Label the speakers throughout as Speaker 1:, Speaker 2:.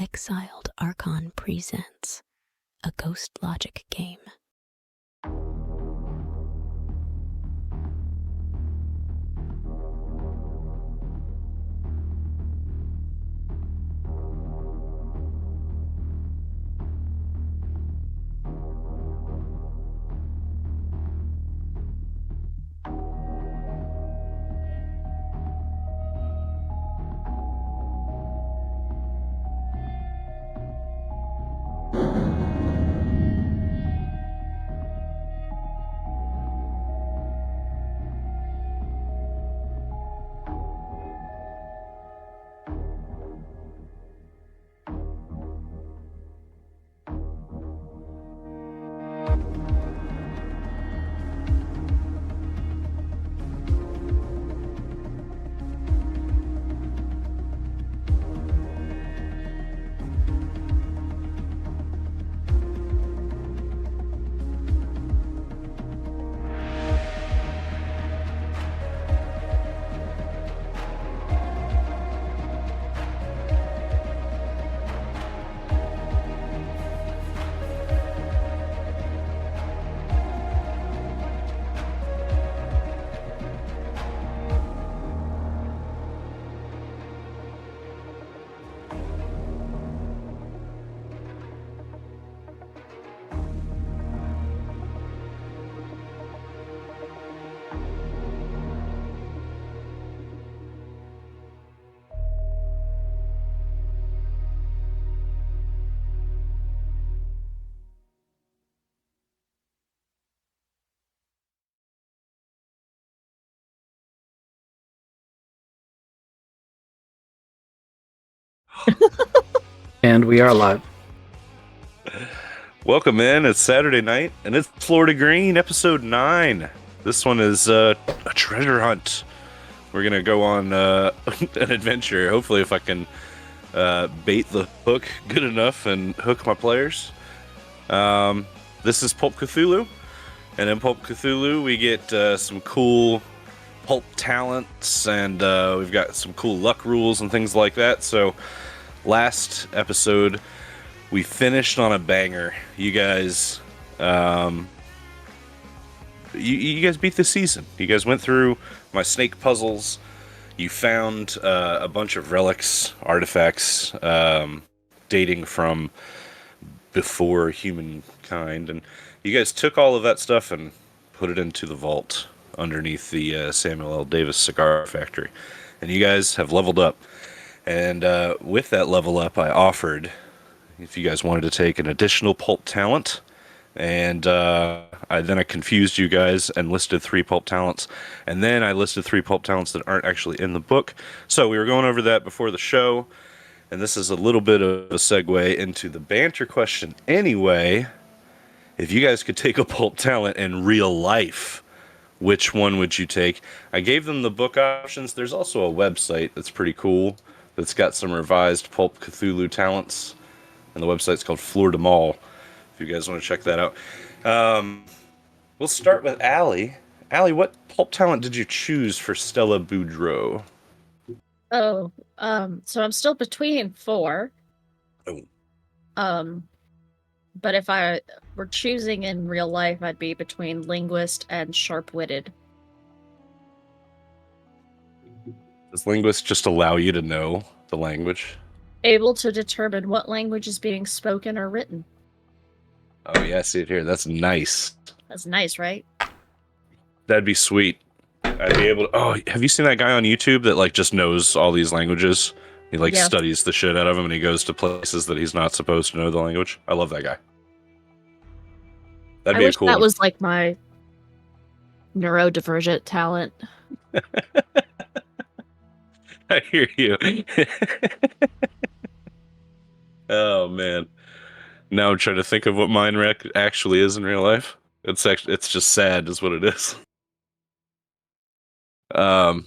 Speaker 1: Exiled Archon presents a Ghost Logic game.
Speaker 2: And we are live.
Speaker 3: Welcome in. It's Saturday night, and it's Florida Green, episode 9. This one is a treasure hunt. We're going to go on an adventure. Hopefully, if I can bait the hook good enough and hook my players. This is Pulp Cthulhu, and in Pulp Cthulhu, we get some cool pulp talents, and we've got some cool luck rules and things like that. So, last episode, we finished on a banger. You guys, you guys beat the season. You guys went through my snake puzzles. You found a bunch of relics, artifacts, dating from before humankind, and you guys took all of that stuff and put it into the vault underneath the Samuel L. Davis cigar factory. And you guys have leveled up. And with that level up, I offered, if you guys wanted to take an additional pulp talent, and then I confused you guys and listed 3 pulp talents, and then I listed 3 pulp talents that aren't actually in the book. So we were going over that before the show, and this is a little bit of a segue into the banter question anyway. If you guys could take a pulp talent in real life, which one would you take? I gave them the book options. There's also a website that's pretty cool that's got some revised Pulp Cthulhu talents, and the website's called Fleur de Mal, if you guys want to check that out. We'll start with Allie. Allie, what pulp talent did you choose for Stella Boudreaux?
Speaker 4: So I'm still between 4.
Speaker 3: Oh.
Speaker 4: But if I were choosing in real life, I'd be between linguist and sharp-witted.
Speaker 3: Does linguist just allow you to know the language?
Speaker 4: Able to determine what language is being spoken or written.
Speaker 3: Oh yeah, see it here. That's nice.
Speaker 4: That's nice, right?
Speaker 3: That'd be sweet. I'd be able to... Oh, have you seen that guy on YouTube that like just knows all these languages? He like studies the shit out of them, and he goes to places that he's not supposed to know the language. I love that guy. That'd be a cool
Speaker 4: that
Speaker 3: one.
Speaker 4: was like my neurodivergent talent.
Speaker 3: I hear you. Oh man. Now I'm trying to think of what mine actually is in real life. It's just sad is what it is. So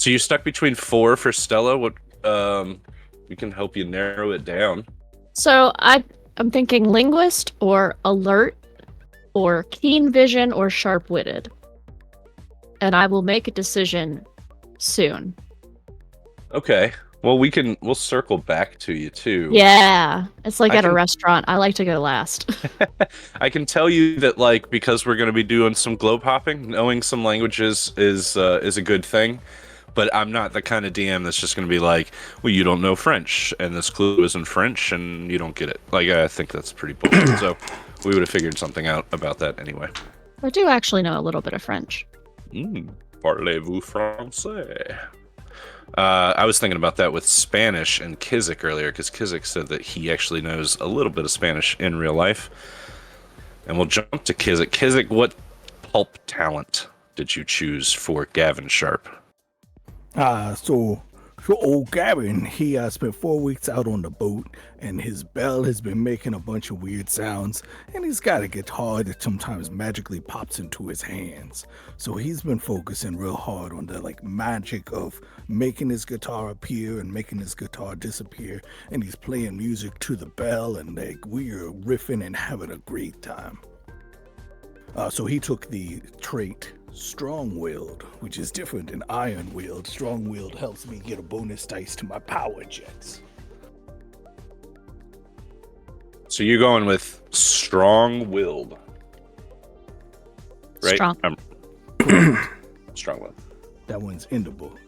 Speaker 3: you're stuck between 4 for Stella. What we can help you narrow it down.
Speaker 4: So I'm thinking linguist or alert or keen vision or sharp-witted. And I will make a decision soon.
Speaker 3: Okay. Well, we'll circle back to you too.
Speaker 4: Yeah, it's like
Speaker 3: I
Speaker 4: at a
Speaker 3: can-
Speaker 4: restaurant. I like to go last.
Speaker 3: I can tell you that, like, because we're going to be doing some globe hopping, knowing some languages is a good thing. But I'm not the kind of DM that's just going to be like, well, you don't know French, and this clue isn't French, and you don't get it. Like, I think that's pretty bullshit. So we would have figured something out about that anyway.
Speaker 4: I do actually know a little bit of French.
Speaker 3: Parlez-vous français? I was thinking about that with Spanish and Kizik earlier, because Kizik said that he actually knows a little bit of Spanish in real life. And we'll jump to Kizik. Kizik, what pulp talent did you choose for Gavin Sharp?
Speaker 5: So old Gavin, he spent 4 weeks out on the boat, and his bell has been making a bunch of weird sounds, and he's got a guitar that sometimes magically pops into his hands. So he's been focusing real hard on the magic of making his guitar appear and making his guitar disappear, and he's playing music to the bell, and we're riffing and having a great time. So he took the trait Strong-Willed, which is different than Iron-Willed. Strong-Willed helps me get a bonus dice to my power checks.
Speaker 3: So you're going with Strong-Willed, right?
Speaker 4: Strong.
Speaker 3: Strong-Willed.
Speaker 5: That one's in the book.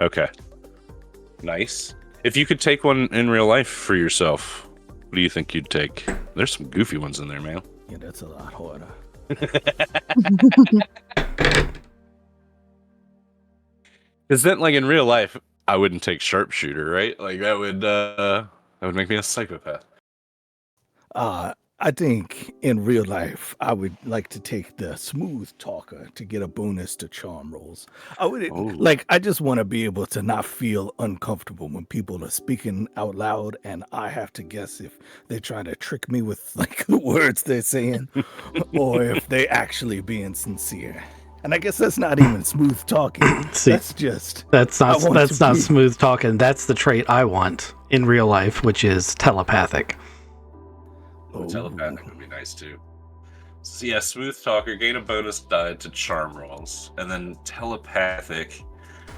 Speaker 3: Okay. Nice. If you could take one in real life for yourself, what do you think you'd take? There's some goofy ones in there, man.
Speaker 5: Yeah, that's a lot harder.
Speaker 3: Because then, like, in real life, I wouldn't take sharpshooter, right? Like, that would make me a psychopath.
Speaker 5: I think in real life, I would like to take the smooth talker to get a bonus to charm rolls. I just want to be able to not feel uncomfortable when people are speaking out loud and I have to guess if they're trying to trick me with the words they're saying or if they're actually being sincere. And I guess that's not even smooth talking.
Speaker 2: See, that's not smooth talking. That's the trait I want in real life, which is telepathic.
Speaker 3: Telepathic would be nice too. So yeah, smooth talker, gain a bonus die to charm rolls, and then telepathic.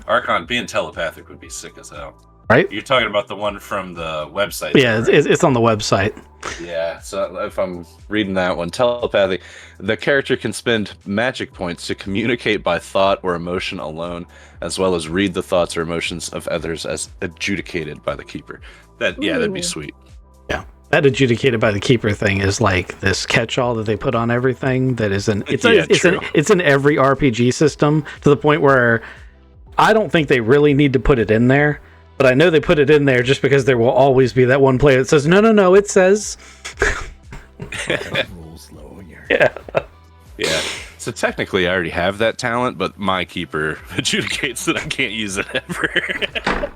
Speaker 3: Archon being telepathic would be sick as hell.
Speaker 2: Right?
Speaker 3: You're talking about the one from the website.
Speaker 2: Yeah,
Speaker 3: right?
Speaker 2: it's on the website.
Speaker 3: Yeah, so if I'm reading that one, telepathic, the character can spend magic points to communicate by thought or emotion alone, as well as read the thoughts or emotions of others as adjudicated by the keeper. That'd be
Speaker 4: Ooh.
Speaker 3: sweet.
Speaker 2: Yeah. That adjudicated by the keeper thing is like this catch-all that they put on everything that is it's in every RPG system to the point where I don't think they really need to put it in there, but I know they put it in there just because there will always be that one player that says, no, it says...
Speaker 5: Rules lawyer.
Speaker 2: Yeah.
Speaker 3: Yeah. So technically I already have that talent, but my keeper adjudicates that I can't use it ever.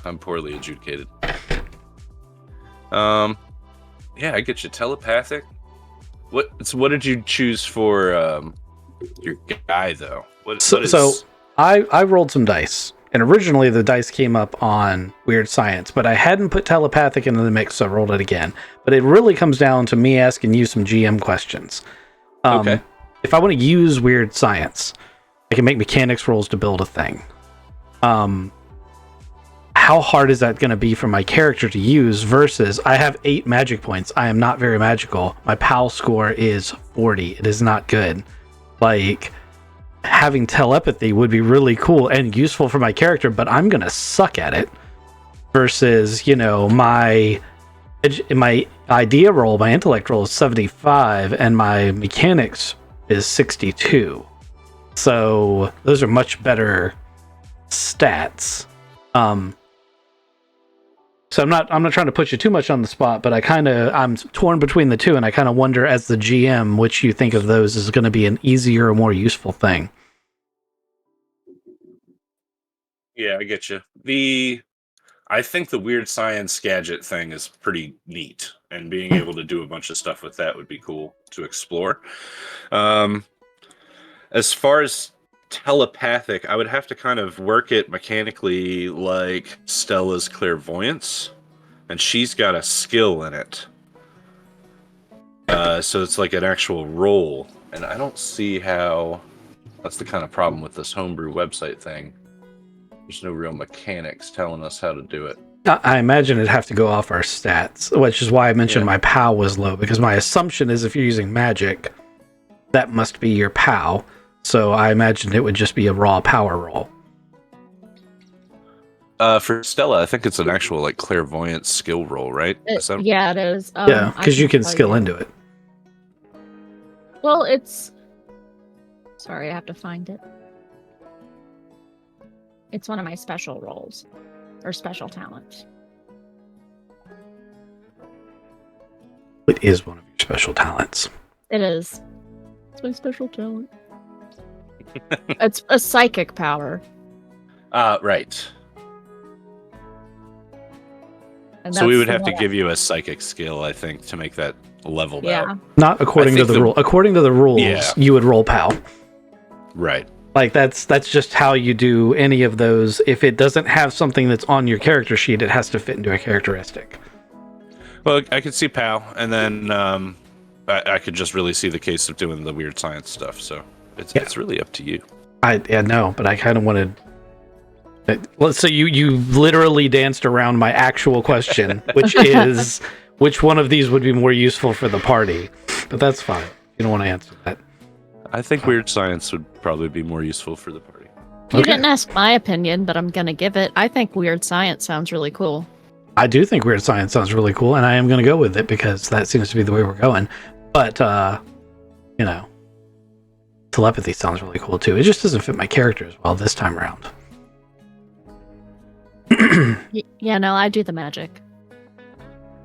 Speaker 3: I'm poorly adjudicated. Yeah, I get you. Telepathic. What did you choose for your guy though?
Speaker 2: So I rolled some dice, and originally the dice came up on weird science, but I hadn't put telepathic into the mix, so I rolled it again. But it really comes down to me asking you some GM questions.
Speaker 3: Okay.
Speaker 2: If I want to use weird science, I can make mechanics rolls to build a thing. How hard is that going to be for my character to use versus I have 8 magic points. I am not very magical. My PAL score is 40. It is not good. Like, having telepathy would be really cool and useful for my character, but I'm going to suck at it. Versus, my idea roll, my intellect roll is 75, and my mechanics is 62. So those are much better stats. So I'm not trying to put you too much on the spot, but I'm torn between the two, and I kind of wonder as the GM which you think of those is going to be an easier or more useful thing.
Speaker 3: Yeah, I get you. I think the weird science gadget thing is pretty neat, and being able to do a bunch of stuff with that would be cool to explore. As far as telepathic, I would have to kind of work it mechanically like Stella's clairvoyance, and she's got a skill in it. So it's like an actual roll, and I don't see how. That's the kind of problem with this homebrew website thing. There's no real mechanics telling us how to do it.
Speaker 2: I imagine it'd have to go off our stats, which is why I mentioned my POW was low, because my assumption is if you're using magic, that must be your POW. So I imagined it would just be a raw power roll.
Speaker 3: For Stella, I think it's an actual like clairvoyance skill roll, right?
Speaker 4: Yeah, it is.
Speaker 2: Yeah, because you can skill into it.
Speaker 4: Well, it's... Sorry, I have to find it. It's one of my special roles. Or special talents.
Speaker 2: It is one of your special talents.
Speaker 4: It is. It's my special talent. It's a psychic power.
Speaker 3: Right.
Speaker 4: And
Speaker 3: So we
Speaker 4: that's
Speaker 3: would
Speaker 4: the
Speaker 3: have to
Speaker 4: one-
Speaker 3: give you a psychic skill, I think, to make that leveled
Speaker 4: Yeah.
Speaker 3: out.
Speaker 2: Not according
Speaker 3: I
Speaker 2: to
Speaker 3: think
Speaker 2: the rule. According to the rules,
Speaker 3: Yeah.
Speaker 2: you would roll POW.
Speaker 3: Right.
Speaker 2: Like that's just how you do any of those. If it doesn't have something that's on your character sheet, it has to fit into a characteristic.
Speaker 3: Well, I could see POW, and then I could just really see the case of doing the weird science stuff. So it's really up to you.
Speaker 2: I know, but I kind of wanted. So you literally danced around my actual question, which is which one of these would be more useful for the party? But that's fine. You don't want to answer that.
Speaker 3: I think weird science would probably be more useful for the party.
Speaker 4: You
Speaker 2: Okay.
Speaker 4: didn't ask my opinion, but I'm gonna give it. I think weird science sounds really cool.
Speaker 2: I do think weird science sounds really cool, and I am going to go with it because that seems to be the way we're going. But telepathy sounds really cool too. It just doesn't fit my character as well this time around.
Speaker 4: Yeah, no, I do the magic.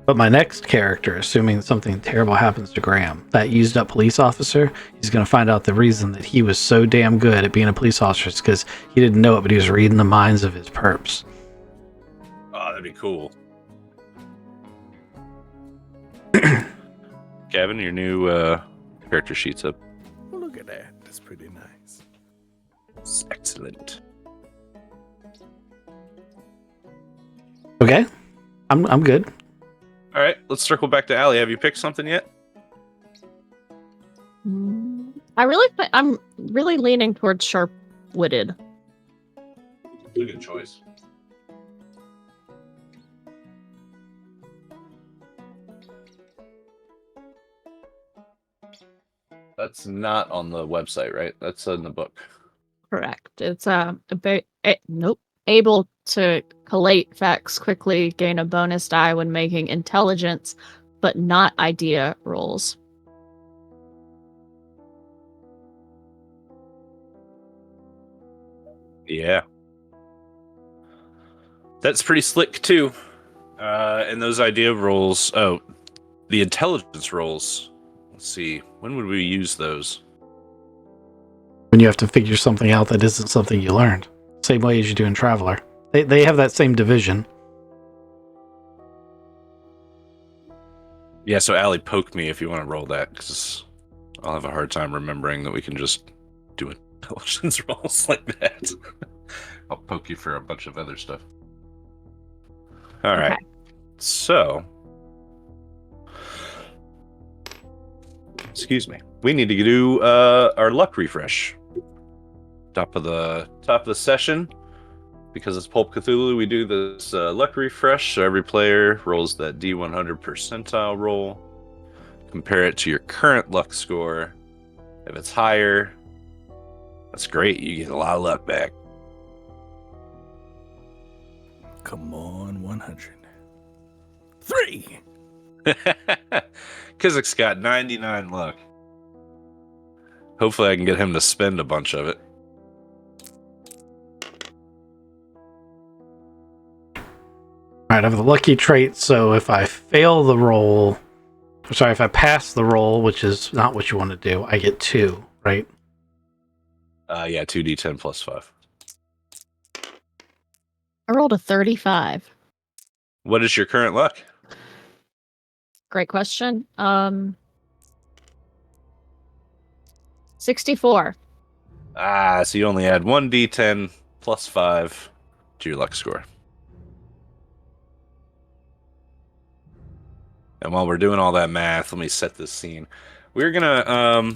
Speaker 2: But my next character, assuming something terrible happens to Graham, that used up police officer, he's going to find out the reason that he was so damn good at being a police officer is because he didn't know it, but he was reading the minds of his perps.
Speaker 3: Oh, that'd be cool. Gavin, your new character sheet's up.
Speaker 5: Oh, look at that. That's pretty nice.
Speaker 3: It's excellent.
Speaker 2: Okay, I'm good.
Speaker 3: All right, let's circle back to Allie. Have you picked something yet?
Speaker 4: I'm really leaning towards sharp-witted.
Speaker 3: Good choice. That's not on the website, right? That's in the book.
Speaker 4: Correct. It's able to collate facts quickly, gain a bonus die when making intelligence, but not idea rolls.
Speaker 3: Yeah. That's pretty slick too. And those idea rolls, the intelligence rolls. Let's see, when would we use those?
Speaker 2: When you have to figure something out that isn't something you learned. Same way as you do in Traveler. They have that same division.
Speaker 3: Yeah, so Allie, poke me if you want to roll that, because I'll have a hard time remembering that we can just do intelligence rolls like that. I'll poke you for a bunch of other stuff. All right.
Speaker 4: Okay.
Speaker 3: So, excuse me. We need to do our luck refresh. Top of the session, because it's Pulp Cthulhu. We do this luck refresh. So every player rolls that D100 percentile roll. Compare it to your current luck score. If it's higher, that's great. You get a lot of luck back.
Speaker 5: Come on, 100. 3.
Speaker 3: Kizik's got 99 luck. Hopefully I can get him to spend a bunch of it.
Speaker 2: All right, I have the lucky trait, so if I fail the roll, if I pass the roll, which is not what you want to do, I get 2, right?
Speaker 3: Yeah, 2d10 plus 5.
Speaker 4: I rolled a 35.
Speaker 3: What is your current luck?
Speaker 4: Great question. 64.
Speaker 3: So you only add 1d10 plus 5 to your luck score. And while we're doing all that math, let me set this scene. We're gonna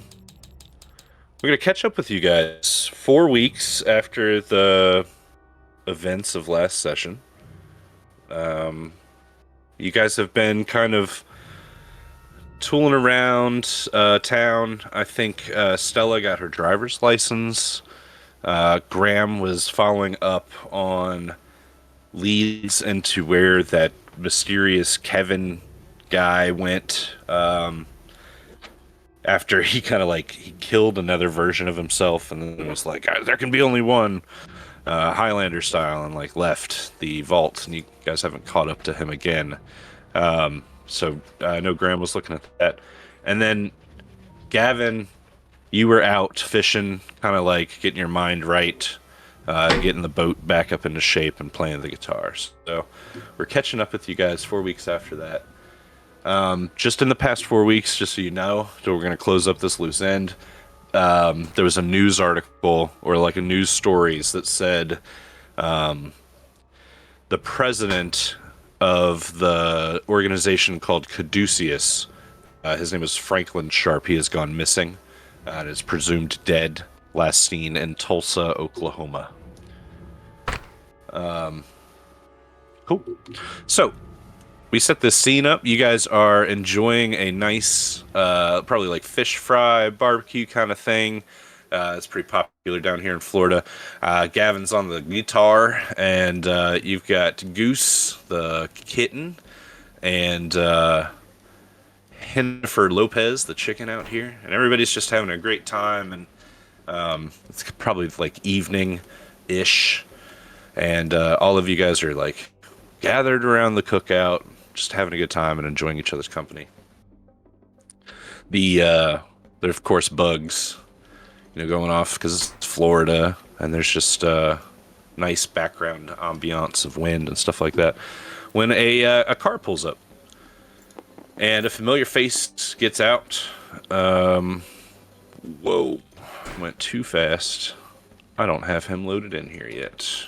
Speaker 3: catch up with you guys 4 weeks after the events of last session. You guys have been kind of tooling around town. I think Stella got her driver's license. Graham was following up on leads into where that mysterious Kevin guy went after he kind of like he killed another version of himself, and then it was like there can be only one, Highlander style, and like left the vault, and you guys haven't caught up to him again. So I know Graham was looking at that, and then Gavin, you were out fishing, kind of like getting your mind right, getting the boat back up into shape and playing the guitars. So we're catching up with you guys 4 weeks after that. Just in the past 4 weeks, just so you know, so we're going to close up this loose end. There was a news article or like a news stories that said the president of the organization called Caduceus, his name is Franklin Sharp. He has gone missing and is presumed dead. Last seen in Tulsa, Oklahoma. Cool. So we set this scene up. You guys are enjoying a nice, probably like fish fry, barbecue kind of thing. It's pretty popular down here in Florida. Gavin's on the guitar, and you've got Goose, the kitten, and Jennifer Lopez, the chicken, out here. And everybody's just having a great time, and it's probably like evening-ish. And all of you guys are like gathered around the cookout, just having a good time and enjoying each other's company. There are, of course, bugs, going off because it's Florida, and there's just nice background ambiance of wind and stuff like that. When a car pulls up, and a familiar face gets out. Whoa, went too fast. I don't have him loaded in here yet.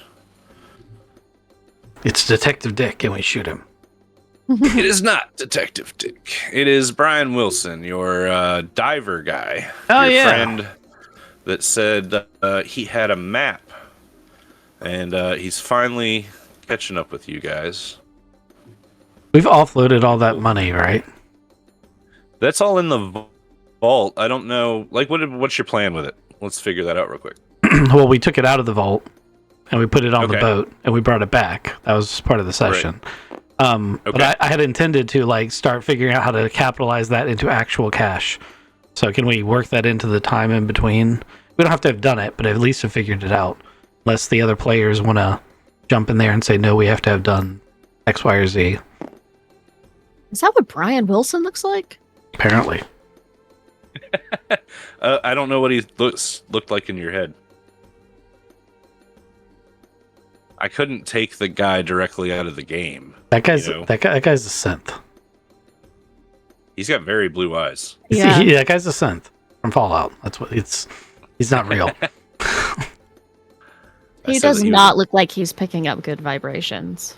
Speaker 2: It's Detective Dick. Can we shoot him?
Speaker 3: It is not Detective Dick. It is Brian Wilson, your diver guy.
Speaker 2: Oh,
Speaker 3: your
Speaker 2: yeah.
Speaker 3: friend that said he had a map, and he's finally catching up with you guys.
Speaker 2: We've offloaded all that money, right?
Speaker 3: That's all in the vault. I don't know. Like, what's your plan with it? Let's figure that out real quick.
Speaker 2: Well, we took it out of the vault, and we put it on the
Speaker 3: Okay.
Speaker 2: boat, and we brought it back. That was part of the session. But
Speaker 3: Okay.
Speaker 2: I had intended to like start figuring out how to capitalize that into actual cash. So can we work that into the time in between? We don't have to have done it, but at least have figured it out. Unless the other players want to jump in there and say, no, we have to have done X, Y, or Z.
Speaker 4: Is that what Brian Wilson looks like?
Speaker 2: Apparently.
Speaker 3: I don't know what he looked like in your head. I couldn't take the guy directly out of the game.
Speaker 2: That guy's
Speaker 3: You know.
Speaker 2: that guy's a synth.
Speaker 3: He's got very blue eyes.
Speaker 4: Yeah.
Speaker 2: That guy's a synth from Fallout. That's what it's. He's not real.
Speaker 3: I
Speaker 4: He
Speaker 3: said
Speaker 4: does
Speaker 3: that he was-
Speaker 4: not look like he's picking up good vibrations.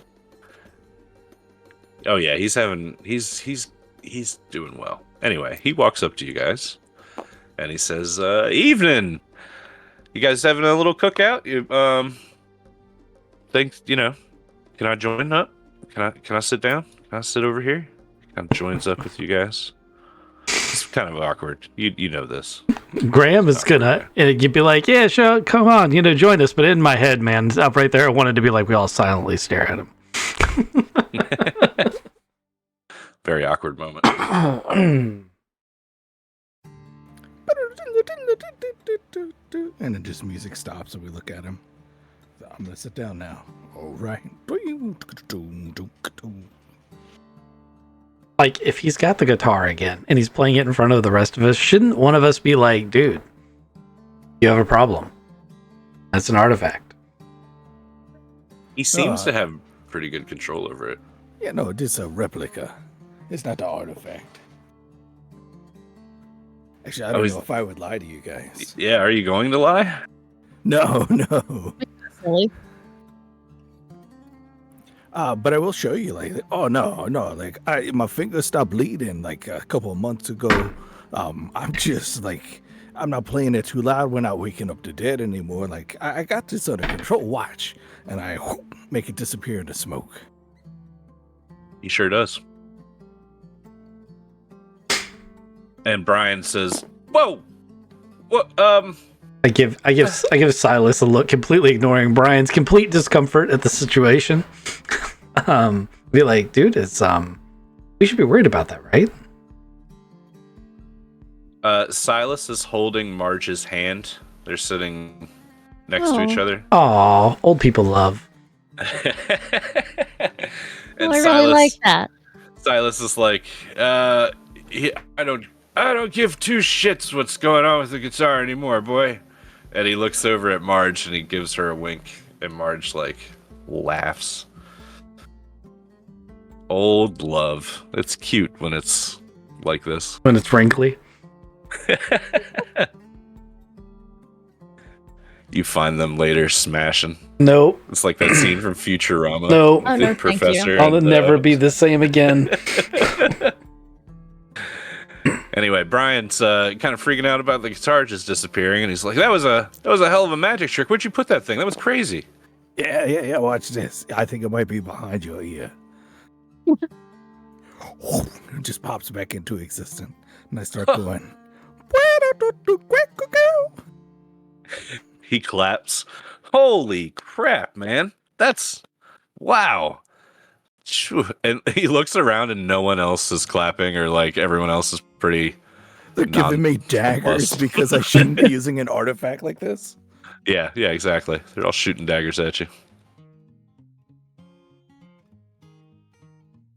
Speaker 3: Oh yeah, he's doing well. Anyway, he walks up to you guys, and he says, "Evening. You guys having a little cookout? You think can I join up? Can I sit down? Can I sit over here?" Kind of joins up with you guys. It's kind of awkward. You know this.
Speaker 2: Graham is gonna. You'd be like, yeah, sure, come on, join us. But in my head, man, up right there, I wanted to be like, we all silently stare at him.
Speaker 3: Very awkward moment.
Speaker 5: And then just music stops and we look at him. So I'm gonna sit down now. All right.
Speaker 2: Like, if he's got the guitar again and he's playing it in front of the rest of us, shouldn't one of us be like, dude, you have a problem? That's an artifact.
Speaker 3: He seems to have pretty good control over it.
Speaker 5: Yeah, no, this is a replica. It's not the artifact. Actually, I don't know if I would lie to you guys.
Speaker 3: Yeah, are you going to lie?
Speaker 5: No, no.
Speaker 4: Silly.
Speaker 5: But I will show you, like, oh no, my finger stopped bleeding like a couple of months ago. I'm just like, I'm not playing it too loud. We're not waking up the dead anymore. Like, I got this under control. Watch. And I make it disappear into smoke.
Speaker 3: He sure does. And Brian says, "Whoa, what?
Speaker 2: I give Silas a look, completely ignoring Brian's complete discomfort at the situation. Be like, dude, it's we should be worried about that, right?
Speaker 3: Silas is holding Marge's hand. They're sitting next to each other.
Speaker 2: Aw, old people love.
Speaker 3: And
Speaker 4: I really like that.
Speaker 3: Silas is like, I don't give two shits what's going on with the guitar anymore, boy. And he looks over at Marge and he gives her a wink, and Marge like laughs. Old love. It's cute when it's like this.
Speaker 2: When it's wrinkly.
Speaker 3: You find them later smashing.
Speaker 2: Nope.
Speaker 3: It's like that scene from Futurama.
Speaker 2: Nope.
Speaker 4: Oh,
Speaker 3: The
Speaker 4: no, thank
Speaker 3: professor.
Speaker 4: you.
Speaker 2: I'll
Speaker 3: and,
Speaker 2: never be the same again.
Speaker 3: Anyway, Brian's kind of freaking out about the guitar just disappearing, and he's like, "That was a hell of a magic trick. Where'd you put that thing? That was crazy."
Speaker 5: Yeah. Watch this. I think it might be behind your ear. It just pops back into existence. And I start going,
Speaker 3: He claps. Holy crap, man. That's wow. Phew. And he looks around and no one else is clapping, or like everyone else is pretty.
Speaker 5: they're giving me daggers
Speaker 3: nonplussed.
Speaker 5: because I shouldn't be using an artifact like this.
Speaker 3: Yeah, exactly. They're all shooting daggers at you.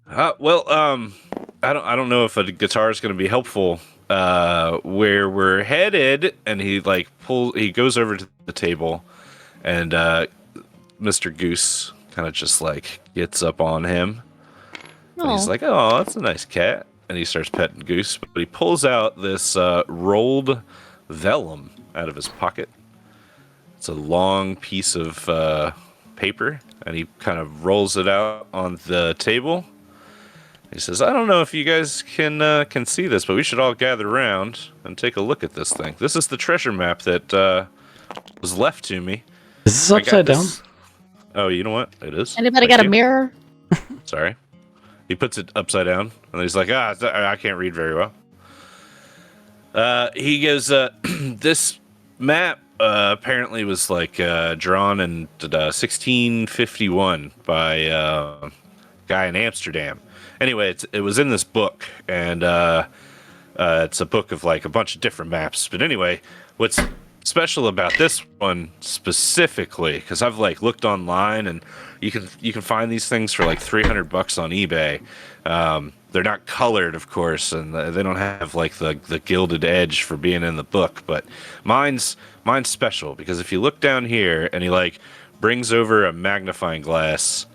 Speaker 3: I don't know if a guitar is going to be helpful where we're headed. And he goes over to the table, and Mr. Goose kind of just like gets up on him. And he's like, "Oh, that's a nice cat." And he starts petting Goose, but he pulls out this rolled vellum out of his pocket. It's a long piece of paper, and he kind of rolls it out on the table. He says, "I don't know if you guys can see this, but we should all gather around and take a look at this thing. This is the treasure map that was left to me."
Speaker 2: Is this
Speaker 3: I got
Speaker 2: upside down?
Speaker 3: this- Oh, you know what? It is.
Speaker 4: Anybody
Speaker 3: Thank
Speaker 4: got a
Speaker 3: you.
Speaker 4: mirror?
Speaker 3: Sorry. He puts it upside down, and he's like, I can't read very well. He goes, this map apparently was like drawn in 1651 by a guy in Amsterdam. Anyway, it was in this book, and it's a book of like a bunch of different maps. But anyway, what's special about this one specifically, because I've like looked online, and you can find these things for like $300 on eBay. They're not colored, of course, and they don't have like the gilded edge for being in the book. But mine's special, because if you look down here, and he like brings over a magnifying glass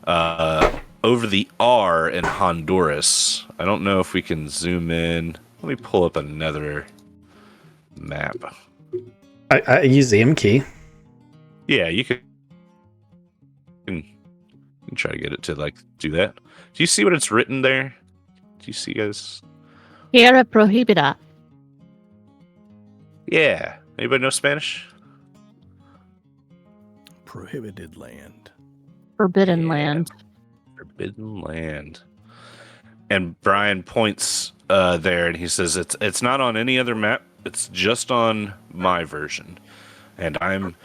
Speaker 3: over the R in Honduras. I don't know if we can zoom in. Let me pull up another map.
Speaker 2: I use the M key.
Speaker 3: Yeah, you can try to get it to like do that. Do you see what it's written there? Do you see, guys?
Speaker 4: Tierra prohibida.
Speaker 3: Yeah. Anybody know Spanish?
Speaker 5: Prohibited land.
Speaker 4: Forbidden
Speaker 3: Yeah.
Speaker 4: land.
Speaker 3: Forbidden land. And Brian points there, and he says it's not on any other map. It's just on my version, and I'm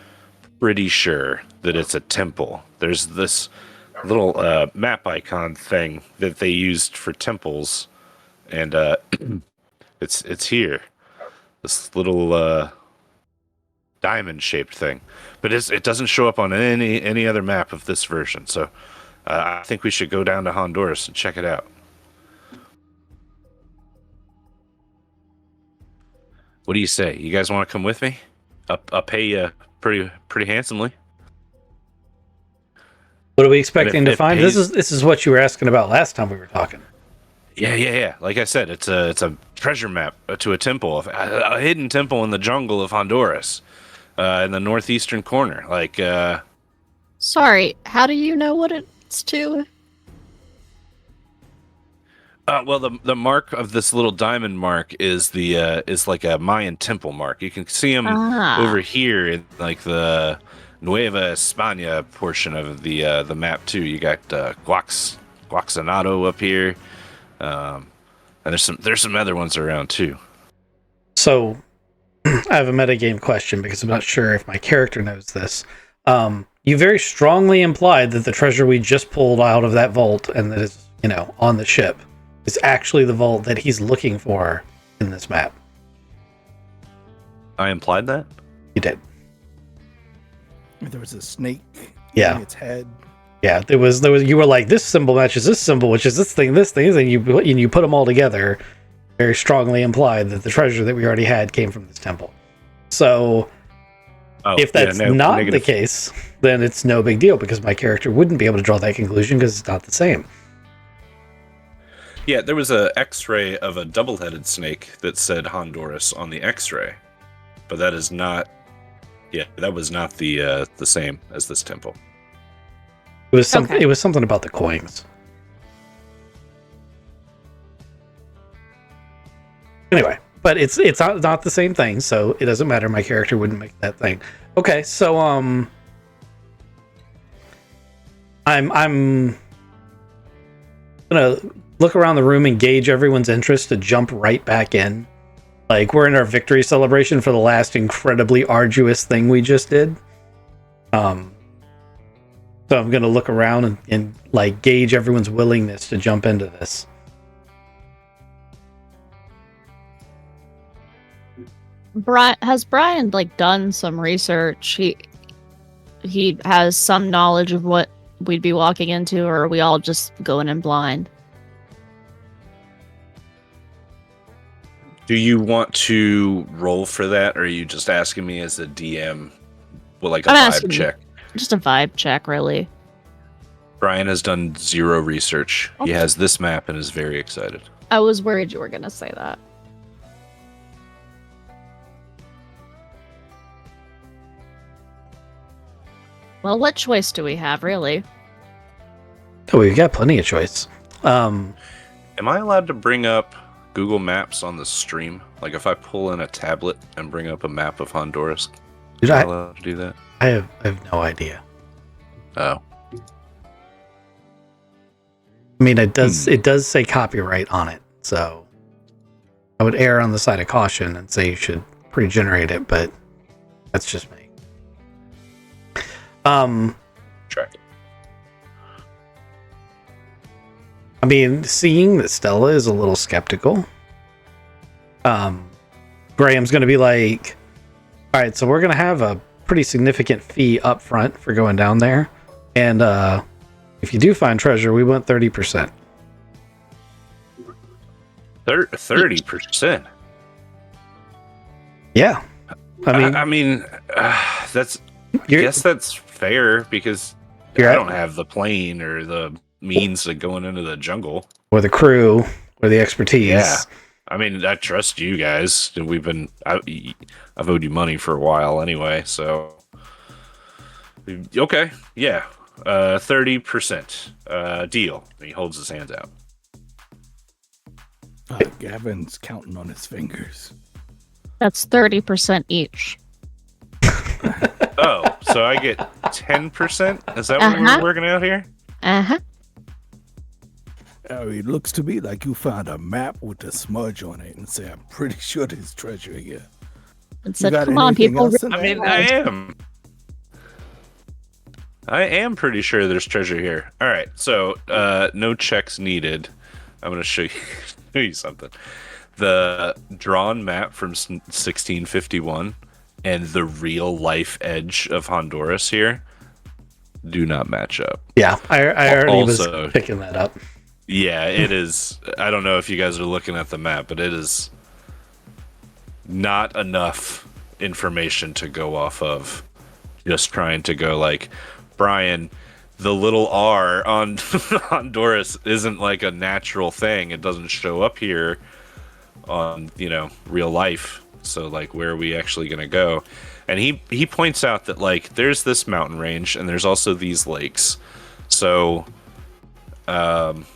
Speaker 3: pretty sure that it's a temple. There's this little map icon thing that they used for temples, and it's here. This little diamond-shaped thing, but it doesn't show up on any other map of this version. So I think we should go down to Honduras and check it out. What do you say? You guys want to come with me? I'll pay you pretty handsomely.
Speaker 2: What are we expecting to
Speaker 3: it
Speaker 2: find?
Speaker 3: pays-
Speaker 2: This is what you were asking about last time we were talking.
Speaker 3: Yeah. Like I said, it's a treasure map to a temple, a hidden temple in the jungle of Honduras, in the northeastern corner. Like,
Speaker 4: Sorry, how do you know what it's to?
Speaker 3: Well, the mark of this little diamond mark is the is like a Mayan temple mark. You can see them over here in like the Nueva España portion of the map too. You got Guaxanado up here, and there's some other ones around too.
Speaker 2: So, I have a metagame question because I'm not sure if my character knows this. You very strongly implied that the treasure we just pulled out of that vault and that is, on the ship is actually the vault that he's looking for in this map.
Speaker 3: I implied that?
Speaker 2: You did.
Speaker 5: There was a snake.
Speaker 2: Yeah.
Speaker 5: In its head.
Speaker 2: Yeah, there was. You were like, this symbol matches this symbol, which is this thing, and you put them all together. Very strongly implied that the treasure that we already had came from this temple. So, if that's not negative. The case, then it's no big deal because my character wouldn't be able to draw that conclusion because it's not the same.
Speaker 3: Yeah, there was a X-ray of a double-headed snake that said Honduras on the X-ray, but that is not. Yeah, that was not the same as this temple.
Speaker 2: It was something. Okay. It was something about the coins. Anyway, but it's not the same thing, so it doesn't matter. My character wouldn't make that thing. Okay, so I'm gonna look around the room and gauge everyone's interest to jump right back in. Like we're in our victory celebration for the last incredibly arduous thing we just did. So I'm gonna look around and like gauge everyone's willingness to jump into this.
Speaker 4: Has Brian done some research? He has some knowledge of what we'd be walking into, or are we all just going in blind?
Speaker 3: Do you want to roll for that, or are you just asking me as a DM? Well, like a vibe check.
Speaker 4: Just a vibe check, really.
Speaker 3: Brian has done 0 research. Okay. He has this map and is very excited.
Speaker 4: I was worried you were going to say that. Well, what choice do we have, really?
Speaker 2: Oh, we've got plenty of choice.
Speaker 3: Am I allowed to bring up Google Maps on the stream? Like if I pull in a tablet and bring up a map of Honduras, am I allowed to do that?
Speaker 2: I have no idea.
Speaker 3: Oh.
Speaker 2: I mean, it does say copyright on it, so I would err on the side of caution and say you should pre-generate it, but that's just me.
Speaker 3: Track it.
Speaker 2: I mean, seeing that Stella is a little skeptical, Graham's going to be like, all right, so we're going to have a pretty significant fee up front for going down there. And if you do find treasure, we want 30%.
Speaker 3: 30%?
Speaker 2: Yeah.
Speaker 3: I mean, that's... I guess that's fair because I don't have the plane or the means of going into the jungle.
Speaker 2: Or the crew, or the expertise.
Speaker 3: Yeah. I mean, I trust you guys. I've owed you money for a while anyway, so... Okay, yeah. 30%. Deal. He holds his hands out.
Speaker 5: Gavin's counting on his fingers.
Speaker 4: That's 30% each.
Speaker 3: Oh, so I get 10%? Is that what we're working out here?
Speaker 4: Uh-huh.
Speaker 5: It looks to me like you found a map with a smudge on it and say, I'm pretty sure there's treasure here.
Speaker 4: And said, come on, people.
Speaker 3: I mean, I am pretty sure there's treasure here. All right, so no checks needed. I'm going to show you something. The drawn map from 1651 and the real life edge of Honduras here do not match up.
Speaker 2: Yeah, I already was picking that up.
Speaker 3: Yeah, it is. I don't know if you guys are looking at the map, but it is not enough information to go off of. Just trying to go like, Brian, the little R on Honduras isn't like a natural thing. It doesn't show up here on, real life. So like, where are we actually going to go? And he points out that like, there's this mountain range and there's also these lakes. So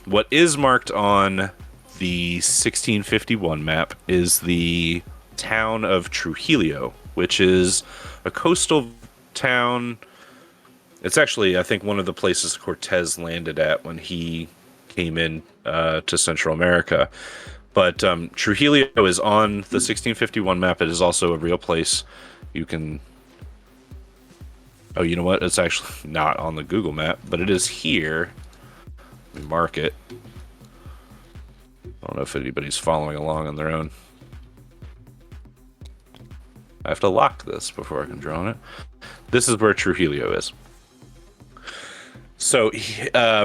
Speaker 3: what is marked on the 1651 map is the town of Trujillo, which is a coastal town. It's actually, I think, one of the places Cortez landed at when he came in to Central America. But Trujillo is on the 1651 map. It is also a real place. You can... Oh, you know what? It's actually not on the Google map, but it is here. Let me mark it. I don't know if anybody's following along on their own. I have to lock this before I can draw on it. This is where Trujillo is. So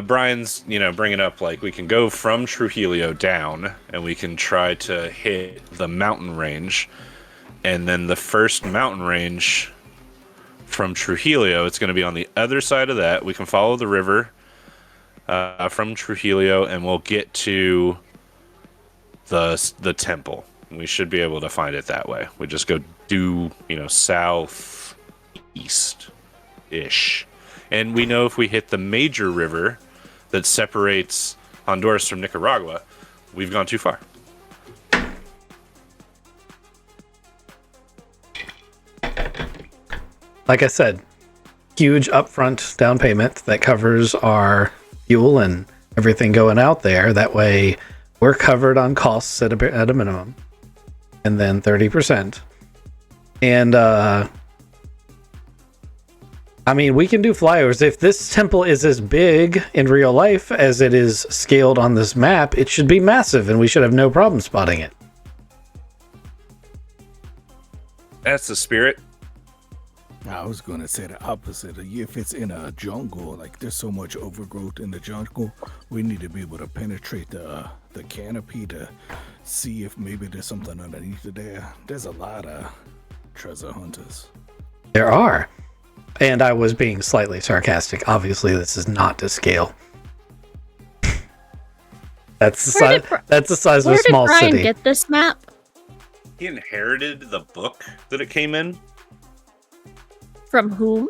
Speaker 3: Brian's, bringing up, like, we can go from Trujillo down, and we can try to hit the mountain range. And then the first mountain range from Trujillo, it's going to be on the other side of that. We can follow the river from Trujillo, and we'll get to the temple. We should be able to find it that way. We just go due, southeast-ish. And we know if we hit the major river that separates Honduras from Nicaragua, we've gone too far.
Speaker 2: Like I said, huge upfront down payment that covers our fuel and everything going out there. That way we're covered on costs at a minimum. And then 30%. And, we can do flyovers. If this temple is as big in real life as it is scaled on this map, it should be massive, and we should have no problem spotting it.
Speaker 3: That's the spirit.
Speaker 5: I was going to say the opposite. If it's in a jungle, like there's so much overgrowth in the jungle, we need to be able to penetrate the canopy to see if maybe there's something underneath there. There's a lot of treasure hunters.
Speaker 2: There are. And I was being slightly sarcastic. Obviously, this is not to scale. That's the size. That's the size of a small
Speaker 4: Where did Brian
Speaker 2: city.
Speaker 4: get this map?
Speaker 3: He inherited the book that it came in.
Speaker 4: From whom?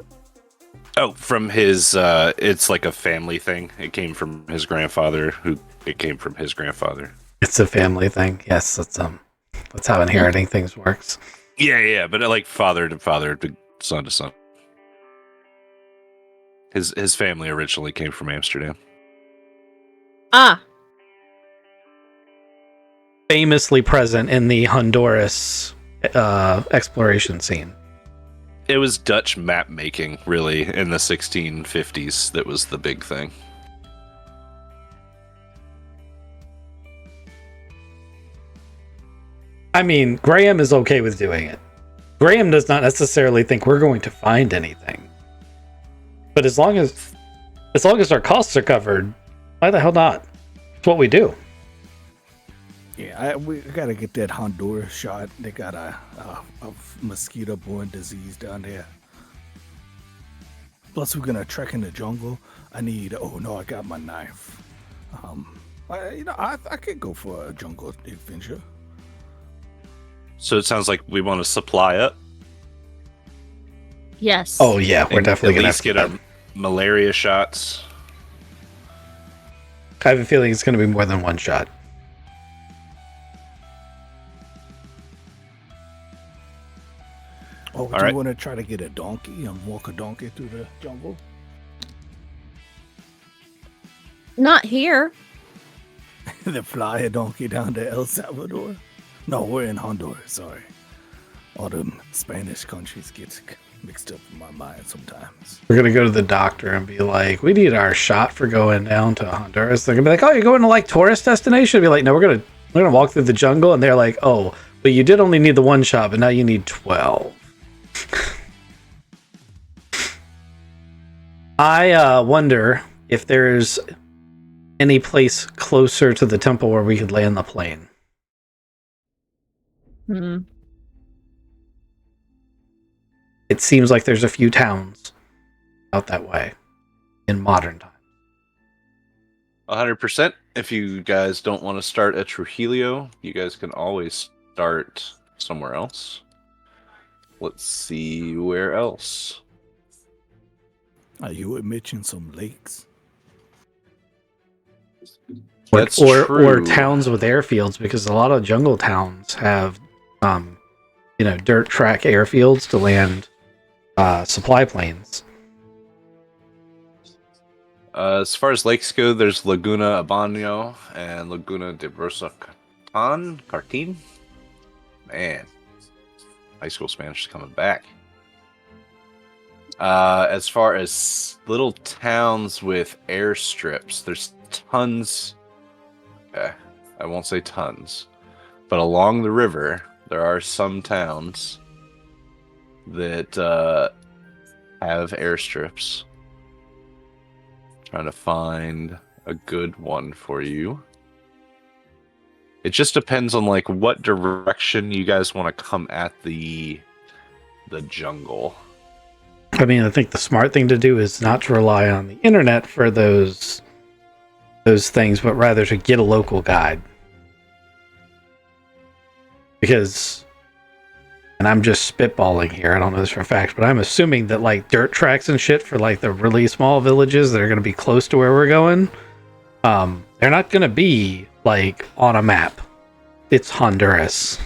Speaker 3: Oh, from his, it's like a family thing. It came from his grandfather, it came from his grandfather.
Speaker 2: It's a family thing. Yes, that's how inheriting things works.
Speaker 3: Yeah, but like father to father to son to son. His family originally came from Amsterdam.
Speaker 4: Ah,
Speaker 2: Famously present in the Honduras exploration scene.
Speaker 3: It was Dutch map making, really, in the 1650s. That was the big thing.
Speaker 2: Graham is okay with doing it. Graham does not necessarily think we're going to find anything. But as long as our costs are covered, why the hell not? It's what we do.
Speaker 5: Yeah, we gotta get that Honduras shot. They got a mosquito-borne disease down there. Plus, we're gonna trek in the jungle. I got my knife. I could go for a jungle adventure.
Speaker 3: So it sounds like we want to supply up.
Speaker 4: yes.
Speaker 2: Oh yeah, we're
Speaker 3: And
Speaker 2: definitely
Speaker 3: at
Speaker 2: gonna
Speaker 3: least get our malaria shots.
Speaker 2: I have a feeling it's gonna be more than one shot.
Speaker 5: Oh, do
Speaker 3: right.
Speaker 5: you want to try to get a donkey and walk a donkey through the jungle?
Speaker 4: Not here.
Speaker 5: Then fly a donkey down to El Salvador? No, we're in Honduras, sorry. All them Spanish countries get mixed up in my mind sometimes.
Speaker 2: We're gonna go to the doctor and be like, we need our shot for going down to Honduras. They're gonna be like, oh, you're going to like tourist destination? Be like, no, we're gonna walk through the jungle. And they're like, oh, but you did only need the one shot, but now you need 12. I wonder if there's any place closer to the temple where we could land the plane. It seems like there's a few towns out that way in modern times.
Speaker 3: 100%. If you guys don't want to start at Trujillo, you guys can always start somewhere else. Let's see where else.
Speaker 5: You would mention some lakes.
Speaker 3: That's
Speaker 2: or
Speaker 3: true.
Speaker 2: towns with airfields, because a lot of jungle towns have dirt track airfields to land supply planes.
Speaker 3: As far as lakes go, there's Laguna Abano and Laguna de Bursa Cartin. Man, high school Spanish is coming back. As far as little towns with airstrips, there's tons. I won't say tons, but along the river, there are some towns that have airstrips. Trying to find a good one for you. It just depends on like what direction you guys want to come at the jungle.
Speaker 2: I mean, I think the smart thing to do is not to rely on the internet for those things, but rather to get a local guide. Because, and I'm just spitballing here, I don't know this for a fact, but I'm assuming that like dirt tracks and shit for like the really small villages that are going to be close to where we're going, they're not going to be like on a map. It's Honduras.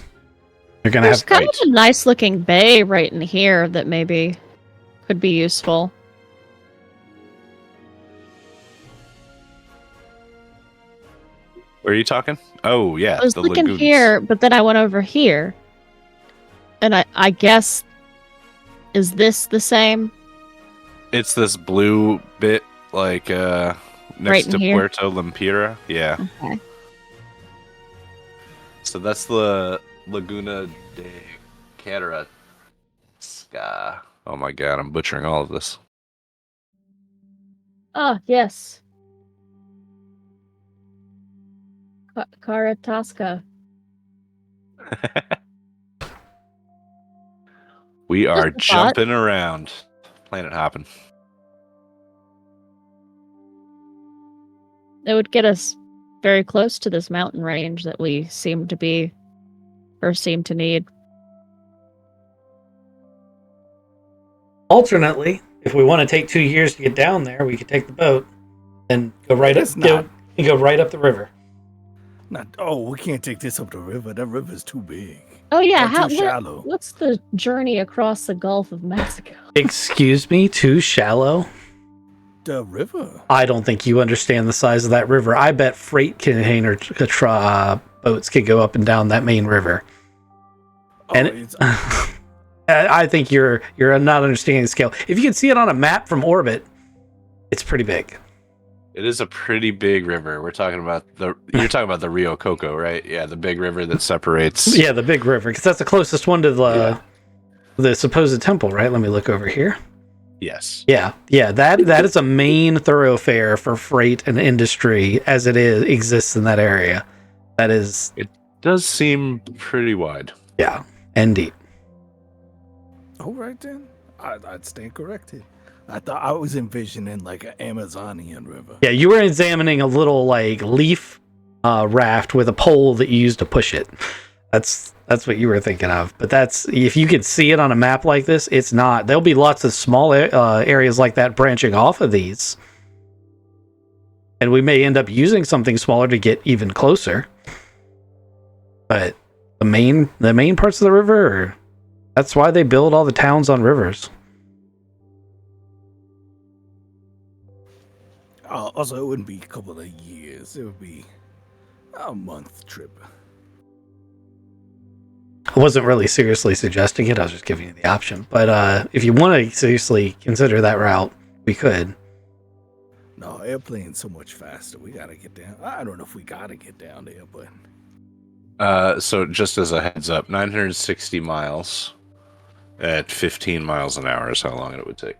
Speaker 2: They're going to
Speaker 4: There's
Speaker 2: have
Speaker 4: kind of a nice looking bay right in here that maybe could be useful.
Speaker 3: Where are you talking? Oh, yeah.
Speaker 4: I was
Speaker 3: the
Speaker 4: looking
Speaker 3: lagoons.
Speaker 4: here, but then I went over here. And I guess, is this the same?
Speaker 3: It's this blue bit, like,
Speaker 4: Right
Speaker 3: next
Speaker 4: in
Speaker 3: to
Speaker 4: here?
Speaker 3: Puerto Lempira. Yeah.
Speaker 4: Okay.
Speaker 3: So that's the Laguna de Carrasca. Oh my god, I'm butchering all of this.
Speaker 4: Ah, yes. Caratasca.
Speaker 3: We are
Speaker 4: Just a thought.
Speaker 3: jumping around, planet hopping.
Speaker 4: It would get us very close to this mountain range that we seem to be, or seem to need.
Speaker 2: Alternately, if we want to take 2 years to get down there, we could take the boat and go right up.
Speaker 5: It's not-
Speaker 2: Go right up the river.
Speaker 5: We can't take this up the river. That river's too big.
Speaker 4: Oh yeah,
Speaker 5: Or too shallow.
Speaker 4: what's the journey across the Gulf of Mexico?
Speaker 2: Excuse me, too shallow?
Speaker 5: The river.
Speaker 2: I don't think you understand the size of that river. I bet freight container boats could go up and down that main river.
Speaker 5: Oh,
Speaker 2: And
Speaker 5: it's,
Speaker 2: I think you're not understanding the scale. If you can see it on a map from orbit, it's pretty big.
Speaker 3: It is a pretty big river. You're talking about the Rio Coco, right? Yeah, the big river that separates.
Speaker 2: Yeah, the big river, because that's the closest one to the supposed temple, right? Let me look over here.
Speaker 3: Yes.
Speaker 2: Yeah, that is a main thoroughfare for freight and industry as it exists in that area. That is,
Speaker 3: Does seem pretty wide.
Speaker 2: yeah, and deep.
Speaker 5: all right then. I'd stand corrected. I thought I was envisioning like an Amazonian river.
Speaker 2: Yeah, you were examining a little like leaf raft with a pole that you used to push it. That's what you were thinking of. But that's, if you could see it on a map like this, it's not. There'll be lots of small areas like that branching off of these, and we may end up using something smaller to get even closer. But the main parts of the river, that's why they build all the towns on rivers.
Speaker 5: Also, it wouldn't be a couple of years. It would be a month trip.
Speaker 2: I wasn't really seriously suggesting it. I was just giving you the option. But if you want to seriously consider that route, we could.
Speaker 5: No, airplane's so much faster. We gotta get down. I don't know if we gotta get down there, but
Speaker 3: So just as a heads up, 960 miles at 15 miles an hour is how long it would take.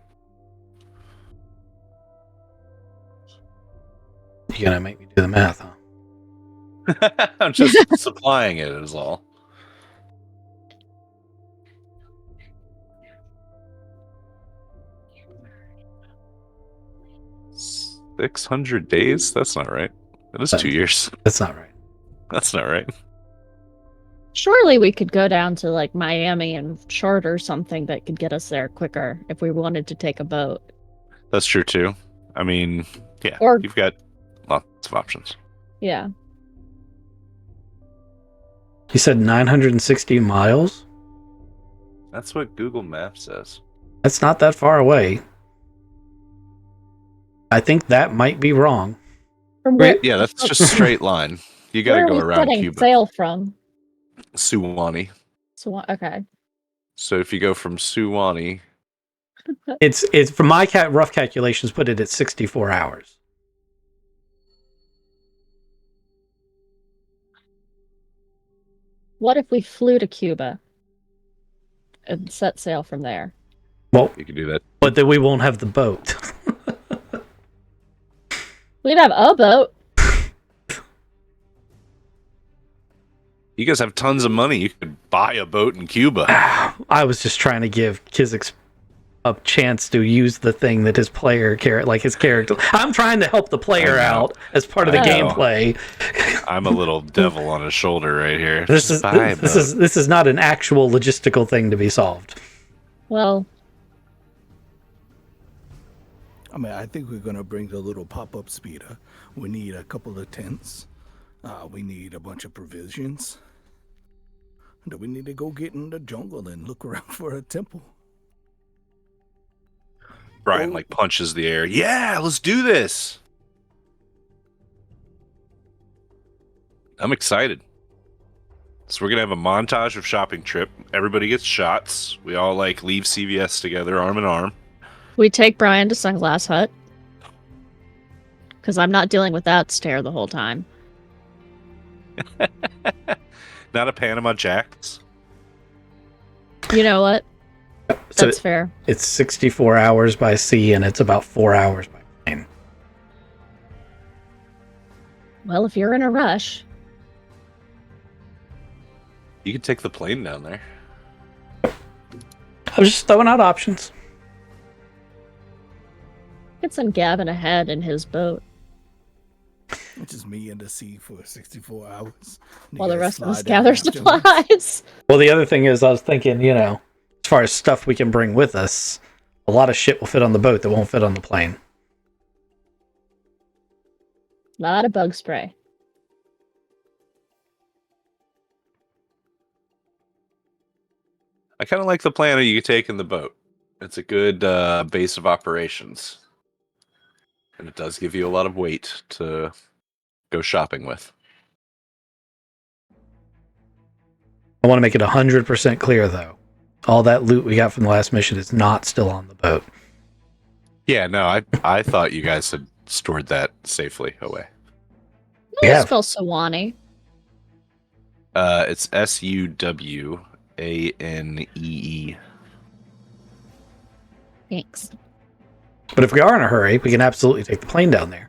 Speaker 2: You're gonna make me do the math, huh?
Speaker 3: I'm just supplying it is all. $600 days? That's not right. That is 2 years.
Speaker 2: That's not right.
Speaker 3: That's not right.
Speaker 4: Surely we could go down to like Miami and charter something that could get us there quicker if we wanted to take a boat.
Speaker 3: That's true too. I mean, yeah,
Speaker 4: Or-
Speaker 3: you've got Lots of options.
Speaker 4: Yeah.
Speaker 2: You said 960 miles?
Speaker 3: That's what Google Maps says.
Speaker 2: That's not that far away. I think that might be wrong.
Speaker 4: From where?
Speaker 3: Yeah, that's just a straight line. You got to
Speaker 4: Where
Speaker 3: go
Speaker 4: are we
Speaker 3: around
Speaker 4: setting
Speaker 3: Cuba.
Speaker 4: sail from?
Speaker 3: Suwannee.
Speaker 4: So okay.
Speaker 3: So if you go from Suwannee,
Speaker 2: It's from my rough calculations, put it at 64 hours.
Speaker 4: What if we flew to Cuba and set sail from there?
Speaker 2: Well,
Speaker 3: you can do that.
Speaker 2: but then we won't have the boat.
Speaker 4: We'd have a boat.
Speaker 3: You guys have tons of money. You could buy a boat in Cuba.
Speaker 2: I was just trying to give Kizix a chance to use the thing that his character. I'm trying to help the player out as part of the
Speaker 3: I know.
Speaker 2: gameplay.
Speaker 3: I'm a little devil on his shoulder right here.
Speaker 2: This is not an actual logistical thing to be solved.
Speaker 4: Well,
Speaker 5: I mean, I think we're gonna bring the little pop-up speeder. We need a couple of tents. We need a bunch of provisions. And we need to go get in the jungle and look around for a temple.
Speaker 3: Brian like punches the air. Yeah, let's do this. I'm excited. So we're gonna have a montage of shopping trip. Everybody gets shots. We all like leave CVS together, arm in arm.
Speaker 4: we take Brian to Sunglass Hut. Because I'm not dealing with that stare the whole time.
Speaker 3: Not a Panama Jacks.
Speaker 4: You know what?
Speaker 2: So
Speaker 4: That's fair.
Speaker 2: it's 64 hours by sea and it's about 4 hours by plane.
Speaker 4: Well, if you're in a rush,
Speaker 3: You can take the plane down there.
Speaker 2: I was just throwing out options.
Speaker 4: get some Gavin ahead in his boat
Speaker 5: It's just me in the sea for 64 hours.
Speaker 4: while the
Speaker 5: You
Speaker 4: rest
Speaker 5: guys
Speaker 4: of us
Speaker 5: slide
Speaker 4: gather
Speaker 5: down after me.
Speaker 4: supplies.
Speaker 2: Well, the other thing is, I was thinking, as far as stuff we can bring with us, a lot of shit will fit on the boat that won't fit on the plane.
Speaker 4: Lot of bug spray.
Speaker 3: I kind of like the planner you could take in the boat. It's a good base of operations. And it does give you a lot of weight to go shopping with.
Speaker 2: I want to make it 100% clear, though. All that loot we got from the last mission is not still on the boat.
Speaker 3: Yeah, no, I thought you guys had stored that safely away.
Speaker 2: We
Speaker 4: Let's
Speaker 2: have.
Speaker 4: spell Sewanee.
Speaker 3: It's Suwanee.
Speaker 4: Thanks.
Speaker 2: But if we are in a hurry, we can absolutely take the plane down there.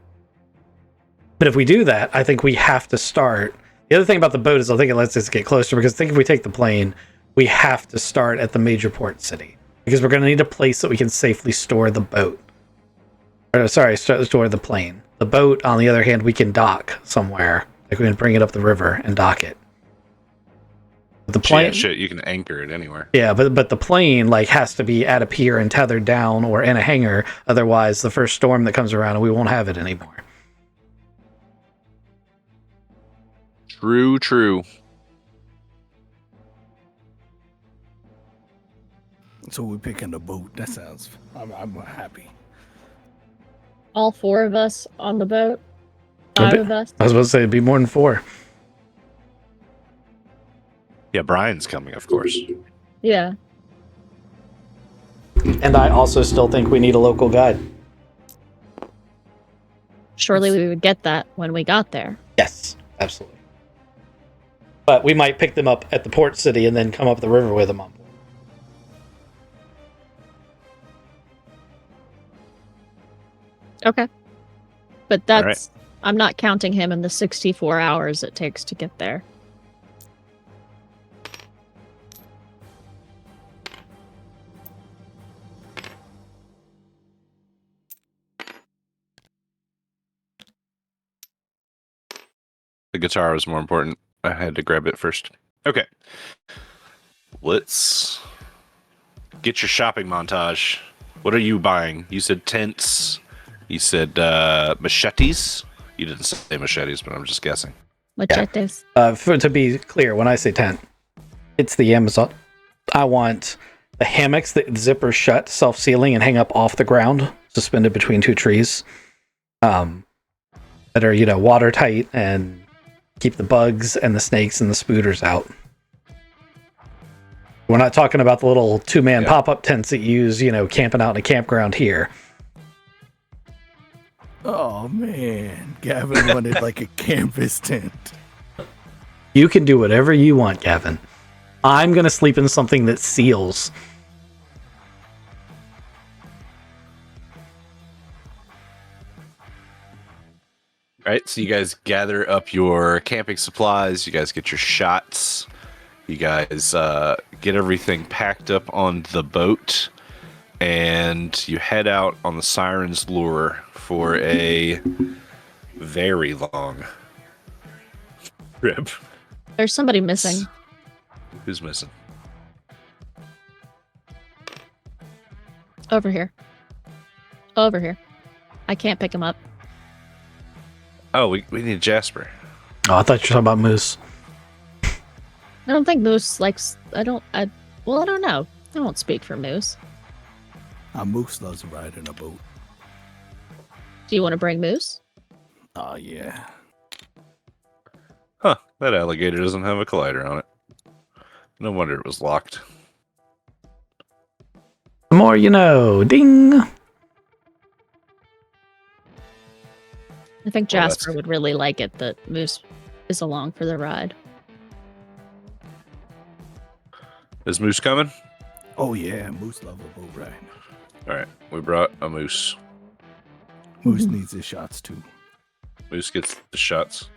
Speaker 2: But if we do that, I think we have to start. The other thing about the boat is I think it lets us get closer, because I think if we take the plane, we have to start at the major port city. Because we're going to need a place that we can safely store the boat. Store the plane. The boat, on the other hand, we can dock somewhere. Like we can bring it up the river and dock it. But the plane,
Speaker 3: Shit, you can anchor it anywhere.
Speaker 2: yeah, but the plane has to be at a pier and tethered down or in a hangar. Otherwise, the first storm that comes around, we won't have it anymore.
Speaker 3: True.
Speaker 5: So we're picking the boat. That sounds. I'm happy.
Speaker 4: All four of us on the boat.
Speaker 2: A
Speaker 4: 5
Speaker 2: bit.
Speaker 4: of us.
Speaker 2: I was about to say it'd be more than 4.
Speaker 3: Yeah, Brian's coming, of course.
Speaker 4: Yeah.
Speaker 2: And I also still think we need a local guide.
Speaker 4: Surely we would get that when we got there.
Speaker 2: Yes, absolutely. But we might pick them up at the port city and then come up the river with them on board.
Speaker 4: Okay. But
Speaker 3: All
Speaker 4: that's
Speaker 3: right.
Speaker 4: I'm not counting him in the 64 hours it takes to get there.
Speaker 3: The guitar was more important. I had to grab it first. Okay. Let's get your shopping montage. What are you buying? You said tents. You said machetes. You didn't say machetes, but I'm just guessing.
Speaker 4: Machetes.
Speaker 2: To be clear, when I say tent, it's the Amazon. I want the hammocks that zipper shut, self-sealing, and hang up off the ground, suspended between two trees, that are watertight and keep the bugs and the snakes and the spooters out. We're not talking about the little two-man pop-up tents that you use, camping out in a campground here.
Speaker 5: Oh man, Gavin wanted like a canvas tent.
Speaker 2: You can do whatever you want, Gavin. I'm gonna sleep in something that seals.
Speaker 3: All right, so you guys gather up your camping supplies. You guys get your shots. You guys get everything packed up on the boat, and you head out on the Siren's Lure for a very long trip.
Speaker 4: There's somebody missing.
Speaker 3: Who's missing?
Speaker 4: Over here. Over here. I can't pick him up.
Speaker 3: Oh, we need Jasper.
Speaker 2: Oh, I thought you were talking about Moose.
Speaker 4: I don't think Moose likes. I don't know. I won't speak for Moose.
Speaker 5: Moose loves riding a boat.
Speaker 4: Do you want to bring Moose?
Speaker 5: Oh yeah.
Speaker 3: Huh, that alligator doesn't have a collider on it. No wonder it was locked.
Speaker 2: The more you know. Ding!
Speaker 4: I think
Speaker 3: Well,
Speaker 4: Jasper would really like it that Moose is along for the ride.
Speaker 3: Is Moose coming?
Speaker 5: Oh yeah, Moose love a boat ride.
Speaker 3: All right, we brought a Moose.
Speaker 5: Moose needs his shots too.
Speaker 3: Moose gets the shots.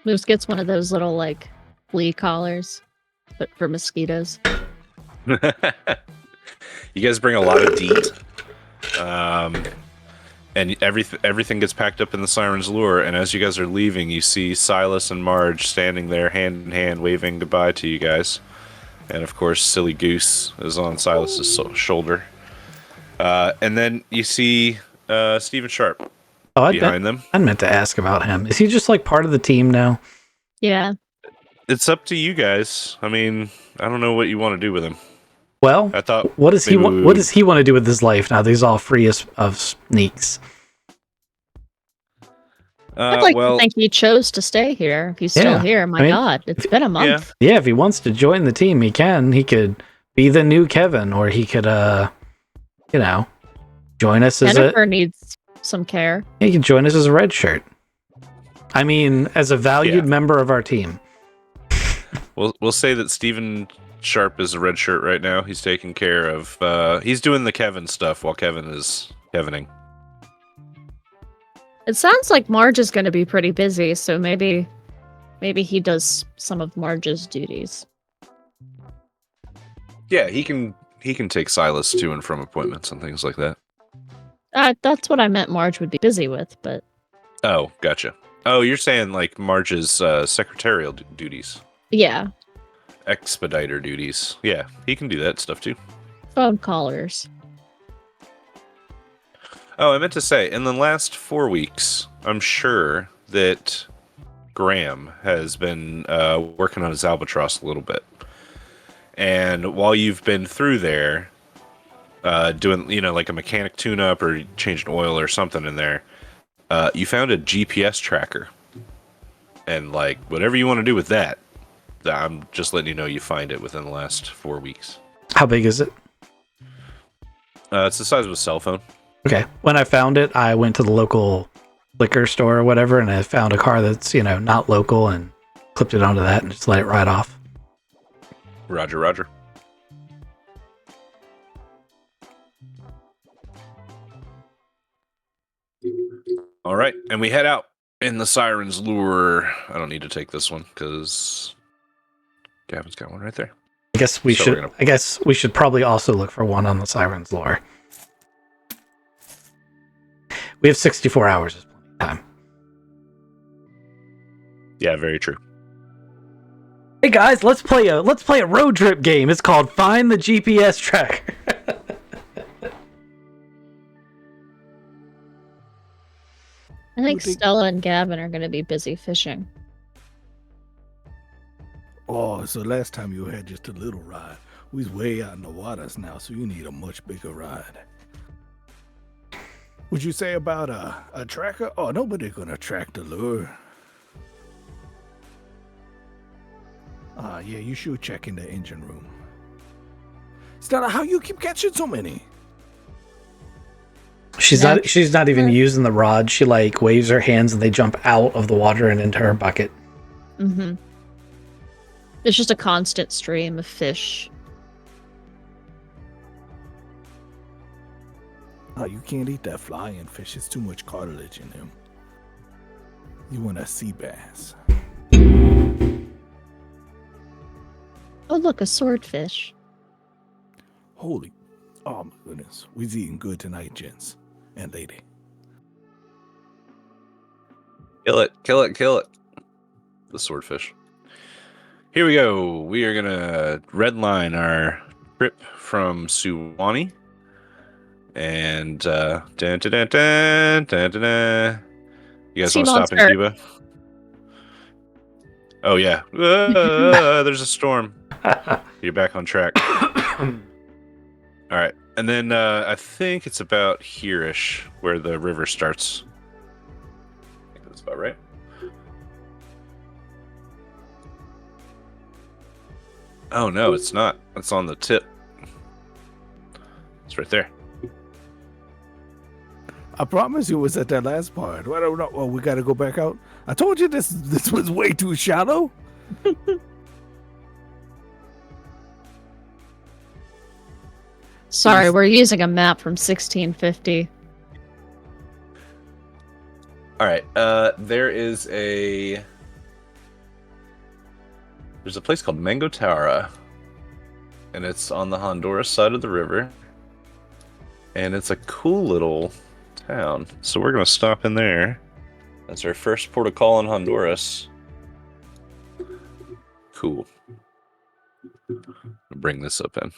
Speaker 4: Moose gets one of those little like flea collars, but for mosquitoes.
Speaker 3: You guys bring a lot of DEET. And everything gets packed up in the Siren's Lure, and as you guys are leaving, you see Silas and Marge standing there hand in hand, waving goodbye to you guys. And of course, Silly Goose is on Silas's shoulder. And then you see Stephen Sharp behind them.
Speaker 2: I meant to ask about him. Is he just like part of the team now?
Speaker 4: Yeah.
Speaker 3: It's up to you guys. I mean, I don't know what you want to do with him.
Speaker 2: Well,
Speaker 3: I thought
Speaker 2: what does he
Speaker 3: maybe
Speaker 2: what does he want to do with his life now that he's all free of sneaks?
Speaker 4: I'd like to think he chose to stay here. If he's still here, my God, it's been a month.
Speaker 2: Yeah, if he wants to join the team, he can. He could be the new Kevin, or he could, join us as
Speaker 4: Jennifer needs some care.
Speaker 2: He can join us as a red shirt. I mean, as a valued member of our team.
Speaker 3: We'll say that Stephen Sharp is a red shirt right now. He's taking care of. He's doing the Kevin stuff while Kevin is Kevining.
Speaker 4: It sounds like Marge is going to be pretty busy, so maybe he does some of Marge's duties.
Speaker 3: Yeah, he can take Silas to and from appointments and things like that.
Speaker 4: That's what I meant Marge would be busy with, but...
Speaker 3: Oh, gotcha. Oh, you're saying like Marge's secretarial duties.
Speaker 4: Yeah.
Speaker 3: Expediter duties. Yeah, he can do that stuff too.
Speaker 4: Phone callers.
Speaker 3: Oh, I meant to say, in the last 4 weeks, I'm sure that Graham has been working on his Albatross a little bit. And while you've been through there, doing, like a mechanic tune-up or changing oil or something in there, you found a GPS tracker. And, whatever you want to do with that, I'm just letting you know you find it within the last 4 weeks.
Speaker 2: How big is it?
Speaker 3: It's the size of a cell phone.
Speaker 2: Okay. When I found it, I went to the local liquor store or whatever, and I found a car that's, not local and clipped it onto that and just let it ride off.
Speaker 3: Roger, roger. All right, and we head out in the Siren's Lure. I don't need to take this one because Gavin's got one right there.
Speaker 2: I guess we should probably also look for one on the Siren's Lure. We have 64 hours of time.
Speaker 3: Yeah, very true.
Speaker 2: Hey guys, let's play a road trip game. It's called Find the GPS Tracker.
Speaker 4: I think
Speaker 5: You think-
Speaker 4: Stella and Gavin are going to be busy fishing.
Speaker 5: Oh, so last time you had just a little rod. We's way out in the waters now, so you need a much bigger rod. Would you say about a tracker? Oh, nobody gonna track the lure. Yeah, you should check in the engine room. Stella, how you keep catching so many?
Speaker 2: She's not even using the rod. She like waves her hands and they jump out of the water and into her bucket.
Speaker 4: Mm-hmm. It's just a constant stream of fish.
Speaker 5: Oh, you can't eat that flying fish. It's too much cartilage in him. You want a sea bass.
Speaker 4: Oh, look, a swordfish.
Speaker 5: Holy, oh my goodness. We's eating good tonight, gents and lady.
Speaker 3: Kill it, kill it, kill it. The swordfish. Here we go. We are going to redline our trip from Suwannee. And, dun, dun, dun, dun, dun, dun, dun. You guys
Speaker 4: Sea
Speaker 3: want to stop in
Speaker 4: monster.
Speaker 3: Cuba? Oh, yeah. There's a storm. You're back on track. All right. And then I think it's about here-ish where the river starts. I think that's about right. Oh, no, it's not. It's on the tip. It's right there.
Speaker 5: I promise you it was at that last part. I don't know. Oh, we got to go back out. I told you this was way too shallow.
Speaker 4: Sorry, we're using a map from 1650.
Speaker 3: All right. There's a place called Mango Tara, and it's on the Honduras side of the river, and it's a cool little town. So we're gonna stop in there. That's our first port of call in Honduras. Cool. I'll bring this up in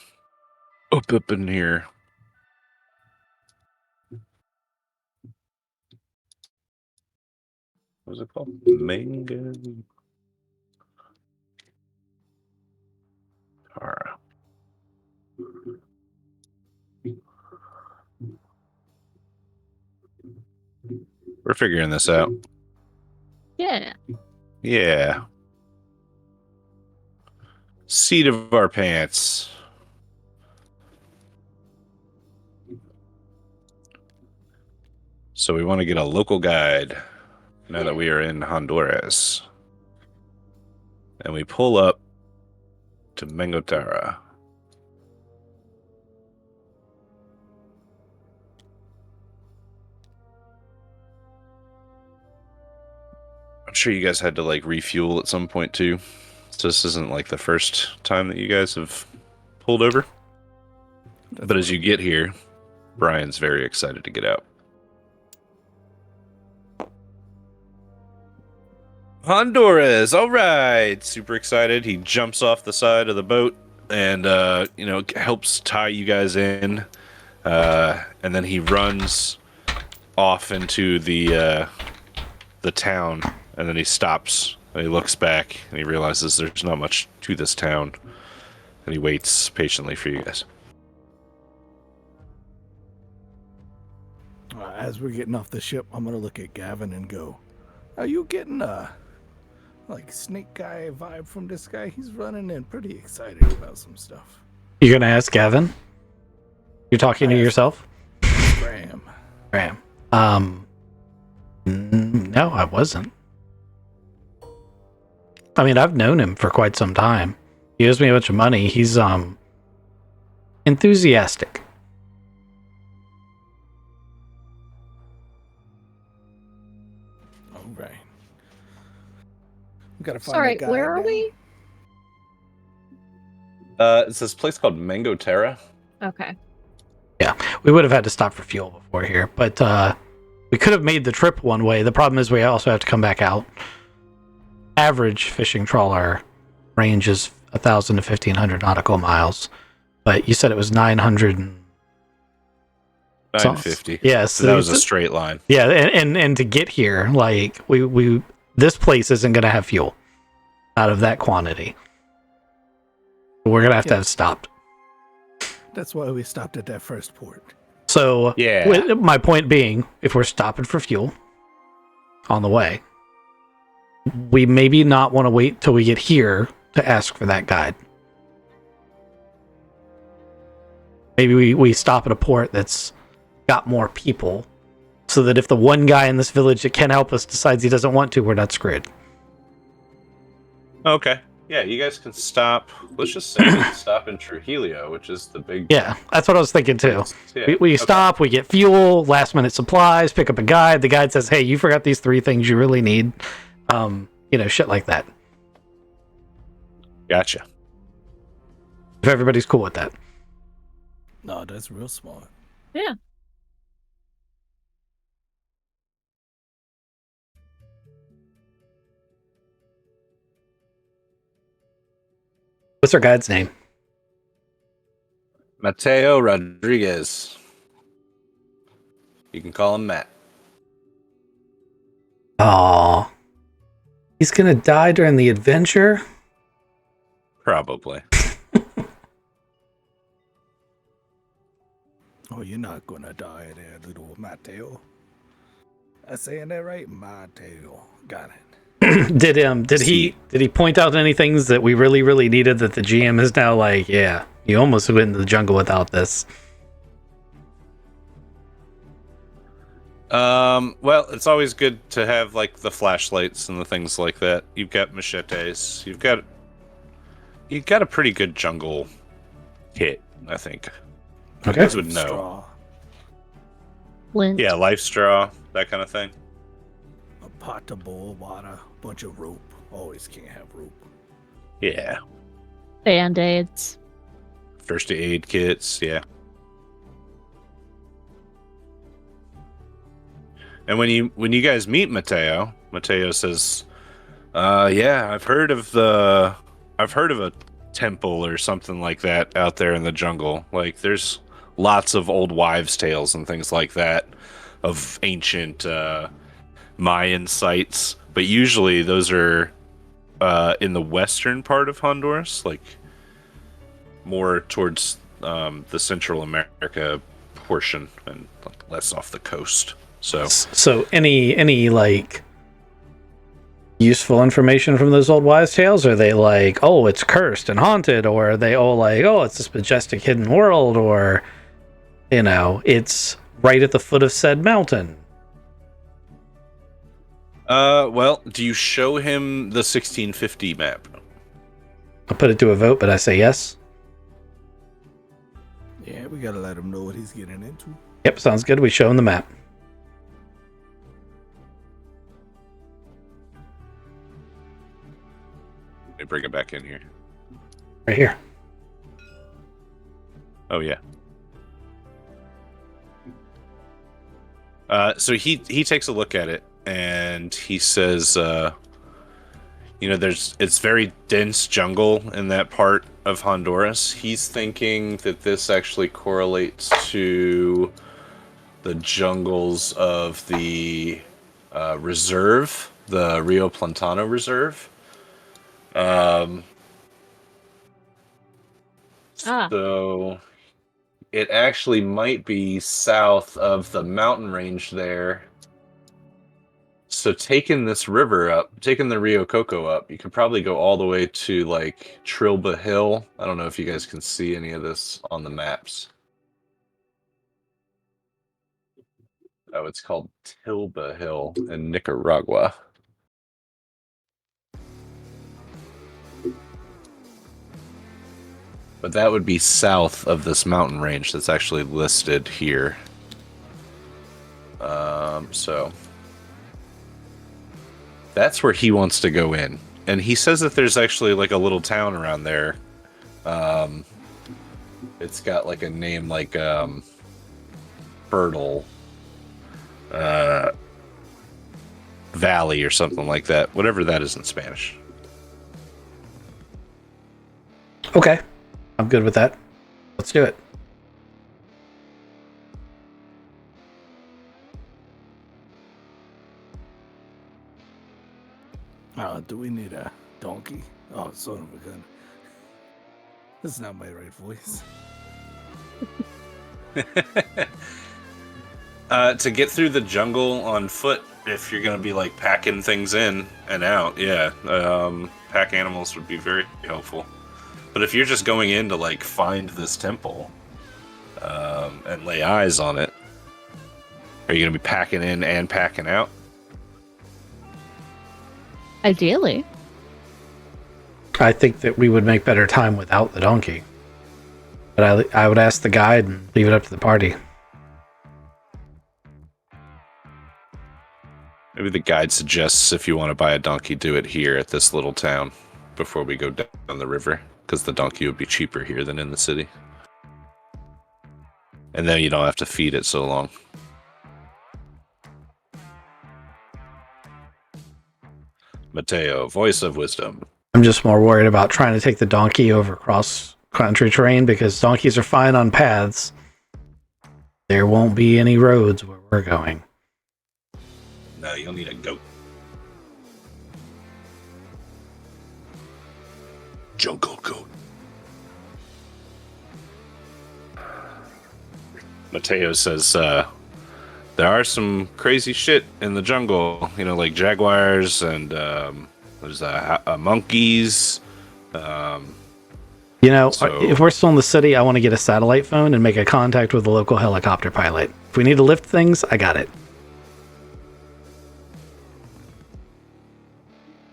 Speaker 3: here. What's it called? Mango Tara. We're figuring this out.
Speaker 4: Yeah.
Speaker 3: Yeah. Seat of our pants. So we want to get a local guide now that we are in Honduras. And we pull up to Mango Tara. I'm sure you guys had to like refuel at some point too. So this isn't like the first time that you guys have pulled over. But as you get here, Brian's very excited to get out. Honduras, all right. Super excited. He jumps off the side of the boat and helps tie you guys in. And then he runs off into the town, and then he stops and he looks back and he realizes there's not much to this town, and he waits patiently for you guys.
Speaker 5: As we're getting off the ship, I'm gonna look at Gavin and go, "Are you getting a snake guy vibe from this guy? He's running in pretty excited about some stuff."
Speaker 2: You're gonna ask Gavin? You're talking to yourself?
Speaker 5: Graham.
Speaker 2: Graham. No, I wasn't. I mean, I've known him for quite some time. He owes me a bunch of money. He's enthusiastic.
Speaker 5: All right. We gotta find
Speaker 4: Sorry,
Speaker 5: that guy
Speaker 4: where are
Speaker 5: now.
Speaker 4: we?
Speaker 3: It's this place called Mango Tara.
Speaker 4: Okay.
Speaker 2: Yeah, we would have had to stop for fuel before here, but we could have made the trip one way. The problem is we also have to come back out. Average fishing trawler range is 1,000 to 1,500 nautical miles, but you said it was 900
Speaker 3: 950.
Speaker 2: Yes,
Speaker 3: So that was a straight line.
Speaker 2: Yeah, and to get here, like we this place isn't gonna have fuel out of that quantity. We're gonna have to have stopped.
Speaker 5: That's why we stopped at that first port.
Speaker 2: So
Speaker 3: Yeah.
Speaker 2: my point being, if we're stopping for fuel on the way, we maybe not want to wait till we get here to ask for that guide. Maybe we stop at a port that's got more people, so that if the one guy in this village that can help us decides he doesn't want to, we're not screwed.
Speaker 3: Okay. Yeah, you guys can stop. Let's just say we can stop in Trujillo, which is the big.
Speaker 2: Yeah, that's what I was thinking too.
Speaker 3: Yeah.
Speaker 2: We
Speaker 3: Okay.
Speaker 2: stop, we get fuel, last minute supplies, pick up a guide. The guide says, "Hey, you forgot these 3 things you really need." Shit like that.
Speaker 3: Gotcha.
Speaker 2: If everybody's cool with that.
Speaker 5: No, that's real smart.
Speaker 4: Yeah.
Speaker 2: What's our guide's name?
Speaker 3: Mateo Rodriguez. You can call him Matt.
Speaker 2: Oh, he's gonna die during the adventure.
Speaker 3: Probably.
Speaker 5: Oh, you're not gonna die there, little Mateo. I saying that right? Mateo. Got it.
Speaker 2: Did he point out any things that we really, really needed that the GM is now like, yeah, you almost went into the jungle without this?
Speaker 3: Well, it's always good to have like the flashlights and the things like that. You've got machetes. You've got a pretty good jungle kit, I think. You
Speaker 2: Okay.
Speaker 3: guys would know.
Speaker 5: Straw,
Speaker 4: Lint.
Speaker 3: Yeah, life straw, that kind of thing.
Speaker 5: a pot to boil water, bunch of rope. Always can't have rope.
Speaker 3: Yeah.
Speaker 4: Band-aids.
Speaker 3: First aid kits, yeah. And when you guys meet Mateo says, yeah, I've heard of a temple or something like that out there in the jungle. Like there's lots of old wives' tales and things like that of ancient Mayan sites, but usually those are in the western part of Honduras, like more towards the Central America portion and less off the coast. So
Speaker 2: any like useful information from those old wives' tales? Are they like, oh, it's cursed and haunted, or are they all like, oh, it's this majestic hidden world, or it's right at the foot of said mountain?
Speaker 3: well, do you show him the 1650 map?
Speaker 2: I'll put it to a vote, but I say yes.
Speaker 5: Yeah, we gotta let him know what he's getting into.
Speaker 2: Yep, sounds good. We show him the map.
Speaker 3: Let me bring it back in here.
Speaker 2: Right here.
Speaker 3: Oh yeah. So he takes a look at it and he says, it's very dense jungle in that part of Honduras. He's thinking that this actually correlates to the jungles of the reserve, the Rio Plantano Reserve. So it actually might be south of the mountain range there. So taking this river up, taking the Rio Coco up, you could probably go all the way to like Trilba Hill. I don't know if you guys can see any of this on the maps. Oh, it's called Tilba Hill in Nicaragua. But that would be south of this mountain range that's actually listed here. So that's where he wants to go in. And he says that there's actually like a little town around there. It's got like a name like Fertile Valley or something like that. Whatever that is in Spanish.
Speaker 2: Okay. I'm good with that. Let's do it.
Speaker 5: Do we need a donkey? Oh, son of a gun. That's not my right voice.
Speaker 3: To get through the jungle on foot, if you're gonna be like packing things in and out, yeah, pack animals would be very helpful. But if you're just going in to like find this temple and lay eyes on it, are you gonna be packing in and packing out?
Speaker 4: Ideally.
Speaker 2: I think that we would make better time without the donkey. But I would ask the guide and leave it up to the party.
Speaker 3: Maybe the guide suggests if you want to buy a donkey, do it here at this little town before we go down the river, because the donkey would be cheaper here than in the city. And then you don't have to feed it so long. Mateo, voice of wisdom.
Speaker 2: I'm just more worried about trying to take the donkey over cross-country terrain because donkeys are fine on paths. There won't be any roads where we're going.
Speaker 3: No, you'll need a goat. Jungle goat. Mateo says, there are some crazy shit in the jungle, you know, like jaguars and there's monkeys.
Speaker 2: If we're still in the city, I want to get a satellite phone and make a contact with the local helicopter pilot. If we need to lift things, I got it.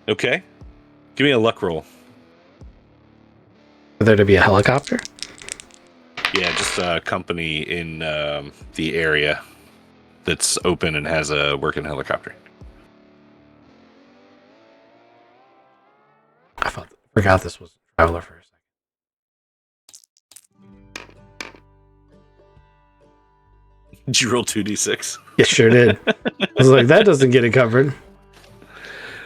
Speaker 3: Okay. Give me a luck roll.
Speaker 2: For there to be a helicopter?
Speaker 3: Yeah, just a company in the area that's open and has a working helicopter.
Speaker 2: I forgot this was Traveler for a second.
Speaker 3: Did you roll 2d6?
Speaker 2: Yeah, sure did. I was like, that doesn't get it covered.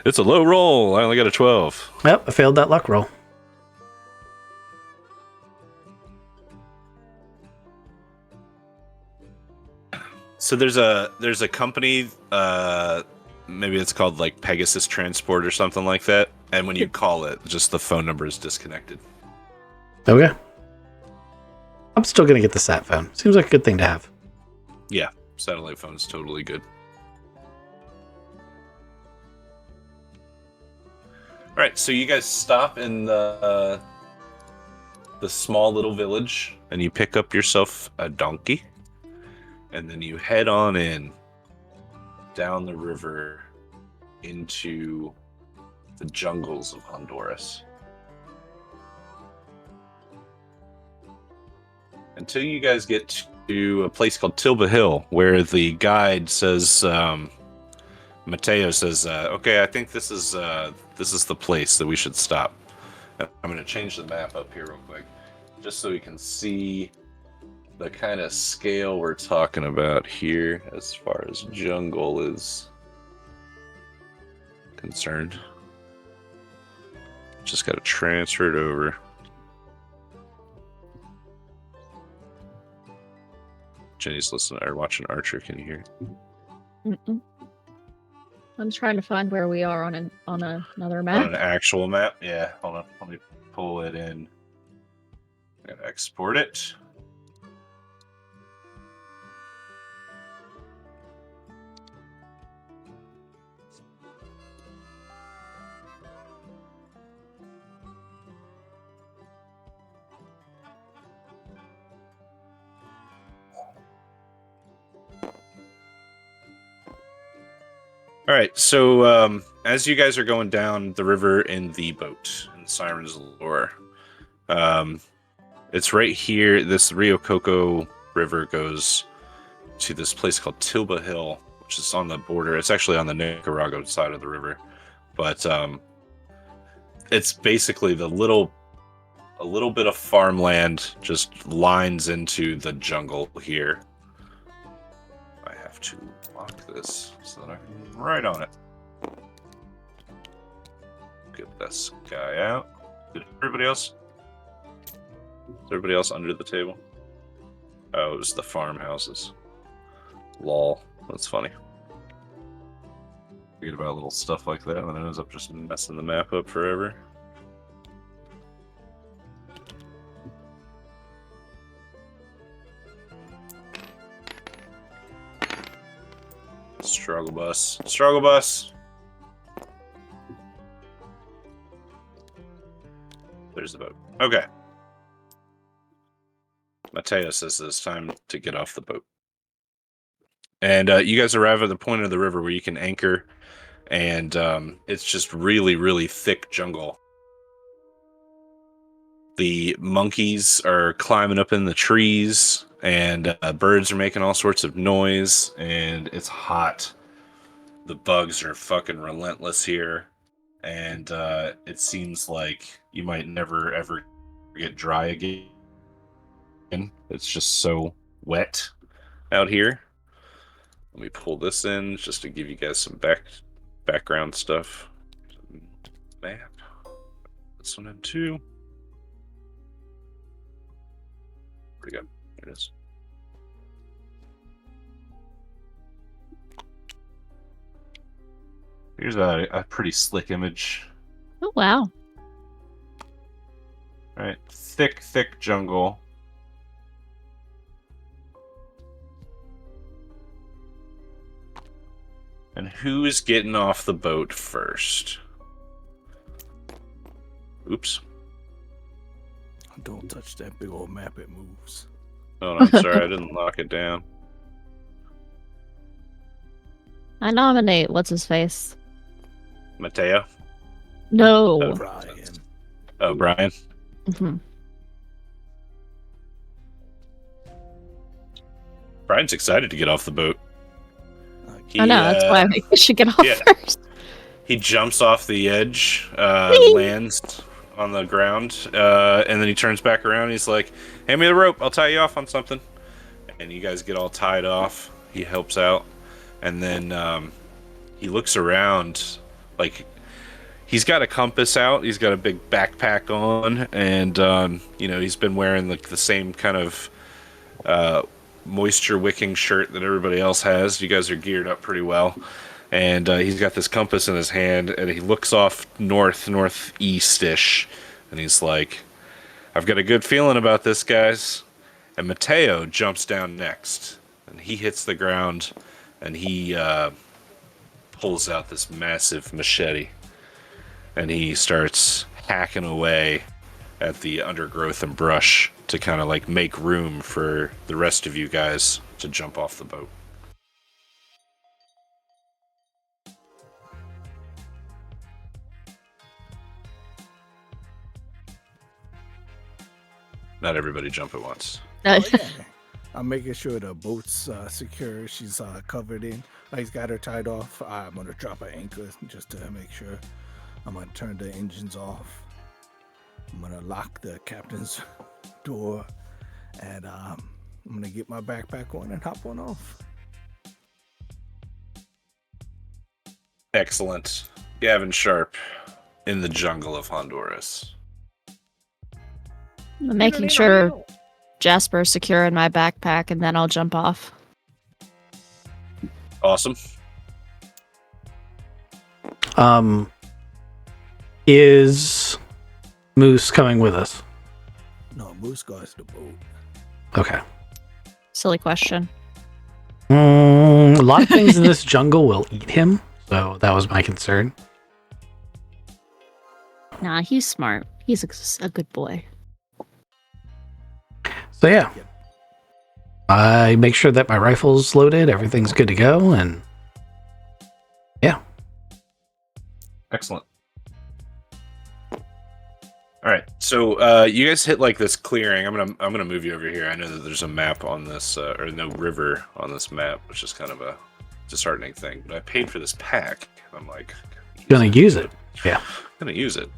Speaker 3: It's a low roll. I only got a 12.
Speaker 2: Yep, I failed that luck roll.
Speaker 3: So there's a company, maybe it's called like Pegasus Transport or something like that. And when you call it, just the phone number is disconnected.
Speaker 2: Okay. I'm still going to get the sat phone. Seems like a good thing to have.
Speaker 3: Yeah, satellite phone is totally good. All right, so you guys stop in the small little village, and you pick up yourself a donkey, and then you head on in down the river into the jungles of Honduras. Until you guys get to a place called Tilba Hill, where the guide says, Mateo says, okay, I think this is the place that we should stop. I'm going to change the map up here real quick, just so we can see the kind of scale we're talking about here as far as jungle is concerned. Just got to transfer it over. Jenny's listening or watching Archer. Can you hear?
Speaker 4: Mm-mm. I'm trying to find where we are on another
Speaker 3: On
Speaker 4: map.
Speaker 3: an actual map? Yeah, hold on. Let me pull it in. I'm going to export it. All right, so as you guys are going down the river in the boat, in Siren's Lure, it's right here. This Rio Coco River goes to this place called Tilba Hill, which is on the border. It's actually on the Nicaragua side of the river, but it's basically a little bit of farmland just lines into the jungle here. I have to lock this so that I can right on it. Get this guy out. Did everybody else? Is everybody else under the table? Oh, it was the farmhouses. Lol. That's funny. Forget about little stuff like that, and it ends up just messing the map up forever. Struggle bus. Struggle bus! There's the boat. Okay. Mateo says it's time to get off the boat. And you guys arrive at the point of the river where you can anchor, and it's just really, really thick jungle. The monkeys are climbing up in the trees, and birds are making all sorts of noise, and it's hot. The bugs are fucking relentless here, and it seems like you might never, ever get dry again. It's just so wet out here. Let me pull this in just to give you guys some background stuff. Map. This one in too. Pretty good. There it is. Here's a pretty slick image.
Speaker 4: Oh wow.
Speaker 3: All right, thick jungle. And who's getting off the boat first? Oops.
Speaker 5: Don't touch that big old map, it moves.
Speaker 3: Oh, no, I'm sorry, I didn't lock it down.
Speaker 4: I nominate what's his face.
Speaker 3: Mateo?
Speaker 4: No.
Speaker 3: Oh.
Speaker 5: Brian.
Speaker 3: Oh, Brian?
Speaker 4: Mhm.
Speaker 3: Brian's excited to get off the boat. He,
Speaker 4: I know, that's why I think we should get off
Speaker 3: yeah.
Speaker 4: first.
Speaker 3: He jumps off the edge, lands on the ground, and then he turns back around. And he's like, "Hand me the rope. I'll tie you off on something." And you guys get all tied off. He helps out, and then he looks around. Like, he's got a compass out. He's got a big backpack on, and he's been wearing like the same kind of moisture wicking shirt that everybody else has. You guys are geared up pretty well. And he's got this compass in his hand, and he looks off northeast-ish, and he's like, "I've got a good feeling about this, guys." And Mateo jumps down next, and he hits the ground, and he pulls out this massive machete, and he starts hacking away at the undergrowth and brush to kind of like make room for the rest of you guys to jump off the boat. Not everybody jump at once.
Speaker 5: Oh, yeah. I'm making sure the boat's secure. She's covered in. He's got her tied off. I'm going to drop an anchor just to make sure. I'm going to turn the engines off. I'm going to lock the captain's door. And I'm going to get my backpack on and hop on off.
Speaker 3: Excellent. Gavin Sharp in the jungle of Honduras.
Speaker 4: I'm making sure Jasper's secure in my backpack, and then I'll jump off.
Speaker 3: Awesome.
Speaker 2: Is Moose coming with us?
Speaker 5: No, Moose guards the boat.
Speaker 2: Okay.
Speaker 4: Silly question.
Speaker 2: A lot of things in this jungle will eat him, so that was my concern.
Speaker 4: Nah, he's smart. He's a good boy.
Speaker 2: So yeah, I make sure that my rifle's loaded, everything's good to go, and yeah.
Speaker 3: Excellent. All right, so you guys hit like this clearing. I'm gonna move you over here. I know that there's a map on this, or no river on this map, which is kind of a disheartening thing. But I paid for this pack. I'm like,
Speaker 2: Gonna use it. Yeah.
Speaker 3: gonna use it.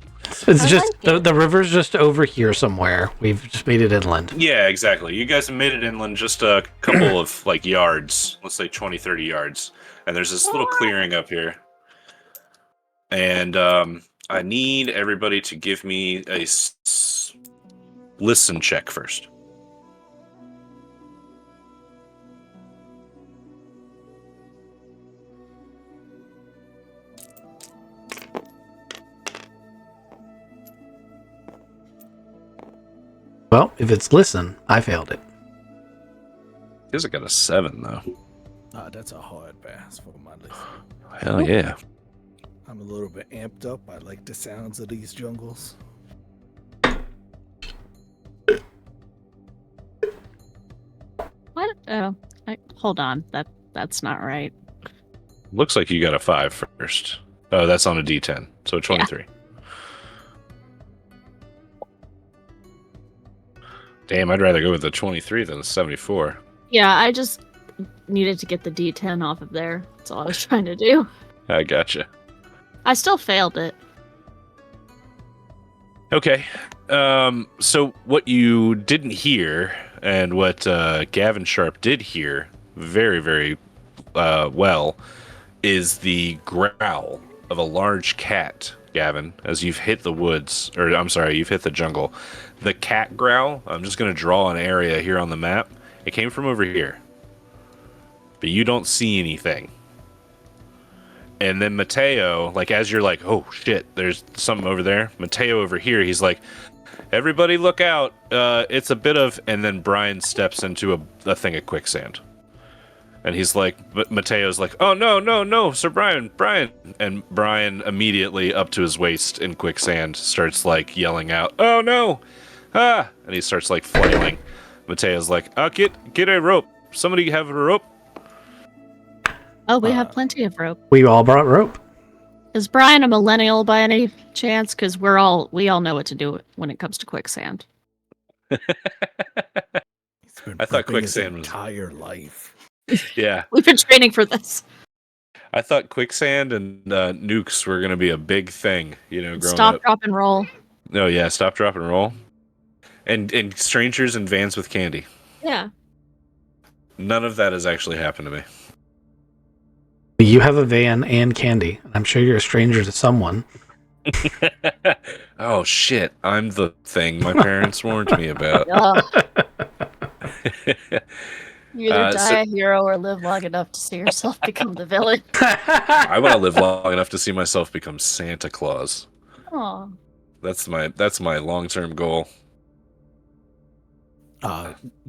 Speaker 2: It's just the river's just over here somewhere. We've just made it inland.
Speaker 3: Yeah, exactly. You guys have made it inland just a couple of like yards, let's say 20, 30 yards. And there's this little clearing up here. And I need everybody to give me a listen check first.
Speaker 2: Well, if it's listen, I failed it.
Speaker 3: He hasn't got a 7 though.
Speaker 5: That's a hard pass for my list.
Speaker 3: Hell yeah.
Speaker 5: I'm a little bit amped up. I like the sounds of these jungles.
Speaker 4: What? Oh, hold on. That's not right.
Speaker 3: Looks like you got a 5 first. Oh, that's on a D10, so 23. Damn, I'd rather go with the 23 than the 74.
Speaker 4: Yeah, I just needed to get the D10 off of there. That's all I was trying to do.
Speaker 3: I gotcha.
Speaker 4: I still failed it.
Speaker 3: Okay. So what you didn't hear, and what Gavin Sharp did hear very, very well, is the growl of a large cat, Gavin, as you've hit the woods, or I'm sorry, you've hit the jungle. The cat growl, I'm just going to draw an area here on the map. It came from over here. But you don't see anything. And then Mateo, like, as you're like, oh shit, there's something over there. Mateo over here, he's like, everybody look out. It's a bit of, and then Brian steps into a thing of quicksand. And he's like, but Mateo's like, oh no, Sir Brian. And Brian immediately up to his waist in quicksand starts like yelling out, oh no, ah, and he starts like flailing. Mateo's like, get a rope. Somebody have a rope.
Speaker 4: Oh, we have plenty of rope.
Speaker 2: We all brought rope.
Speaker 4: Is Brian a millennial by any chance? Because we all know what to do when it comes to quicksand.
Speaker 5: He's been
Speaker 3: I thought
Speaker 5: prepping his
Speaker 3: quicksand was-
Speaker 5: entire life.
Speaker 3: Yeah,
Speaker 4: We've been training for this.
Speaker 3: I thought quicksand and nukes were gonna be a big thing, you know, growing
Speaker 4: Stop,
Speaker 3: up.
Speaker 4: drop, and roll.
Speaker 3: No, yeah, stop, drop, and roll. And strangers in vans with candy.
Speaker 4: Yeah.
Speaker 3: None of that has actually happened to me.
Speaker 2: You have a van and candy. I'm sure you're a stranger to someone.
Speaker 3: Oh shit, I'm the thing my parents warned me about.
Speaker 4: You either
Speaker 3: So-
Speaker 4: die a hero or live long enough to see yourself become the villain.
Speaker 3: I want to live long enough to see myself become Santa Claus.
Speaker 4: Aw.
Speaker 3: That's my long-term goal.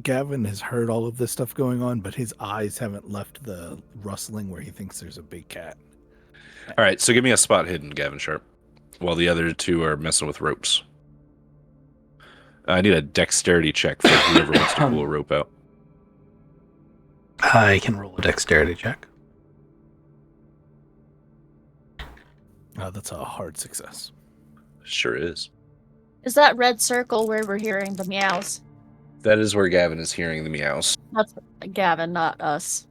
Speaker 5: Gavin has heard all of this stuff going on, but his eyes haven't left the rustling where he thinks there's a big cat.
Speaker 3: All right, so give me a spot hidden, Gavin Sharp, while the other two are messing with ropes. I need a dexterity check for whoever wants to pull a rope out.
Speaker 2: I can roll a dexterity check.
Speaker 5: That's a hard success.
Speaker 3: Sure is.
Speaker 4: Is that red circle where we're hearing the meows?
Speaker 3: That is where Gavin is hearing the meows.
Speaker 4: That's Gavin, not us.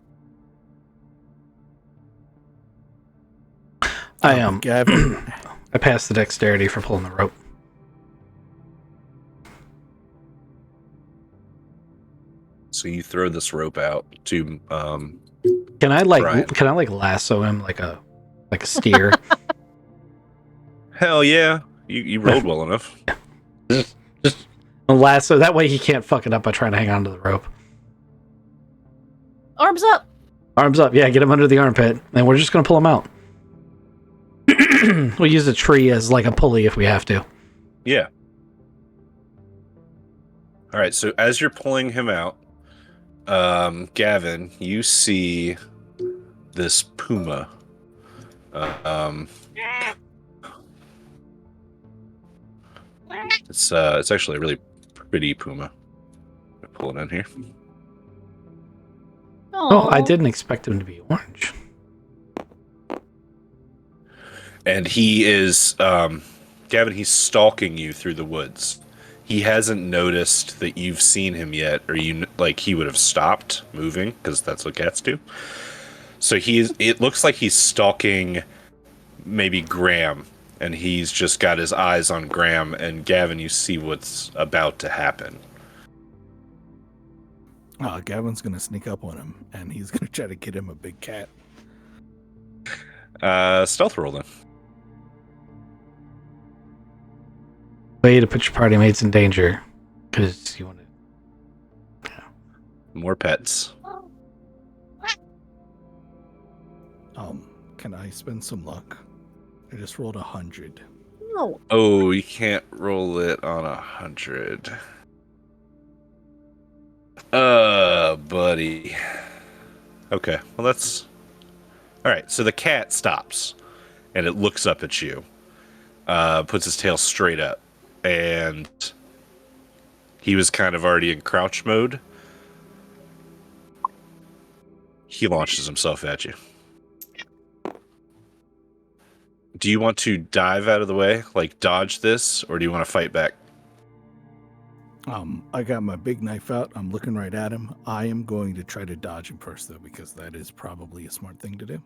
Speaker 2: I am.
Speaker 5: Gavin.
Speaker 2: I passed the dexterity for pulling the rope.
Speaker 3: So you throw this rope out to
Speaker 2: Can I like
Speaker 3: Brian.
Speaker 2: lasso him like a steer?
Speaker 3: hell yeah. You rolled well enough.
Speaker 2: just a lasso. That way he can't fuck it up by trying to hang on to the rope.
Speaker 4: Arms up!
Speaker 2: Arms up. Yeah, get him under the armpit, and we're just gonna pull him out. We'll use a tree as like a pulley if we have to.
Speaker 3: Yeah. All right, so as you're pulling him out, Gavin, you see this puma. It's actually a really pretty puma. I'll pull it in here.
Speaker 2: Oh, I
Speaker 4: Aw.
Speaker 2: didn't expect him to be orange.
Speaker 3: And he is, Gavin, he's stalking you through the woods. He hasn't noticed that you've seen him yet, or he would have stopped moving, because that's what cats do. So it looks like he's stalking maybe Graham, and he's just got his eyes on Graham, and Gavin, you see what's about to happen.
Speaker 5: Gavin's gonna sneak up on him, and he's gonna try to get him a big cat.
Speaker 3: Stealth roll then.
Speaker 2: Way to put your party mates in danger, because you want to.
Speaker 3: More pets.
Speaker 5: Can I spend some luck? I just rolled 100.
Speaker 4: No.
Speaker 3: Oh, you can't roll it on 100. Buddy. Okay, well that's... Alright, so the cat stops, and it looks up at you. Puts his tail straight up, and he was kind of already in crouch mode. He launches himself at you. Do you want to dive out of the way, like dodge this, or do you want to fight back?
Speaker 5: I got my big knife out. I'm looking right at him. I am going to try to dodge him first, though, because that is probably a smart thing to do.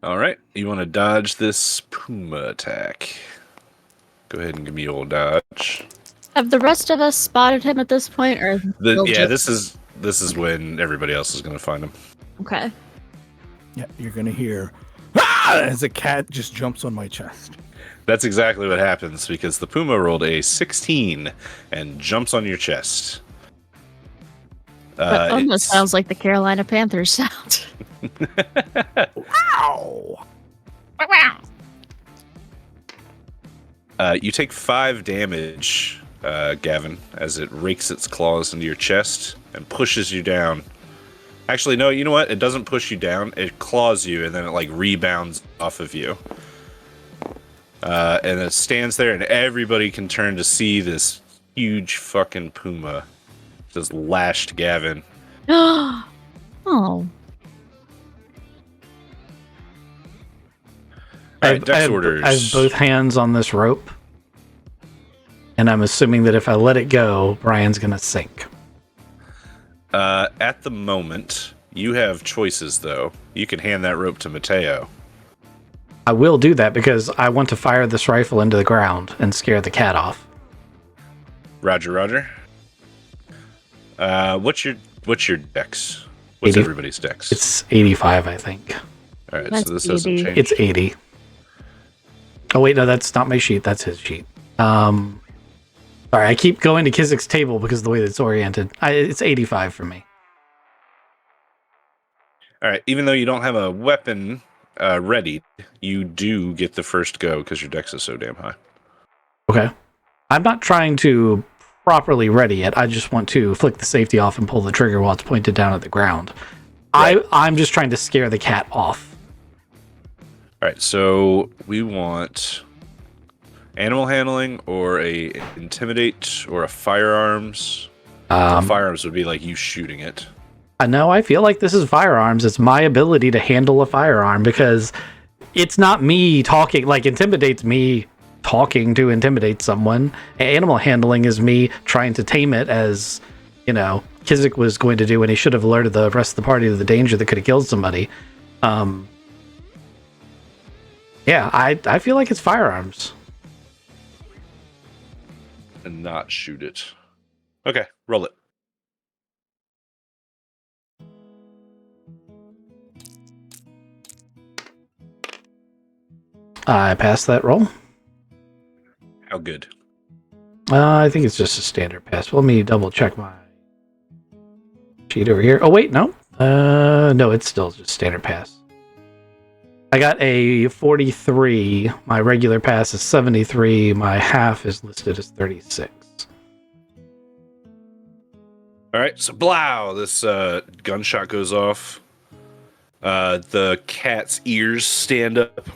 Speaker 3: All right, you want to dodge this Puma attack. Go ahead and give me your dodge.
Speaker 4: Have the rest of us spotted him at this point, or
Speaker 3: This is when everybody else is going to find him.
Speaker 4: Okay.
Speaker 5: Yeah, you're going to hear, "Ah!" as a cat just jumps on my chest.
Speaker 3: That's exactly what happens, because the Puma rolled a 16 and jumps on your chest.
Speaker 4: That almost sounds like the Carolina Panthers sound.
Speaker 5: Wow!
Speaker 3: You take 5 damage, Gavin, as it rakes its claws into your chest and pushes you down. Actually, no, you know what? It doesn't push you down. It claws you, and then it, like, rebounds off of you. And it stands there, and everybody can turn to see this huge fucking Puma just lashed Gavin.
Speaker 4: Oh.
Speaker 3: Alright, Dex orders.
Speaker 2: I have both hands on this rope, and I'm assuming that if I let it go, Brian's gonna sink.
Speaker 3: At the moment, you have choices, though. You can hand that rope to Mateo.
Speaker 2: I will do that because I want to fire this rifle into the ground and scare the cat off.
Speaker 3: Roger, roger. What's your dex? What's
Speaker 2: 80.
Speaker 3: everybody's dex?
Speaker 2: It's 85, I think.
Speaker 3: All right,
Speaker 4: That's
Speaker 3: so this doesn't
Speaker 4: 80.
Speaker 3: change.
Speaker 2: It's 80. Oh wait, no, that's not my sheet. That's his sheet. Sorry, I keep going to Kizik's table because of the way that it's oriented. It's 85 for me.
Speaker 3: All right, even though you don't have a weapon ready, you do get the first go because your dex is so damn high.
Speaker 2: Okay. I'm not trying to properly ready it. I just want to flick the safety off and pull the trigger while it's pointed down at the ground.
Speaker 3: Right.
Speaker 2: I'm just trying to scare the cat off.
Speaker 3: All right, so we want animal handling or a intimidate or a firearms. Firearms would be like you shooting it.
Speaker 2: No, I feel like this is firearms. It's my ability to handle a firearm because it's not me talking. Like, intimidate's me talking to intimidate someone. Animal handling is me trying to tame it, as, you know, Kizik was going to do when he should have alerted the rest of the party to the danger that could have killed somebody. Yeah, I feel like it's firearms.
Speaker 3: And not shoot it. Okay, roll it.
Speaker 2: I passed that roll.
Speaker 3: How good?
Speaker 2: I think it's just a standard pass. Let me double check my sheet over here. Oh, wait, no. No, it's still just standard pass. I got a 43. My regular pass is 73. My half is listed as 36.
Speaker 3: All right, so blow, this gunshot goes off. The cat's ears stand up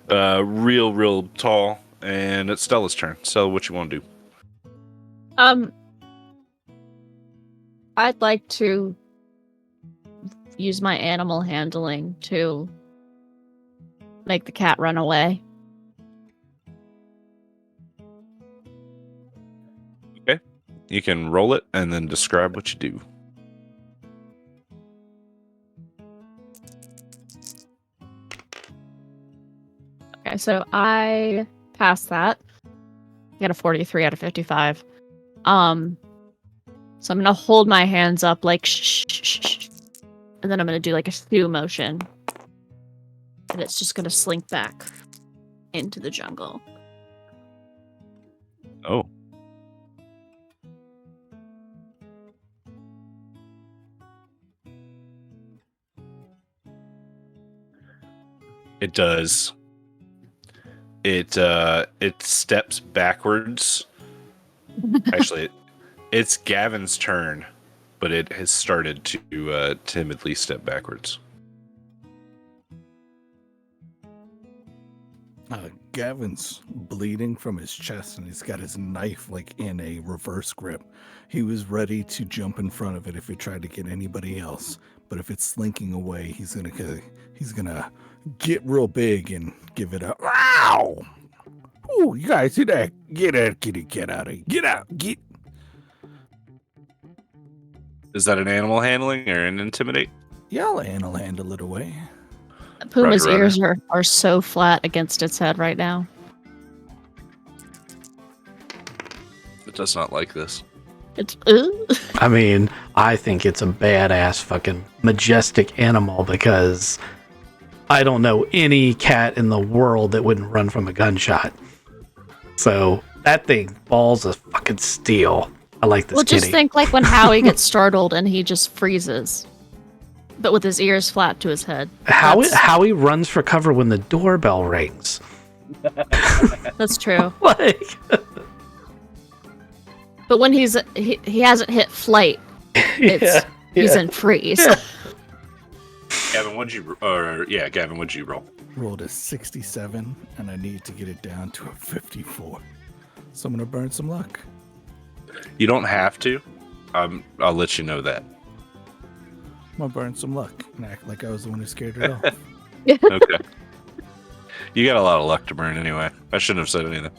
Speaker 3: real tall, and it's Stella's turn. Stella, what you want to do?
Speaker 4: I'd like to use my animal handling to make the cat run away.
Speaker 3: Okay. You can roll it and then describe what you do.
Speaker 4: Okay, so I passed that. I got a 43 out of 55. So I'm gonna hold my hands up like shh, shh, shh, shh. And then I'm gonna do like a shoo motion. And it's just gonna slink back into the jungle.
Speaker 3: Oh. It does. It steps backwards. Actually, it's Gavin's turn. but it has started to timidly step backwards.
Speaker 5: Gavin's bleeding from his chest, and he's got his knife like in a reverse grip. He was ready to jump in front of it if it tried to get anybody else, but if it's slinking away, he's gonna get real big and give it a wow. Ooh, you guys see that? Get out of here! Get out! Get!
Speaker 3: Is that an animal handling or an intimidate?
Speaker 5: Y'all handle it away.
Speaker 4: Puma's
Speaker 3: Roger,
Speaker 4: ears are so flat against its head right now.
Speaker 3: It does not like this.
Speaker 4: It's
Speaker 2: I mean, I think it's a badass fucking majestic animal because I don't know any cat in the world that wouldn't run from a gunshot. So that thing, balls of fucking steel. I like this
Speaker 4: well,
Speaker 2: kitty.
Speaker 4: just think like when Howie gets startled and he just freezes, but with his ears flat to his head.
Speaker 2: Howie runs for cover when the doorbell rings.
Speaker 4: That's true.
Speaker 2: Like,
Speaker 4: But when he hasn't hit flight, he's in freeze.
Speaker 3: Gavin, what'd you roll?
Speaker 5: Rolled a 67, and I need to get it down to a 54. So I'm gonna burn some luck.
Speaker 3: You don't have to. I'll let you know that.
Speaker 5: I'm gonna burn some luck and act like I was the one who scared it off.
Speaker 3: Okay. You got a lot of luck to burn anyway. I shouldn't have said anything.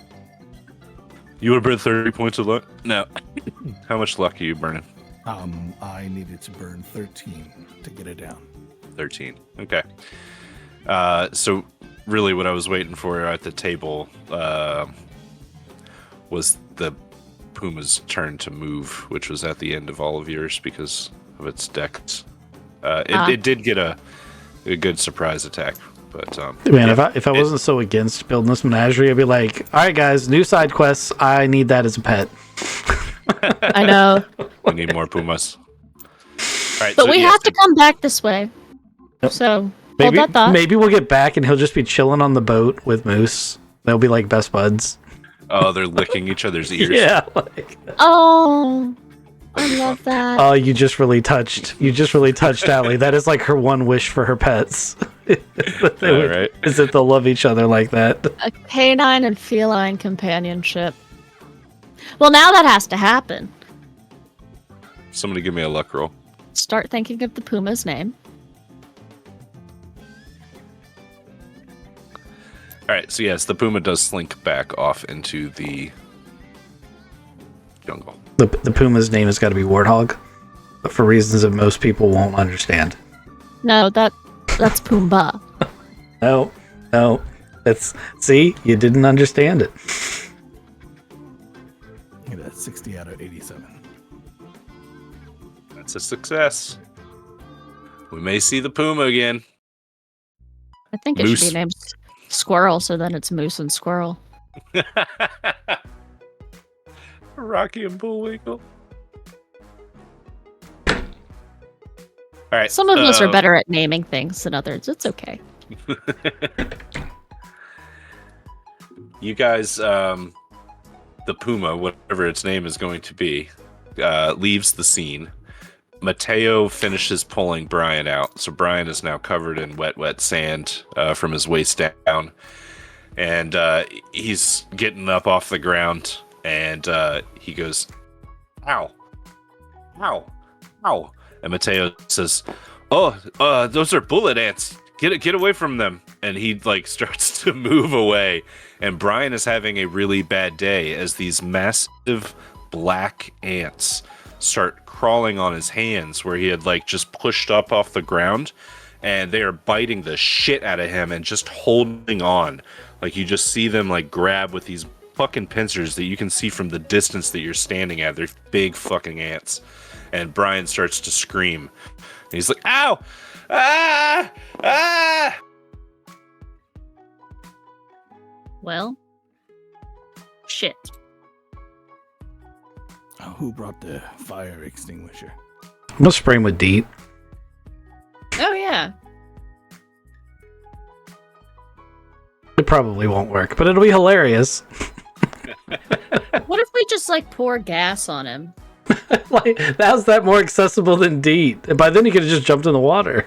Speaker 3: You would have burned 30 points of luck? No. How much luck are you burning?
Speaker 5: I needed to burn 13 to get it down.
Speaker 3: 13. Okay. So really what I was waiting for at the table was the Puma's turn to move, which was at the end of all of yours because of its dex. It did get a good surprise attack, but
Speaker 2: man, if I wasn't so against building this menagerie, I'd be like, all right, guys, new side quests. I need that as a pet.
Speaker 4: I know.
Speaker 3: we need more Pumas. All right,
Speaker 4: But
Speaker 3: so
Speaker 4: we
Speaker 3: yes,
Speaker 4: have to come back this way. So hold that thought.
Speaker 2: Maybe we'll get back and he'll just be chilling on the boat with Moose. They'll be like best buds.
Speaker 3: Oh, they're licking each other's ears.
Speaker 2: Yeah. Like,
Speaker 4: Oh, I love that.
Speaker 2: oh, you just really touched Allie. That is like her one wish for her pets.
Speaker 3: All right.
Speaker 2: Is that they'll love each other like that.
Speaker 4: A canine and feline companionship. Well, now that has to happen.
Speaker 3: Somebody give me a luck roll.
Speaker 4: Start thinking of the Puma's name.
Speaker 3: All right, so yes, the Puma does slink back off into the jungle.
Speaker 2: The Puma's name has got to be Warthog, but for reasons that most people won't understand.
Speaker 4: No, that's Pumbaa.
Speaker 2: No. See, you didn't understand it.
Speaker 5: Get a 60 out of 87.
Speaker 3: That's a success. We may see the Puma again.
Speaker 4: I think it should be named Squirrel, so then it's Moose and Squirrel.
Speaker 3: Rocky and Bullwinkle. All right.
Speaker 4: Some of us are better at naming things than others. It's okay.
Speaker 3: You guys, the Puma, whatever its name is going to be, leaves the scene. Mateo finishes pulling Brian out. So Brian is now covered in wet sand from his waist down. And he's getting up off the ground. And he goes, ow, ow, ow. And Mateo says, oh, those are bullet ants. Get away from them. And he starts to move away. And Brian is having a really bad day as these massive black ants start crawling on his hands where he had just pushed up off the ground, and they are biting the shit out of him and just holding on. You just see them grab with these fucking pincers that you can see from the distance that you're standing at. They're big fucking ants. And Brian starts to scream. And he's like, ow! Ah! Ah!
Speaker 4: Well, shit.
Speaker 5: Who brought the fire extinguisher?
Speaker 2: I'm gonna spray him with DEET.
Speaker 4: Oh, yeah.
Speaker 2: It probably won't work, but it'll be hilarious.
Speaker 4: What if we just pour gas on him?
Speaker 2: like, how's that more accessible than DEET? And by then he could have just jumped in the water.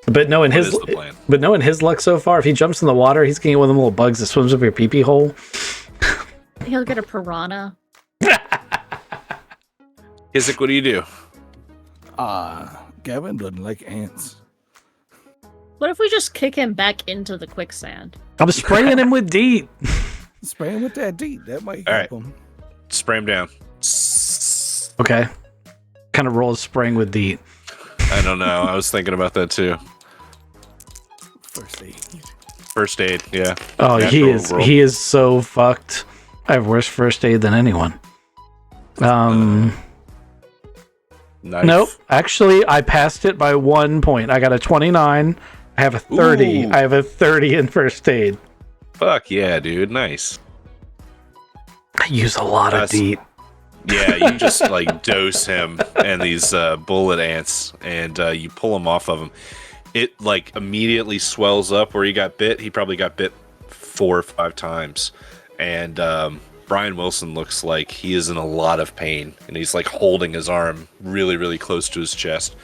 Speaker 2: But knowing
Speaker 3: What
Speaker 2: his
Speaker 3: is the plan?
Speaker 2: but knowing his luck so far, if he jumps in the water, he's getting one of them little bugs that swims up your pee-pee hole.
Speaker 4: He'll get a piranha.
Speaker 3: Isaac, what do you do?
Speaker 5: Gavin doesn't like ants.
Speaker 4: What if we just kick him back into the quicksand?
Speaker 2: I'm spraying him with DEET.
Speaker 5: Spray him with that D. That might
Speaker 3: All
Speaker 5: help
Speaker 3: right.
Speaker 5: him.
Speaker 3: Spray him down.
Speaker 2: Okay. Kind of rolls spraying with DEET.
Speaker 3: I don't know. I was thinking about that too.
Speaker 5: First aid.
Speaker 3: First aid, yeah.
Speaker 2: Oh,
Speaker 3: Natural roll.
Speaker 2: he is so fucked. I have worse first aid than anyone.
Speaker 3: Knife.
Speaker 2: Nope. Actually, I passed it by 1 point. I got a 29. I have a 30.
Speaker 3: Ooh.
Speaker 2: I have a 30 in first aid.
Speaker 3: Fuck yeah, dude. Nice.
Speaker 2: I use a lot of
Speaker 3: That's-
Speaker 2: DEET.
Speaker 3: Yeah, you just like dose him and these bullet ants, and you pull him off of him. It like immediately swells up where he got bit. He probably got bit 4 or 5 times, and Brian Wilson looks like he is in a lot of pain, and he's like holding his arm really, really close to his chest.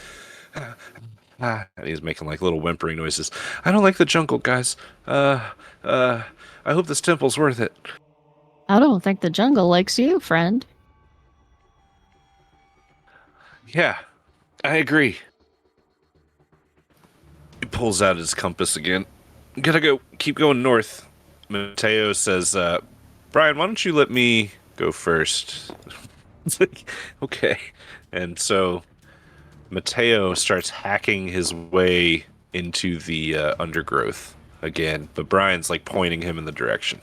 Speaker 3: And he's making like little whimpering noises. I don't like the jungle, guys. I hope this temple's worth it.
Speaker 4: I don't think the jungle likes you, friend.
Speaker 3: Yeah, I agree. He pulls out his compass again. Gotta go. Keep going north. Mateo says, Brian, why don't you let me go first? It's like, okay. And so Mateo starts hacking his way into the undergrowth again, but Brian's like pointing him in the direction.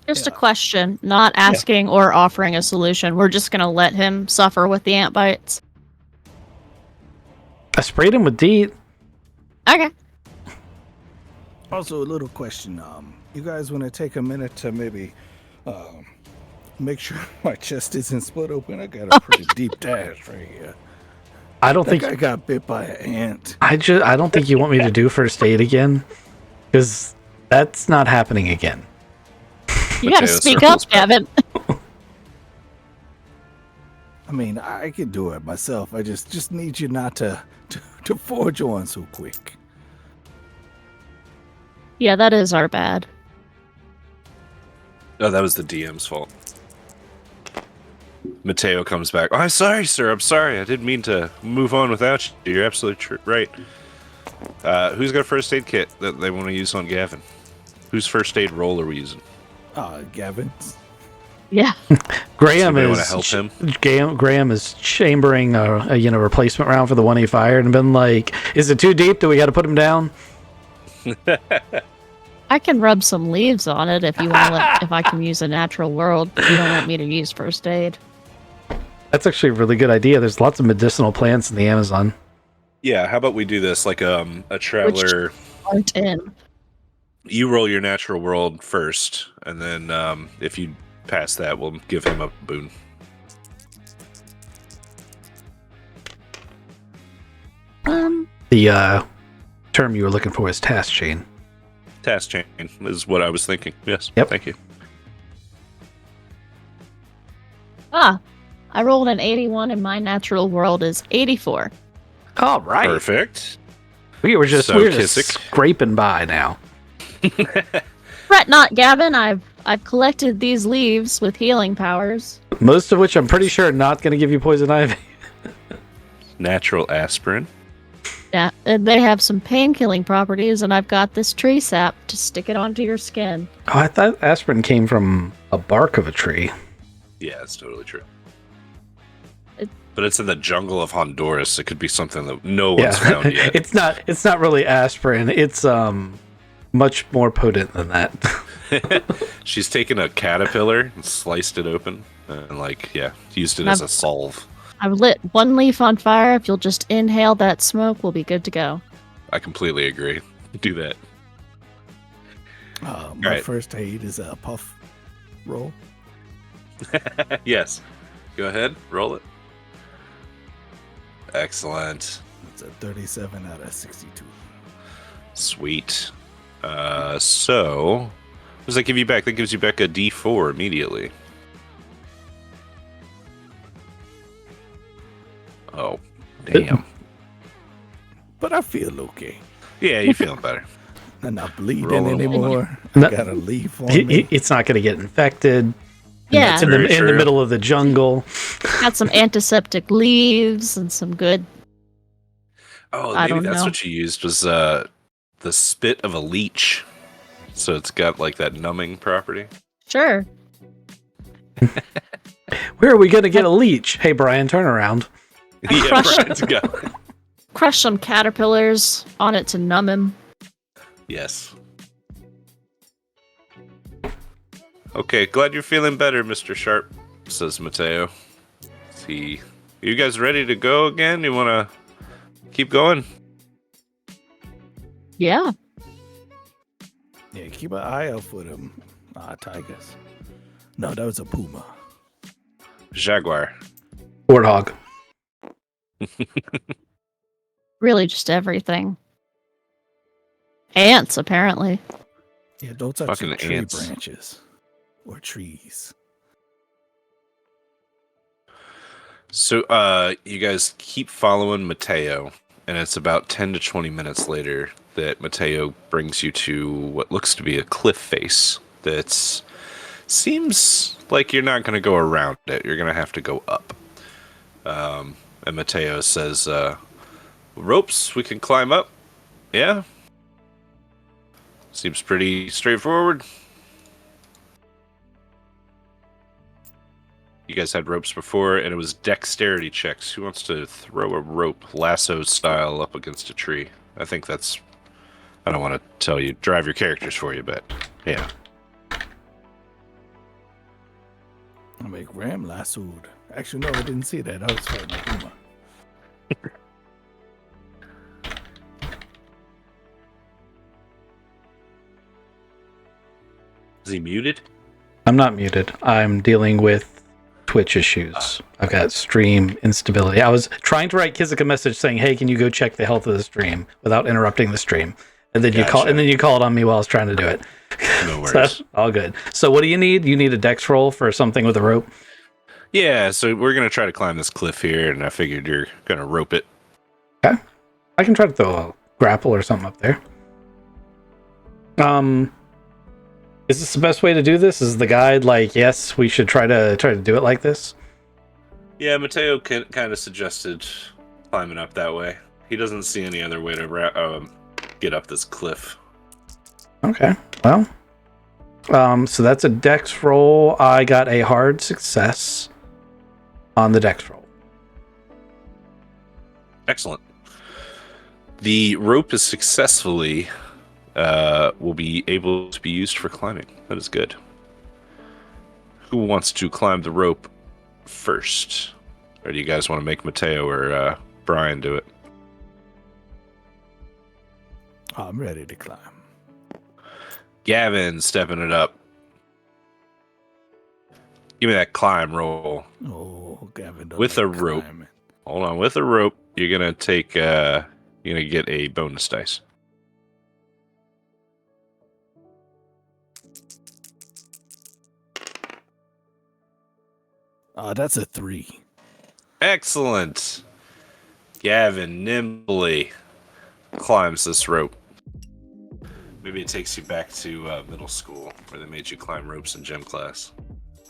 Speaker 4: Just a question, not asking or offering a solution. We're just gonna let him suffer with the ant bites.
Speaker 2: I sprayed him with DEET.
Speaker 4: Okay.
Speaker 5: Also, a little question. You guys want to take a minute to maybe make sure my chest isn't split open? I got a pretty deep dash right here.
Speaker 2: I don't
Speaker 5: I
Speaker 2: think
Speaker 5: think I got bit by an ant.
Speaker 2: I don't think you want me to do first aid again, because that's not happening again.
Speaker 4: You gotta
Speaker 3: Mateo
Speaker 4: speak
Speaker 3: circles
Speaker 4: up, Gavin.
Speaker 5: I mean, I can do it myself. I just need you not to forge on so quick.
Speaker 4: Yeah, that is our bad.
Speaker 3: Oh, that was the DM's fault. Mateo comes back. Oh, I'm sorry, sir. I'm sorry. I didn't mean to move on without you. You're absolutely right. Who's got a first aid kit that they want to use on Gavin? Whose first aid roll are we using?
Speaker 5: Gavin.
Speaker 4: Yeah.
Speaker 2: Graham
Speaker 3: Somebody
Speaker 2: is
Speaker 3: wanna help him?
Speaker 2: Graham is chambering a replacement round for the one he fired and been like, "Is it too deep? Do we got to put him down?"
Speaker 4: I can rub some leaves on it if you want to if I can use a natural world. You don't want me to use first aid.
Speaker 2: That's actually a really good idea. There's lots of medicinal plants in the Amazon.
Speaker 3: Yeah, how about we do this like a traveler?
Speaker 4: Aren't in.
Speaker 3: You roll your natural world first, and then if you pass that, we'll give him a boon.
Speaker 2: The term you were looking for is task chain.
Speaker 3: Task chain is what I was thinking. Yes.
Speaker 2: Yep.
Speaker 3: Thank you.
Speaker 4: I rolled an 81 and my natural world is 84.
Speaker 2: All right,
Speaker 3: Perfect.
Speaker 2: we were just
Speaker 3: So, Kissick.
Speaker 2: scraping by now.
Speaker 4: Fret not, Gavin. I've collected these leaves with healing powers.
Speaker 2: Most of which I'm pretty sure are not going to give you poison ivy.
Speaker 3: Natural aspirin.
Speaker 4: Yeah, and they have some pain killing properties, and I've got this tree sap to stick it onto your skin.
Speaker 2: Oh, I thought aspirin came from a bark of a tree.
Speaker 3: Yeah, that's totally true.
Speaker 4: It-
Speaker 3: But it's in the jungle of Honduras. It could be something that no one's found yet.
Speaker 2: It's not really aspirin. It's much more potent than that.
Speaker 3: She's taken a caterpillar and sliced it open and used it as a salve.
Speaker 4: I've lit one leaf on fire. If you'll just inhale that smoke, we'll be good to go.
Speaker 3: I completely agree. Do that.
Speaker 5: My
Speaker 3: Right.
Speaker 5: first aid is a puff roll.
Speaker 3: Yes. Go ahead. Roll it. Excellent.
Speaker 5: It's a 37 out of 62.
Speaker 3: Sweet. So does that give you back? That gives you back a D4 immediately. Oh, damn.
Speaker 5: But I feel okay.
Speaker 3: Yeah, you feeling better.
Speaker 5: I'm not bleeding
Speaker 3: Rolling
Speaker 5: anymore.
Speaker 2: No.
Speaker 5: I got a leaf on me.
Speaker 2: It's not going to get infected.
Speaker 4: Yeah,
Speaker 2: In
Speaker 3: very
Speaker 2: the
Speaker 3: true.
Speaker 2: middle of the jungle.
Speaker 4: got some antiseptic leaves and some good.
Speaker 3: Oh,
Speaker 4: I
Speaker 3: maybe
Speaker 4: don't
Speaker 3: that's
Speaker 4: know.
Speaker 3: what you used was the spit of a leech. So it's got like that numbing property.
Speaker 4: Sure.
Speaker 2: Where are we going to get a leech? Hey, Brian, turn around.
Speaker 3: Yeah,
Speaker 4: crushed-
Speaker 3: Brian's got.
Speaker 4: Crush some caterpillars on it to numb him.
Speaker 3: Yes. Okay, glad you're feeling better, Mr. Sharp, says Mateo. See, you guys ready to go again? You want to keep going?
Speaker 4: Yeah.
Speaker 5: Yeah, keep an eye out for them tigers. No, that was a puma.
Speaker 3: Jaguar.
Speaker 2: Warthog.
Speaker 4: Really just everything. Ants, apparently.
Speaker 5: Yeah, don't touch
Speaker 3: Fucking
Speaker 5: the tree
Speaker 3: ants.
Speaker 5: branches or trees.
Speaker 3: So, you guys keep following Mateo, and it's about 10 to 20 minutes later that Mateo brings you to what looks to be a cliff face that's seems like you're not going to go around it. You're going to have to go up. And Mateo says, ropes, we can climb up. Yeah? Seems pretty straightforward. You guys had ropes before, and it was dexterity checks. Who wants to throw a rope, lasso style, up against a tree? I think that's... I don't want to tell you, drive your characters for you, but yeah.
Speaker 5: I make ram lassoed. Actually, no, I didn't see that. I was fighting a puma.
Speaker 3: Is he muted?
Speaker 2: I'm not muted. I'm dealing with Twitch issues. I've got stream instability. I was trying to write Kizik a message saying, "Hey, can you go check the health of the stream?" without interrupting the stream. And then you called on me while I was trying to do it.
Speaker 3: No
Speaker 2: So,
Speaker 3: worries.
Speaker 2: all good. So what do you need? You need a dex roll for something with a rope?
Speaker 3: Yeah, so we're going to try to climb this cliff here, and I figured you're going to rope it.
Speaker 2: I can try to throw a grapple or something up there. Is this the best way to do this? Is the guide like, yes, we should try to do it like this?
Speaker 3: Yeah, Mateo kind of suggested climbing up that way. He doesn't see any other way to get up this cliff.
Speaker 2: Okay. Well, so that's a dex roll. I got a hard success on the dex roll.
Speaker 3: Excellent. The rope is successfully will be able to be used for climbing. That is good. Who wants to climb the rope first? Or do you guys want to make Mateo or Brian do it?
Speaker 5: I'm ready to climb.
Speaker 3: Gavin stepping it up. Give me that climb roll.
Speaker 5: Oh, Gavin. don't
Speaker 3: With
Speaker 5: like
Speaker 3: a rope.
Speaker 5: climbing.
Speaker 3: Hold on, with a rope, you're gonna take you're gonna get a bonus dice.
Speaker 5: That's a 3.
Speaker 3: Excellent. Gavin nimbly climbs this rope. Maybe it takes you back to middle school where they made you climb ropes in gym class.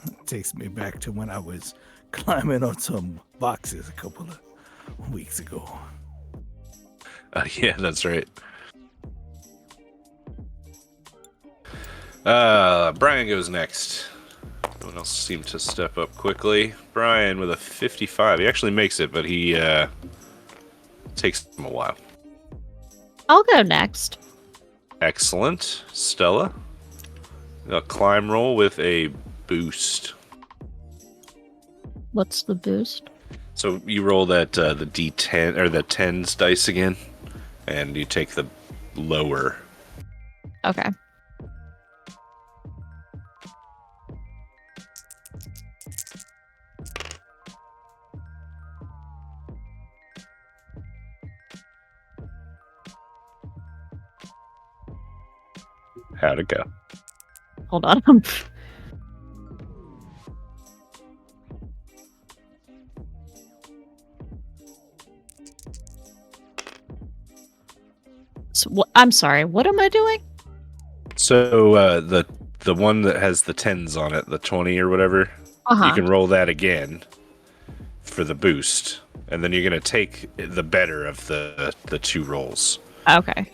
Speaker 5: It takes me back to when I was climbing on some boxes a couple of weeks ago.
Speaker 3: Yeah, that's right. Brian goes next. No one else seemed to step up quickly. Brian with a 55. He actually makes it, but he takes him a while.
Speaker 4: I'll go next.
Speaker 3: Excellent. Stella. A climb roll with a boost.
Speaker 4: What's the boost?
Speaker 3: So you roll that the D10 or the 10s dice again, and you take the lower.
Speaker 4: Okay.
Speaker 3: How'd it go?
Speaker 4: Hold on. So, I'm sorry. What am I doing?
Speaker 3: So the one that has the 10s on it, the 20 or whatever, you can roll that again for the boost, and then you're gonna take the better of the 2 rolls.
Speaker 4: Okay.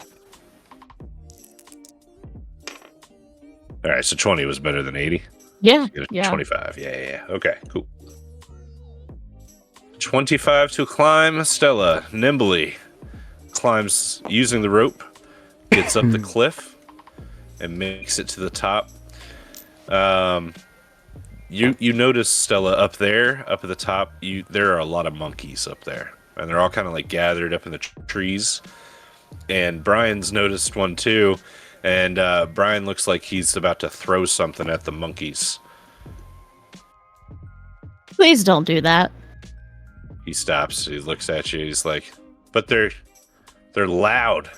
Speaker 3: All right, so 20 was better than 80.
Speaker 4: Yeah.
Speaker 3: You get a
Speaker 4: Yeah.
Speaker 3: 25. Yeah. Okay, cool. 25 to climb. Stella nimbly climbs using the rope, gets up the cliff, and makes it to the top. You notice, Stella, up at the top, there are a lot of monkeys up there, and they're all kind of like gathered up in the trees. And Brian's noticed one too, and Brian looks like he's about to throw something at the monkeys.
Speaker 4: Please don't do that.
Speaker 3: He stops. He looks at you. He's like, "But they're loud."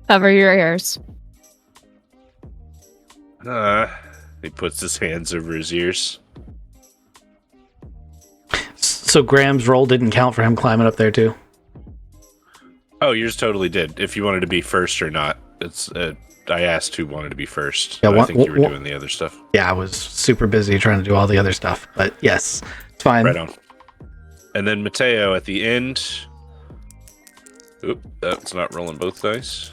Speaker 4: Cover your ears.
Speaker 3: He puts his hands over his ears.
Speaker 2: So Graham's roll didn't count for him climbing up there too.
Speaker 3: Oh, yours totally did. If you wanted to be first or not, it's. I asked who wanted to be first.
Speaker 2: Yeah,
Speaker 3: I think you were doing the other stuff.
Speaker 2: Yeah, I was super busy trying to do all the other stuff, but yes, it's fine.
Speaker 3: Right on. And then Mateo at the end. Oop, that's not rolling both dice.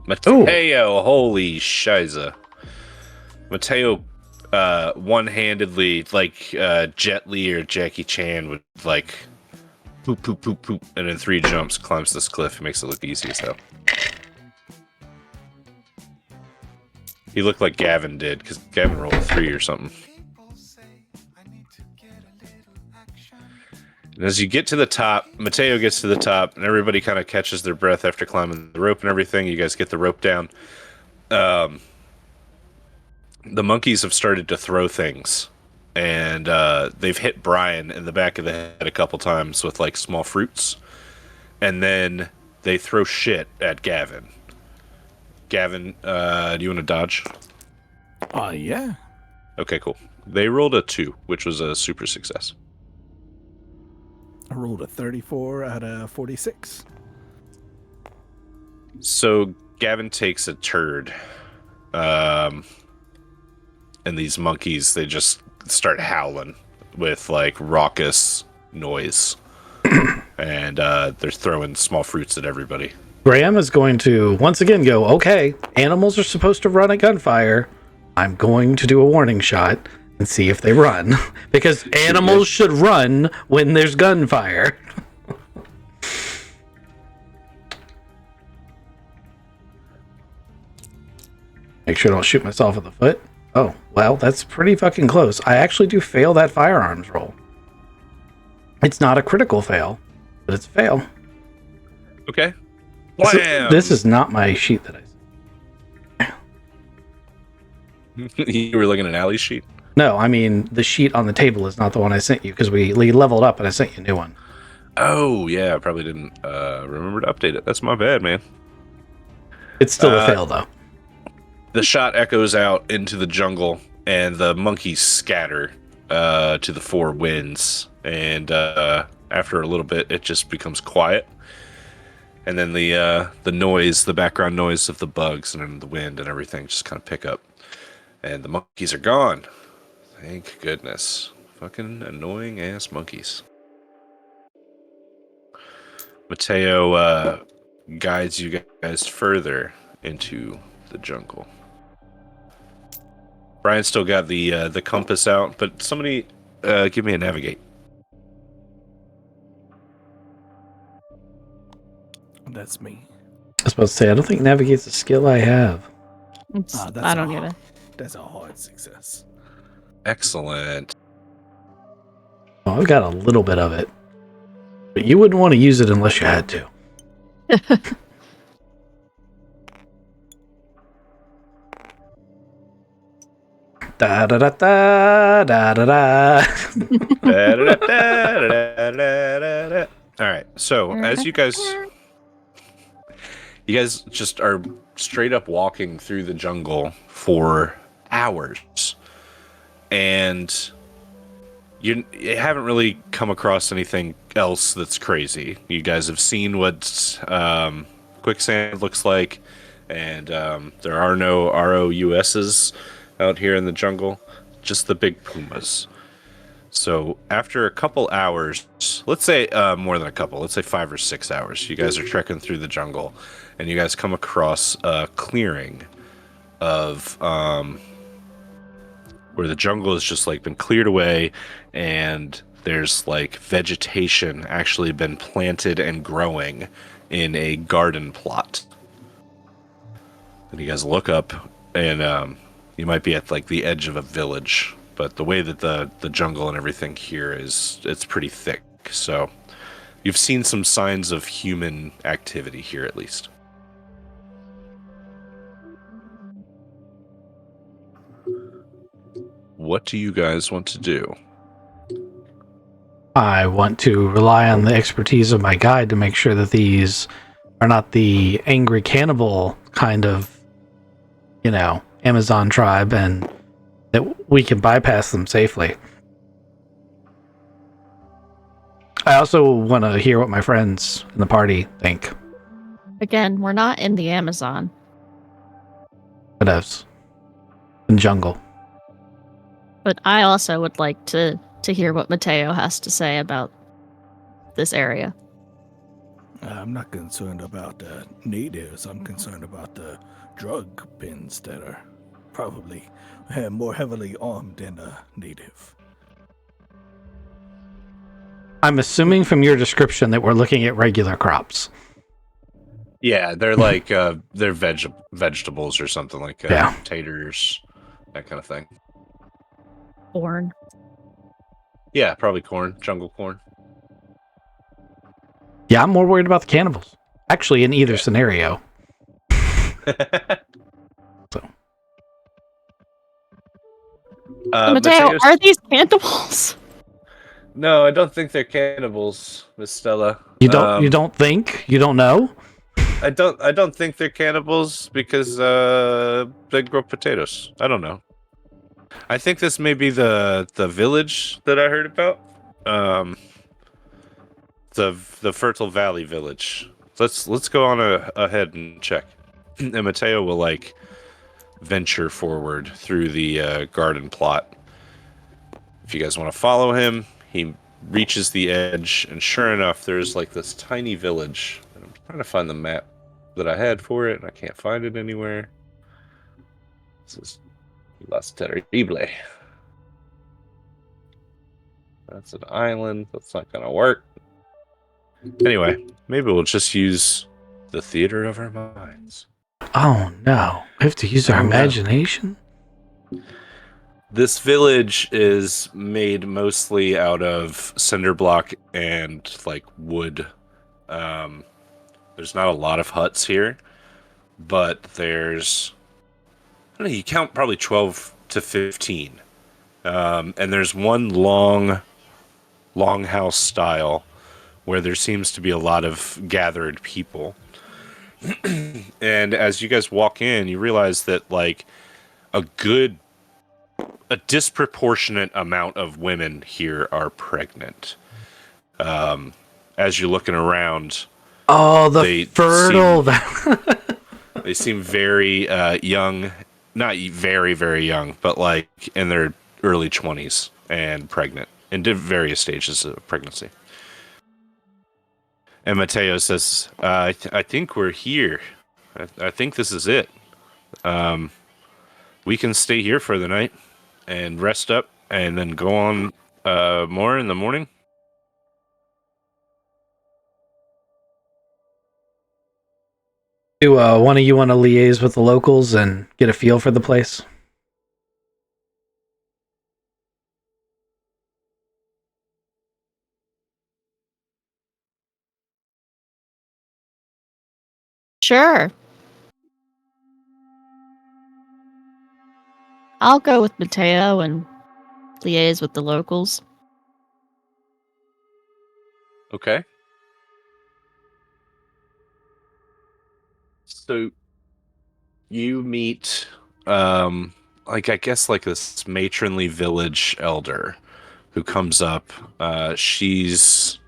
Speaker 3: Mateo, holy shiza. Mateo one-handedly, like Jet Li or Jackie Chan would like poop, poop, poop, poop, and in 3 jumps climbs this cliff and makes it look easy as hell. He looked like Gavin did, because Gavin rolled a 3 or something. And as you get to the top, Mateo gets to the top, and everybody kind of catches their breath after climbing the rope and everything. You guys get the rope down. The monkeys have started to throw things, and they've hit Brian in the back of the head a couple times with like small fruits, and then they throw shit at Gavin. Gavin, do you want to dodge?
Speaker 5: Yeah.
Speaker 3: Okay, cool. They rolled a 2, which was a super success.
Speaker 5: I rolled a 34 out of 46.
Speaker 3: So Gavin takes a turd, and these monkeys, they just start howling with like raucous noise, and they're throwing small fruits at everybody.
Speaker 2: Graham is going to once again go, okay, animals are supposed to run at gunfire. I'm going to do a warning shot and see if they run. Because animals should run when there's gunfire. Make sure I don't shoot myself in the foot. Oh, well, that's pretty fucking close. I actually do fail that firearms roll. It's not a critical fail, but it's a fail.
Speaker 3: Okay.
Speaker 2: This is not my sheet that I see.
Speaker 3: You were looking at Allie's sheet?
Speaker 2: No, I mean, the sheet on the table is not the one I sent you, because we leveled up and I sent you a new one.
Speaker 3: Oh, yeah, I probably didn't remember to update it. That's my bad, man.
Speaker 2: It's still a fail, though.
Speaker 3: The shot echoes out into the jungle, and the monkeys scatter to the 4 winds. And after a little bit, it just becomes quiet. And then the noise, the background noise of the bugs and the wind and everything just kind of pick up. And the monkeys are gone. Thank goodness. Fucking annoying ass monkeys. Mateo guides you guys further into the jungle. Brian still got the compass out, but somebody give me a navigate.
Speaker 5: That's me.
Speaker 2: I was supposed to say, I don't think navigate's a skill I have.
Speaker 4: I don't get it.
Speaker 5: That's a hard success.
Speaker 3: Excellent.
Speaker 2: Oh, I've got a little bit of it. But you wouldn't want to use it unless you had to. Da da da da da da da.
Speaker 3: All right. So as you guys You guys just are straight up walking through the jungle for hours, and you haven't really come across anything else that's crazy. You guys have seen what quicksand looks like, and there are no ROUSs out here in the jungle, just the big pumas. So after a couple hours, let's say more than a couple, let's say 5 or 6 hours, you guys are trekking through the jungle, and you guys come across a clearing of where the jungle has just like been cleared away, and there's like vegetation actually been planted and growing in a garden plot. And you guys look up, and you might be at like the edge of a village. But the way that the jungle and everything here is, it's pretty thick. So you've seen some signs of human activity here, at least. What do you guys want to do?
Speaker 2: I want to rely on the expertise of my guide to make sure that these are not the angry cannibal kind of, Amazon tribe, and that we can bypass them safely. I also want to hear what my friends in the party think.
Speaker 4: Again, we're not in the Amazon.
Speaker 2: What else? In jungle.
Speaker 4: But I also would like to hear what Mateo has to say about this area.
Speaker 5: I'm not concerned about the natives. I'm concerned about the drug pins that are probably more heavily armed than a native.
Speaker 2: I'm assuming from your description that we're looking at regular crops.
Speaker 3: Yeah, they're like they're vegetables or something like taters, that kind of thing.
Speaker 4: Corn.
Speaker 3: Yeah, probably corn, jungle corn.
Speaker 2: Yeah, I'm more worried about the cannibals. Actually, in either scenario. So.
Speaker 4: Mateo, are these cannibals?
Speaker 3: No, I don't think they're cannibals, Miss Stella.
Speaker 2: You don't think? You don't know?
Speaker 3: I don't think they're cannibals because they grow potatoes. I don't know. I think this may be the village that I heard about. The Fertile Valley village. Let's go on ahead and check. And Mateo will like venture forward through the garden plot. If you guys want to follow him, he reaches the edge, and sure enough, there's like this tiny village. And I'm trying to find the map that I had for it, and I can't find it anywhere. This is Las Terrible. That's an island. That's not gonna work. Anyway, maybe we'll just use the theater of our minds.
Speaker 2: Oh no. We have to use our imagination?
Speaker 3: This village is made mostly out of cinder block and like wood. There's not a lot of huts here, but there's, I don't know, you count probably 12 to 15. And there's one longhouse style where there seems to be a lot of gathered people. And as you guys walk in, you realize that like a disproportionate amount of women here are pregnant. As you're looking around,
Speaker 2: the fertile.
Speaker 3: They seem very young, not very, very young, but like in their early 20s and pregnant in various stages of pregnancy. And Mateo says, I think we're here. I think this is it. We can stay here for the night and rest up and then go on more in the morning.
Speaker 2: Do one of you want to liaise with the locals and get a feel for the place?
Speaker 4: Sure. I'll go with Mateo and liaise with the locals.
Speaker 3: Okay. So you meet, like I guess like this matronly village elder who comes up. She's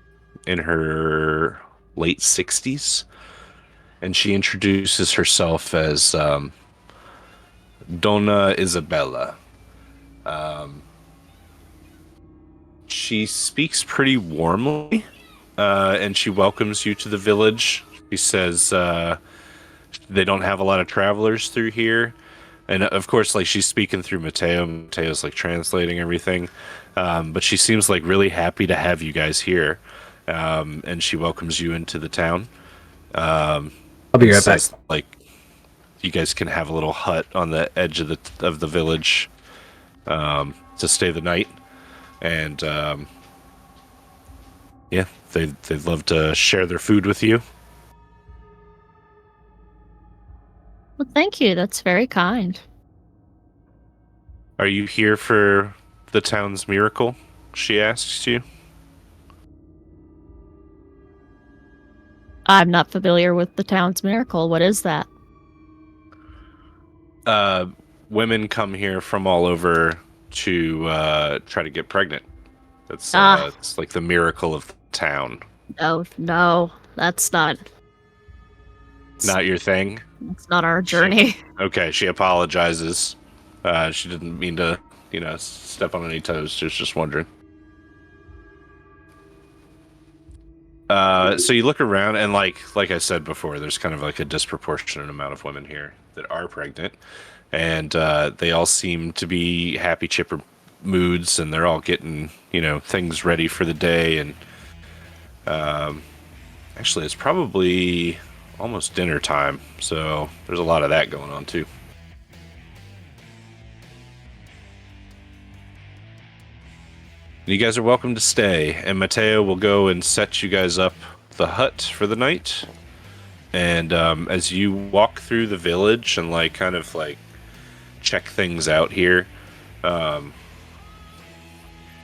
Speaker 3: in her late 60s, and she introduces herself as Donna Isabella. She speaks pretty warmly, and she welcomes you to the village. She says they don't have a lot of travelers through here. And of course, like she's speaking through Mateo. Mateo's like translating everything. But she seems like really happy to have you guys here. And she welcomes you into the town.
Speaker 2: I'll be right back.
Speaker 3: Like you guys can have a little hut on the edge of the village to stay the night. And yeah, they'd love to share their food with you.
Speaker 4: Well, thank you. That's very kind.
Speaker 3: Are you here for the town's miracle? She asks you.
Speaker 4: I'm not familiar with the town's miracle. What is that?
Speaker 3: Women come here from all over to try to get pregnant. That's it's like the miracle of the town.
Speaker 4: No, that's not
Speaker 3: Not your thing?
Speaker 4: It's not our journey.
Speaker 3: Okay, she apologizes. She didn't mean to, step on any toes. She was just wondering. So you look around, and like I said before, there's kind of like a disproportionate amount of women here that are pregnant, and they all seem to be happy, chipper moods, and they're all getting, things ready for the day. And actually, it's probably almost dinner time, so there's a lot of that going on too. You guys are welcome to stay, and Mateo will go and set you guys up the hut for the night. And as you walk through the village and kind of check things out here, they're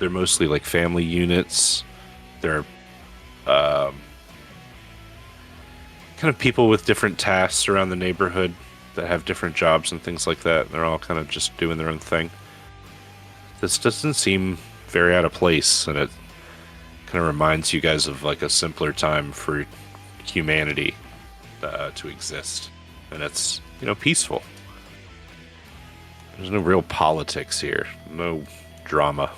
Speaker 3: mostly like family units. They're kind of people with different tasks around the neighborhood that have different jobs and things like that. They're all kind of just doing their own thing. This doesn't seem very out of place, and it kind of reminds you guys of like a simpler time for humanity to exist, and it's peaceful. There's no real politics here, no drama.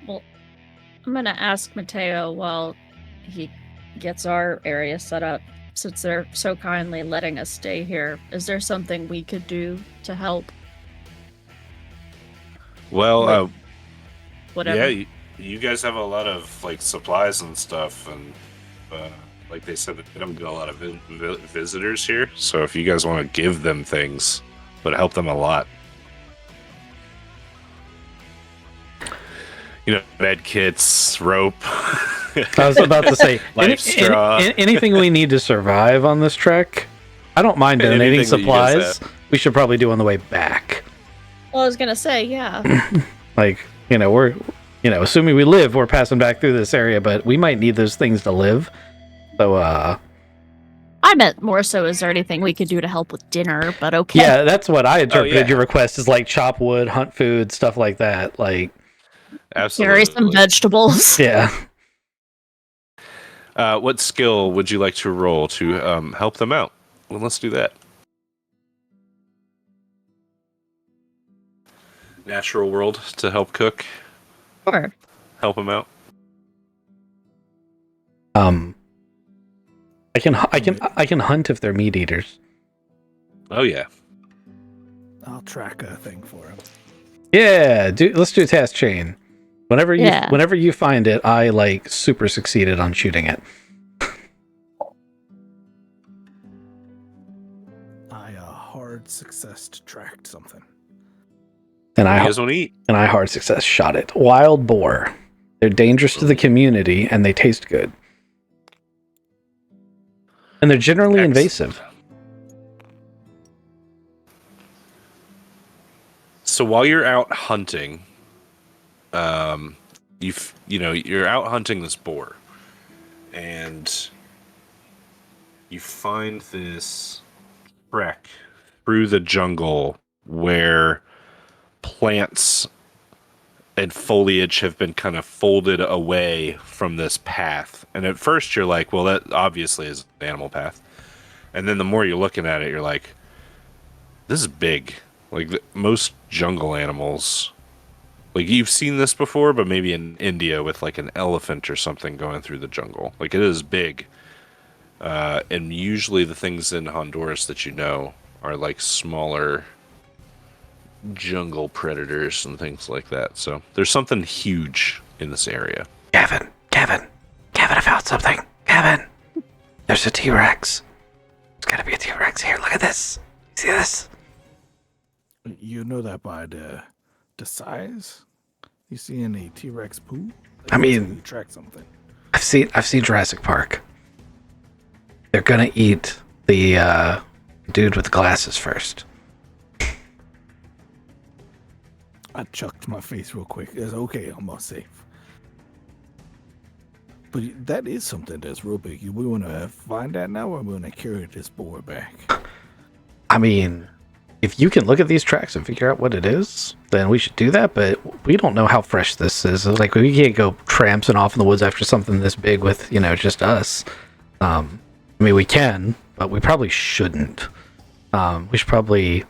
Speaker 4: Well, I'm gonna ask Mateo while he gets our area set up, since they're so kindly letting us stay here. Is there something we could do to help?
Speaker 3: Well,
Speaker 4: Whatever.
Speaker 3: yeah, you guys have a lot of supplies and stuff, and like they said, they don't get a lot of visitors here. So if you guys want to give them things, it would help them a lot. Med kits, rope.
Speaker 2: I was about to say,
Speaker 3: Life straw.
Speaker 2: anything we need to survive on this trek, I don't mind donating
Speaker 3: Anything that you guys
Speaker 2: supplies. We should probably do on the way back.
Speaker 4: Well, I was gonna say, yeah.
Speaker 2: We're, assuming we live, we're passing back through this area, but we might need those things to live. So,
Speaker 4: I meant more so, is there anything we could do to help with dinner? But okay.
Speaker 2: yeah, that's what I interpreted.
Speaker 3: yeah.
Speaker 2: Your request is chop wood, hunt food, stuff like that.
Speaker 4: Carry
Speaker 3: Absolutely.
Speaker 4: some vegetables.
Speaker 2: Yeah.
Speaker 3: What skill would you like to roll to help them out? Well, let's do that. Natural world to help cook.
Speaker 4: Sure.
Speaker 3: Help them out.
Speaker 2: I can hunt if they're meat eaters.
Speaker 3: Oh yeah.
Speaker 5: I'll track a thing for him.
Speaker 2: Yeah, let's do a task chain. Whenever
Speaker 4: Yeah.
Speaker 2: you find it, I super succeeded on shooting it.
Speaker 5: I hard success to track something.
Speaker 2: And
Speaker 3: You
Speaker 2: I
Speaker 3: guys want to eat?
Speaker 2: hard success shot it. Wild boar. They're dangerous to the community and they taste good. And they're generally
Speaker 3: Excellent.
Speaker 2: invasive.
Speaker 3: So while you're out hunting, you're out hunting this boar, and you find this trek through the jungle where plants and foliage have been kind of folded away from this path. And at first you're like, well, that obviously is an animal path. And then the more you're looking at it, you're like, this is big. Like most jungle animals, like you've seen this before, but maybe in India with like an elephant or something going through the jungle. Like it is big. And usually the things in Honduras that you know are like smaller jungle predators and things like that. So there's something huge in this area.
Speaker 2: Kevin, I found something. Kevin, there's a T-Rex. There's gotta be a T-Rex here. Look at this. See this?
Speaker 5: You know that by the size? You see any T-Rex poo?
Speaker 2: I mean,
Speaker 5: you track something.
Speaker 2: I've seen Jurassic Park. They're gonna eat the dude with the glasses first.
Speaker 5: I chucked my face real quick. It's okay, I'm all safe. But that is something that's real big. We want to find that now, or we want to carry this boar back?
Speaker 2: I mean, if you can look at these tracks and figure out what it is, then we should do that. But we don't know how fresh this is. Like, we can't go tramping off in the woods after something this big with, just us. I mean, we can, but we probably shouldn't. We should probably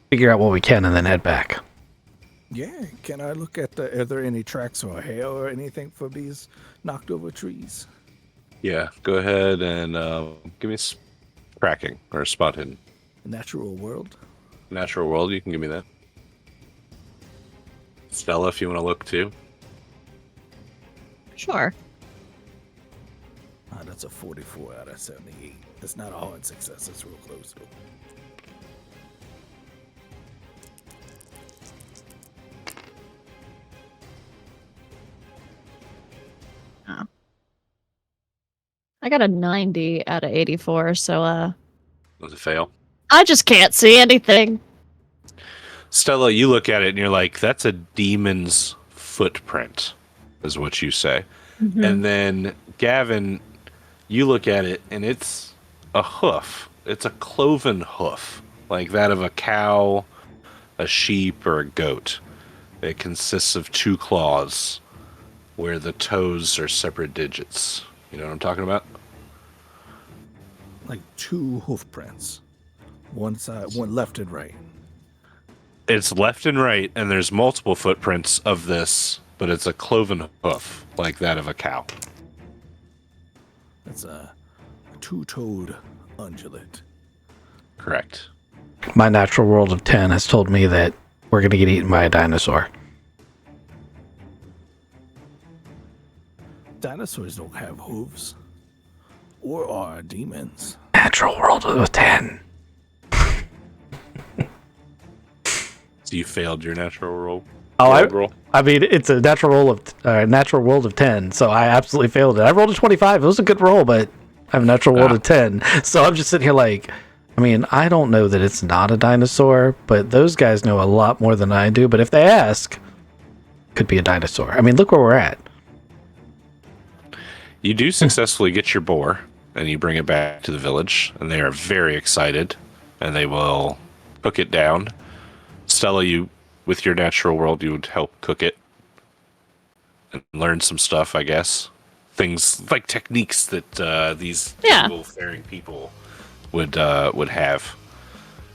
Speaker 2: figure out what we can and then head back.
Speaker 5: Yeah, can I look at are there any tracks or hail or anything for these knocked over trees?
Speaker 3: Yeah, go ahead and give me tracking or spot hidden.
Speaker 5: Natural world?
Speaker 3: Natural world, you can give me that. Stella, if you want to look too.
Speaker 4: Sure.
Speaker 5: That's a 44 out of 78. It's not a hard success. It's real close.
Speaker 4: I got a 90 out of 84, so
Speaker 3: Does it fail?
Speaker 4: I just can't see anything.
Speaker 3: Stella, you look at it and you're like, that's a demon's footprint, is what you say.
Speaker 4: Mm-hmm.
Speaker 3: And then Gavin, you look at it and it's a hoof. It's a cloven hoof, like that of a cow, a sheep, or a goat. It consists of 2 claws where the toes are separate digits. You know what I'm talking about?
Speaker 5: Like 2 hoof prints. One side, one left and right.
Speaker 3: It's left and right, and there's multiple footprints of this, but it's a cloven hoof, like that of a cow.
Speaker 5: That's a 2-toed ungulate.
Speaker 3: Correct.
Speaker 2: My natural world of 10 has told me that we're going to get eaten by a dinosaur.
Speaker 5: Dinosaurs don't have hooves. Or are demons.
Speaker 2: Natural world of 10.
Speaker 3: So you failed your natural roll.
Speaker 2: Oh, I mean, it's a natural world of 10, so I absolutely failed it. I rolled a 25. It was a good roll, but I have a natural world of 10. So I'm just sitting here like, I mean, I don't know that it's not a dinosaur, but those guys know a lot more than I do. But if they ask, it could be a dinosaur. I mean, look where we're at.
Speaker 3: You do successfully get your boar, and you bring it back to the village, and they are very excited, and they will cook it down. Stella, you, with your natural world, you would help cook it and learn some stuff, I guess. Things like techniques that these evil-faring people would have.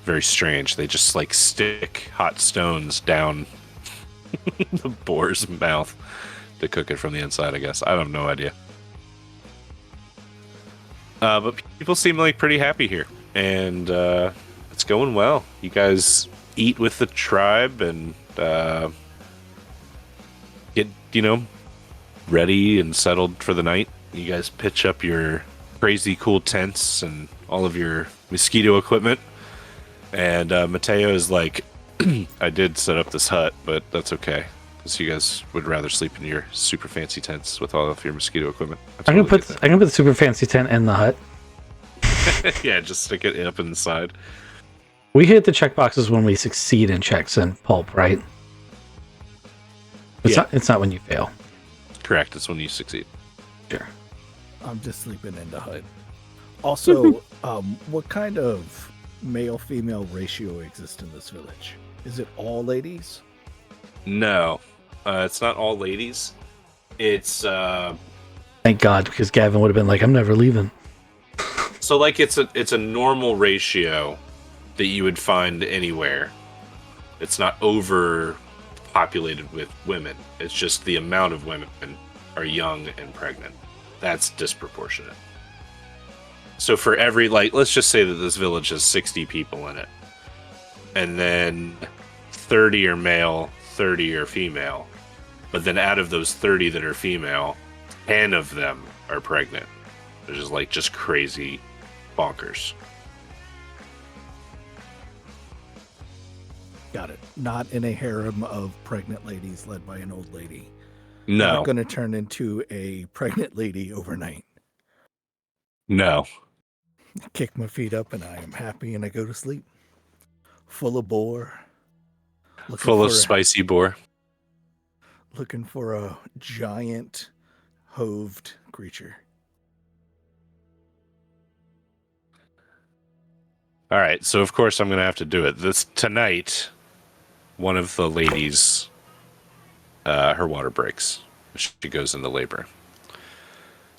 Speaker 3: Very strange. They just like stick hot stones down the boar's mouth to cook it from the inside, I guess. I have no idea. But people seem like pretty happy here, and it's going well. You guys eat with the tribe and get, ready and settled for the night. You guys pitch up your crazy cool tents and all of your mosquito equipment. And Mateo is like, I did set up this hut, but that's okay. Because you guys would rather sleep in your super fancy tents with all of your mosquito equipment.
Speaker 2: I can put the super fancy tent in the hut.
Speaker 3: Yeah, just stick it up inside.
Speaker 2: We hit the checkboxes when we succeed in checks and pulp, right? It's not when you fail.
Speaker 3: Correct, it's when you succeed.
Speaker 2: Sure.
Speaker 5: I'm just sleeping in the hut. Also, what kind of male-female ratio exists in this village? Is it all ladies?
Speaker 3: No, it's not all ladies. It's
Speaker 2: Thank God, because Gavin would have been like, I'm never leaving.
Speaker 3: so like it's a normal ratio that you would find anywhere. It's not overpopulated with women. It's just the amount of women are young and pregnant. That's disproportionate. So for every, like, let's just say that this village has 60 people in it. And then 30 are male, 30 are female. But then out of those 30 that are female, 10 of them are pregnant. Which is like just crazy bonkers.
Speaker 5: Got it. Not in a harem of pregnant ladies led by an old lady.
Speaker 3: No.
Speaker 5: Not going to turn into a pregnant lady overnight.
Speaker 3: No.
Speaker 5: Kick my feet up and I am happy and I go to sleep. Full of boar.
Speaker 3: Full of spicy boar.
Speaker 5: Looking for a giant hoved creature.
Speaker 3: All right, so of course I'm going to have to do it. This tonight, one of the ladies, her water breaks. She goes into labor.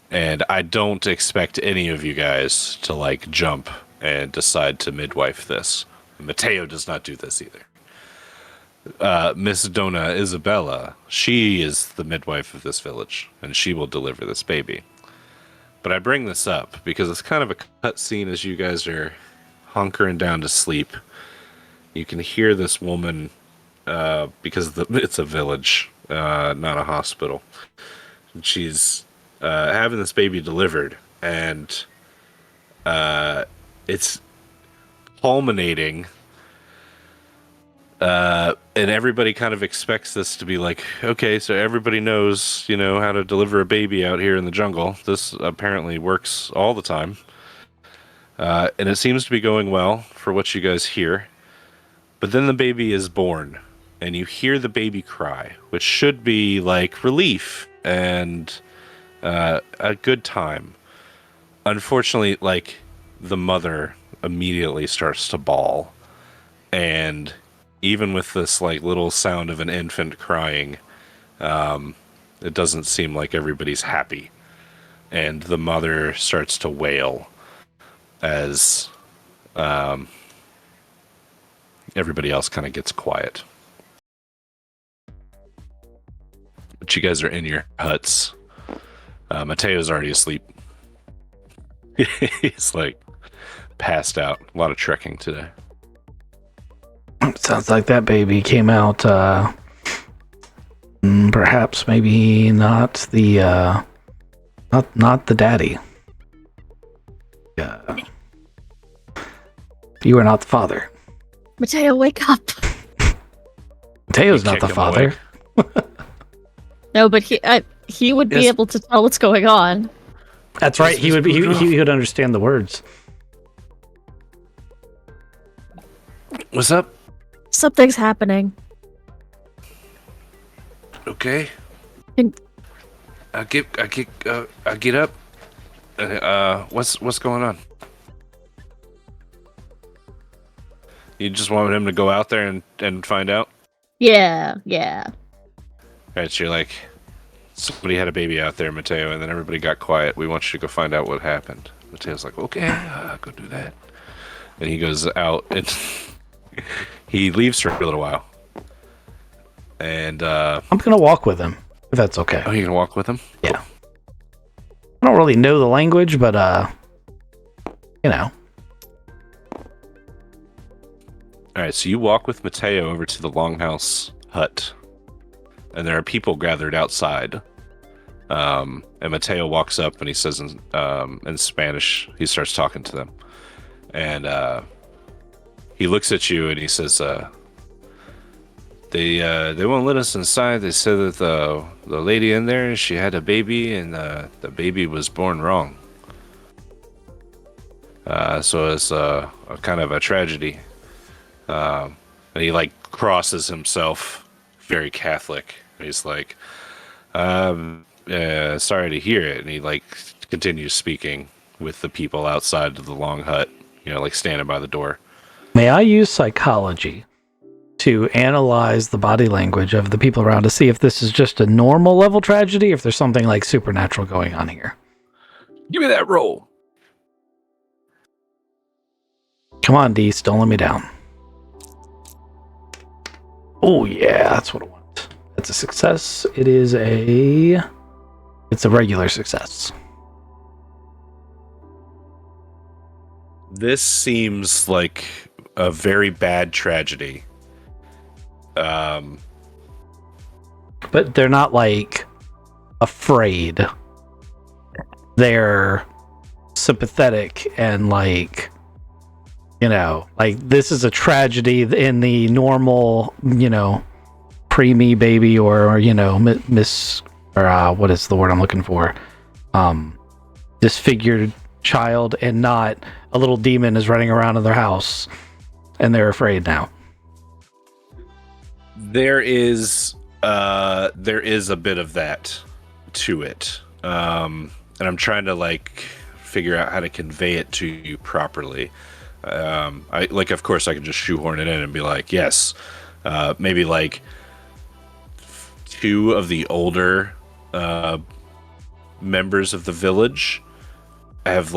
Speaker 3: And I don't expect any of you guys to, like, jump and decide to midwife this. Mateo does not do this either. Miss Donna Isabella, she is the midwife of this village, and she will deliver this baby. But I bring this up because it's kind of a cut scene as you guys are hunkering down to sleep. You can hear this woman, because it's a village, not a hospital. She's having this baby delivered, and it's culminating, and everybody kind of expects this to be like, okay, so everybody knows, how to deliver a baby out here in the jungle. This apparently works all the time. And it seems to be going well for what you guys hear. But then the baby is born, and you hear the baby cry, which should be like relief and a good time. Unfortunately, like, the mother immediately starts to bawl. And even with this, like, little sound of an infant crying, it doesn't seem like everybody's happy. And the mother starts to wail as everybody else kind of gets quiet. But you guys are in your huts. Mateo's already asleep. He's like passed out. A lot of trekking today.
Speaker 2: Sounds like that baby came out, perhaps maybe not the, not the daddy. You are not the father.
Speaker 4: Mateo, wake up.
Speaker 2: Mateo's
Speaker 3: You
Speaker 2: not the
Speaker 3: kick him
Speaker 2: father.
Speaker 4: No, but he would be
Speaker 3: Yes.
Speaker 4: able to tell what's going on.
Speaker 2: That's right. He would be. He would understand the words.
Speaker 3: What's up?
Speaker 4: Something's happening.
Speaker 3: Okay.
Speaker 4: And-
Speaker 3: I get up. What's going on? You just want him to go out there and find out?
Speaker 4: Yeah.
Speaker 3: Right, so you're like, somebody had a baby out there, Mateo, and then everybody got quiet. We want you to go find out what happened. Mateo's like, okay, I'll go do that. And he goes out and he leaves for a little while. And
Speaker 2: I'm gonna walk with him if that's okay.
Speaker 3: oh, you gonna walk with him?
Speaker 2: Yeah. I don't really know the language, but you know.
Speaker 3: All right, so you walk with Mateo over to the Longhouse hut, and there are people gathered outside. And Mateo walks up and he says in Spanish, he starts talking to them, and he looks at you and he says, "They won't let us inside. They said that the lady in there, she had a baby, and the baby was born wrong. So it's a kind of a tragedy." And he like crosses himself, very Catholic. And he's like, sorry to hear it. And he like continues speaking. with the people outside of the long hut, like standing by the door.
Speaker 2: May I use psychology to analyze the body language of the people around to see if this is just a normal level tragedy, if there's something like supernatural going on here?
Speaker 3: Give me that roll.
Speaker 2: Come on, Dees, don't let me down. Oh yeah, that's what I want. That's a success. It's a regular success.
Speaker 3: This seems like a very bad tragedy.
Speaker 2: But they're not like afraid. They're sympathetic and like, like this is a tragedy in the normal, preemie baby or miss or what is the word I'm looking for? Disfigured child, and not a little demon is running around in their house and they're afraid now.
Speaker 3: There is a bit of that to it. And I'm trying to figure out how to convey it to you properly. Of course I can just shoehorn it in and be like, yes, maybe two of the older members of the village have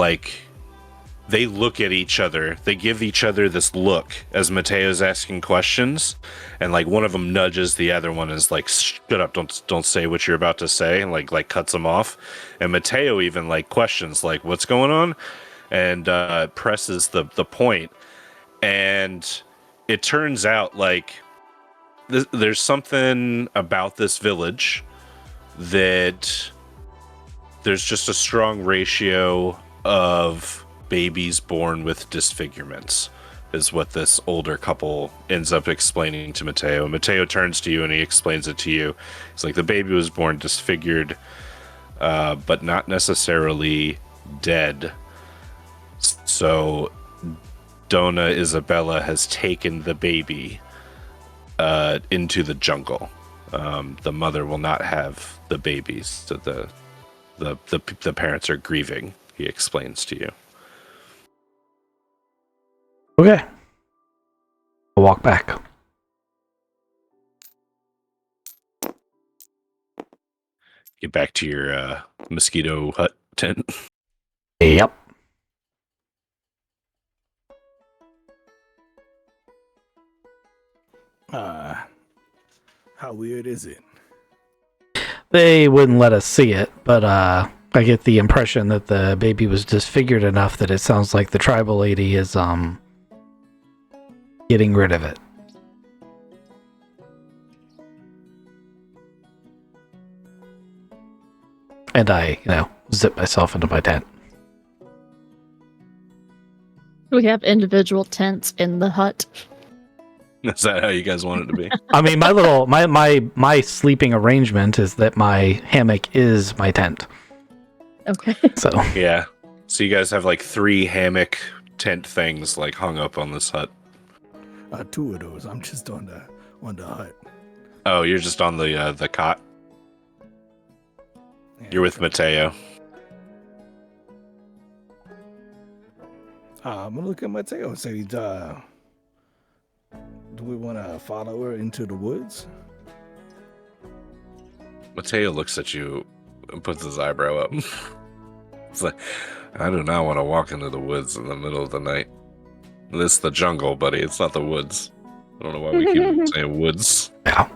Speaker 3: they look at each other. They give each other this look as Mateo's asking questions, and one of them nudges the other one, is shut up, don't say what you're about to say, and cuts him off. And Mateo even questions what's going on, and presses the point. And it turns out there's something about this village that there's just a strong ratio of babies born with disfigurements, is what this older couple ends up explaining to Mateo. Mateo turns to you and he explains it to you. It's the baby was born disfigured, but not necessarily dead. So Dona Isabella has taken the baby into the jungle. The mother will not have the babies, so the parents are grieving, he explains to you.
Speaker 2: Okay. I'll walk back.
Speaker 3: Get back to your mosquito hut tent.
Speaker 2: Yep.
Speaker 5: How weird is it?
Speaker 2: They wouldn't let us see it, but I get the impression that the baby was disfigured enough that it sounds like the tribal lady is getting rid of it. And I, zip myself into my tent.
Speaker 4: We have individual tents in the hut.
Speaker 3: Is that how you guys want it to be?
Speaker 2: I mean, my sleeping arrangement is that my hammock is my tent.
Speaker 4: Okay.
Speaker 2: So
Speaker 3: Yeah. So you guys have 3 hammock tent things hung up on this hut.
Speaker 5: 2 of those. I'm just on the hut.
Speaker 3: Oh, you're just on the cot.
Speaker 5: Yeah.
Speaker 3: You're with Mateo.
Speaker 5: I'm gonna look at Mateo and say, do we want to follow her into the woods?
Speaker 3: Mateo looks at you and puts his eyebrow up. It's I do not want to walk into the woods in the middle of the night. This is the jungle, buddy. It's not the woods. I don't know why we keep saying woods.
Speaker 2: yeah.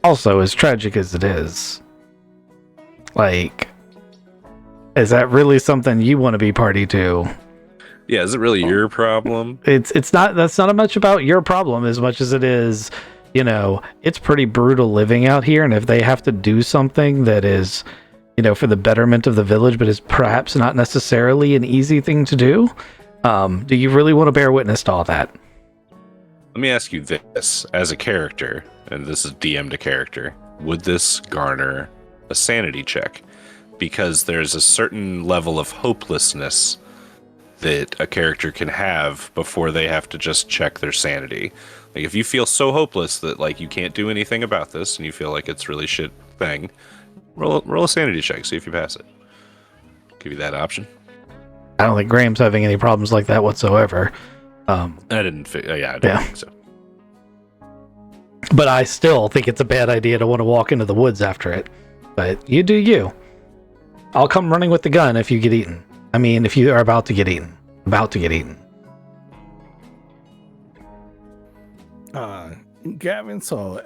Speaker 2: Also, as tragic as it is, is that really something you want to be party to?
Speaker 3: Yeah, is it really your problem?
Speaker 2: It's not. That's not much about your problem as much as it is. It's pretty brutal living out here, and if they have to do something that is, for the betterment of the village, but is perhaps not necessarily an easy thing to do, do you really want to bear witness to all that?
Speaker 3: Let me ask you this: as a character, and this is DM to character, would this garner a sanity check? Because there's a certain level of hopelessness that a character can have before they have to just check their sanity. If you feel so hopeless that you can't do anything about this and you feel like it's really shit thing, roll a sanity check, see if you pass it. Give you that option.
Speaker 2: I don't think Graham's having any problems like that whatsoever.
Speaker 3: I didn't think so.
Speaker 2: But I still think it's a bad idea to want to walk into the woods after it. But you do you. I'll come running with the gun if you get eaten. I mean, if you are about to get eaten. About to get eaten.
Speaker 5: Gavin saw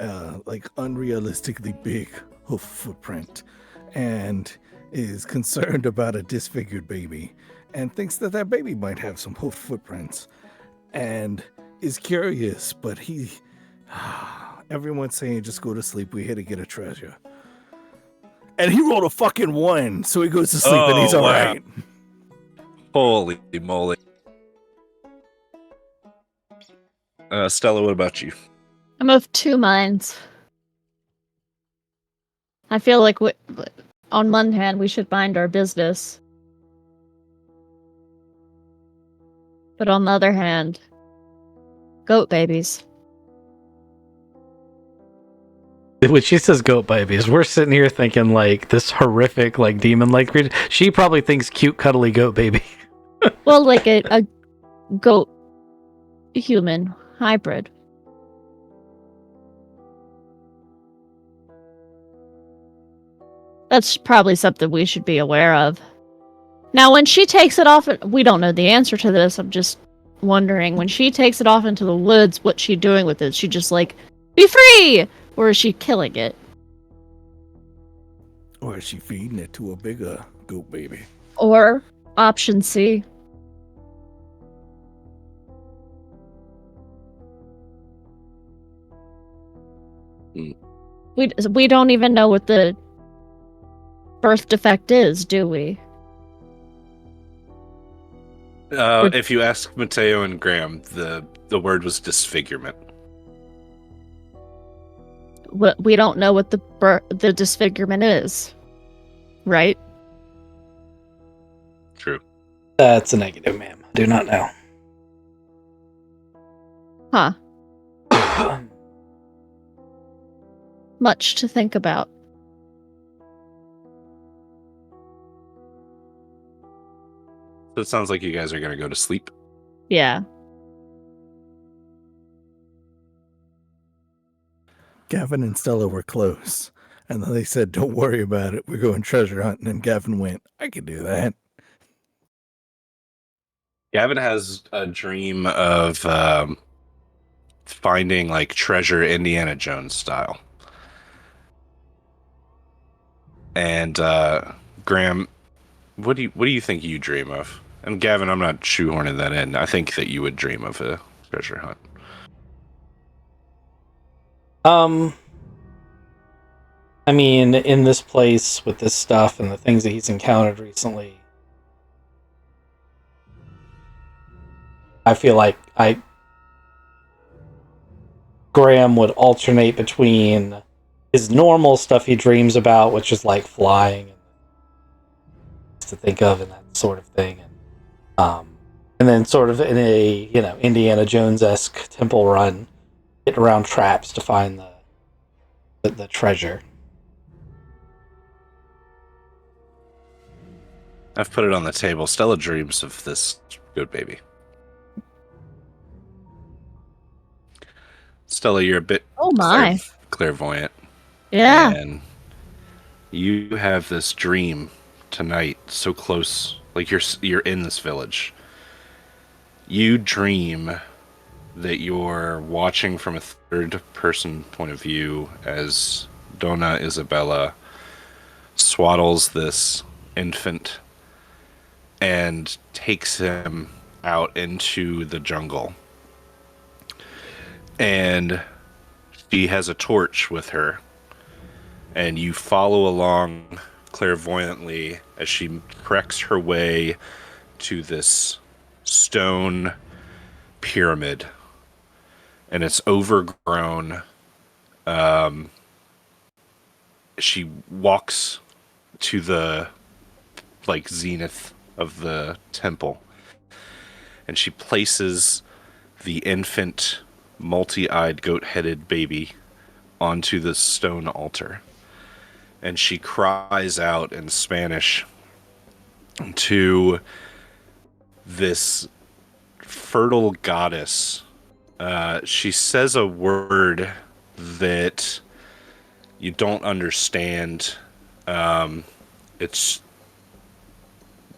Speaker 5: like unrealistically big hoof footprint and is concerned about a disfigured baby and thinks that that baby might have some hoof footprints and is curious, but everyone's saying just go to sleep, we're here to get a treasure. And he rolled a fucking 1, so he goes to sleep and he's all right.
Speaker 3: Holy moly. Stella, what about you?
Speaker 4: I'm of two minds. I feel like on one hand, we should mind our business. But on the other hand, goat babies.
Speaker 2: When she says goat babies, we're sitting here thinking like this horrific, like demon-like creature. She probably thinks cute, cuddly goat baby.
Speaker 4: Well, like a goat human hybrid. That's probably something we should be aware of. Now, when she takes it off, we don't know the answer to this. I'm just wondering, when she takes it off into the woods, what's she doing with it? Is she just like, be free! Or is she killing it?
Speaker 5: Or is she feeding it to a bigger goat baby?
Speaker 4: Or, option C. We don't even know what the birth defect is, do we?
Speaker 3: If you ask Mateo and Graham, the word was disfigurement.
Speaker 4: We don't know what the disfigurement is, right?
Speaker 3: True.
Speaker 2: That's a negative, ma'am. Do not know.
Speaker 4: Huh. Much to think about.
Speaker 3: So it sounds like you guys are going to go to sleep.
Speaker 4: Yeah.
Speaker 5: Gavin and Stella were close. And then they said, don't worry about it. We're going treasure hunting. And Gavin went, I can do that.
Speaker 3: Gavin has a dream of finding like treasure Indiana Jones style. And Graham, what do you think you dream of? And Gavin, I'm not shoehorning that in. I think that you would dream of a treasure hunt.
Speaker 2: I mean, in this place with this stuff and the things that he's encountered recently, I feel like Graham would alternate between his normal stuff he dreams about, which is like flying and to think of and that sort of thing, and then sort of in a Indiana Jones-esque temple run, getting around traps to find the treasure.
Speaker 3: I've put it on the table. Stella dreams of this goat baby. Stella, you're a bit clairvoyant.
Speaker 4: Yeah.
Speaker 3: And you have this dream tonight, so close, like you're in this village. You dream that you're watching from a third-person point of view as Donna Isabella swaddles this infant and takes him out into the jungle. And she has a torch with her, and you follow along clairvoyantly as she treks her way to this stone pyramid, and it's overgrown. She walks to the zenith of the temple, and she places the infant multi-eyed goat-headed baby onto the stone altar, and she cries out in Spanish to this fertile goddess. She says a word that you don't understand. It's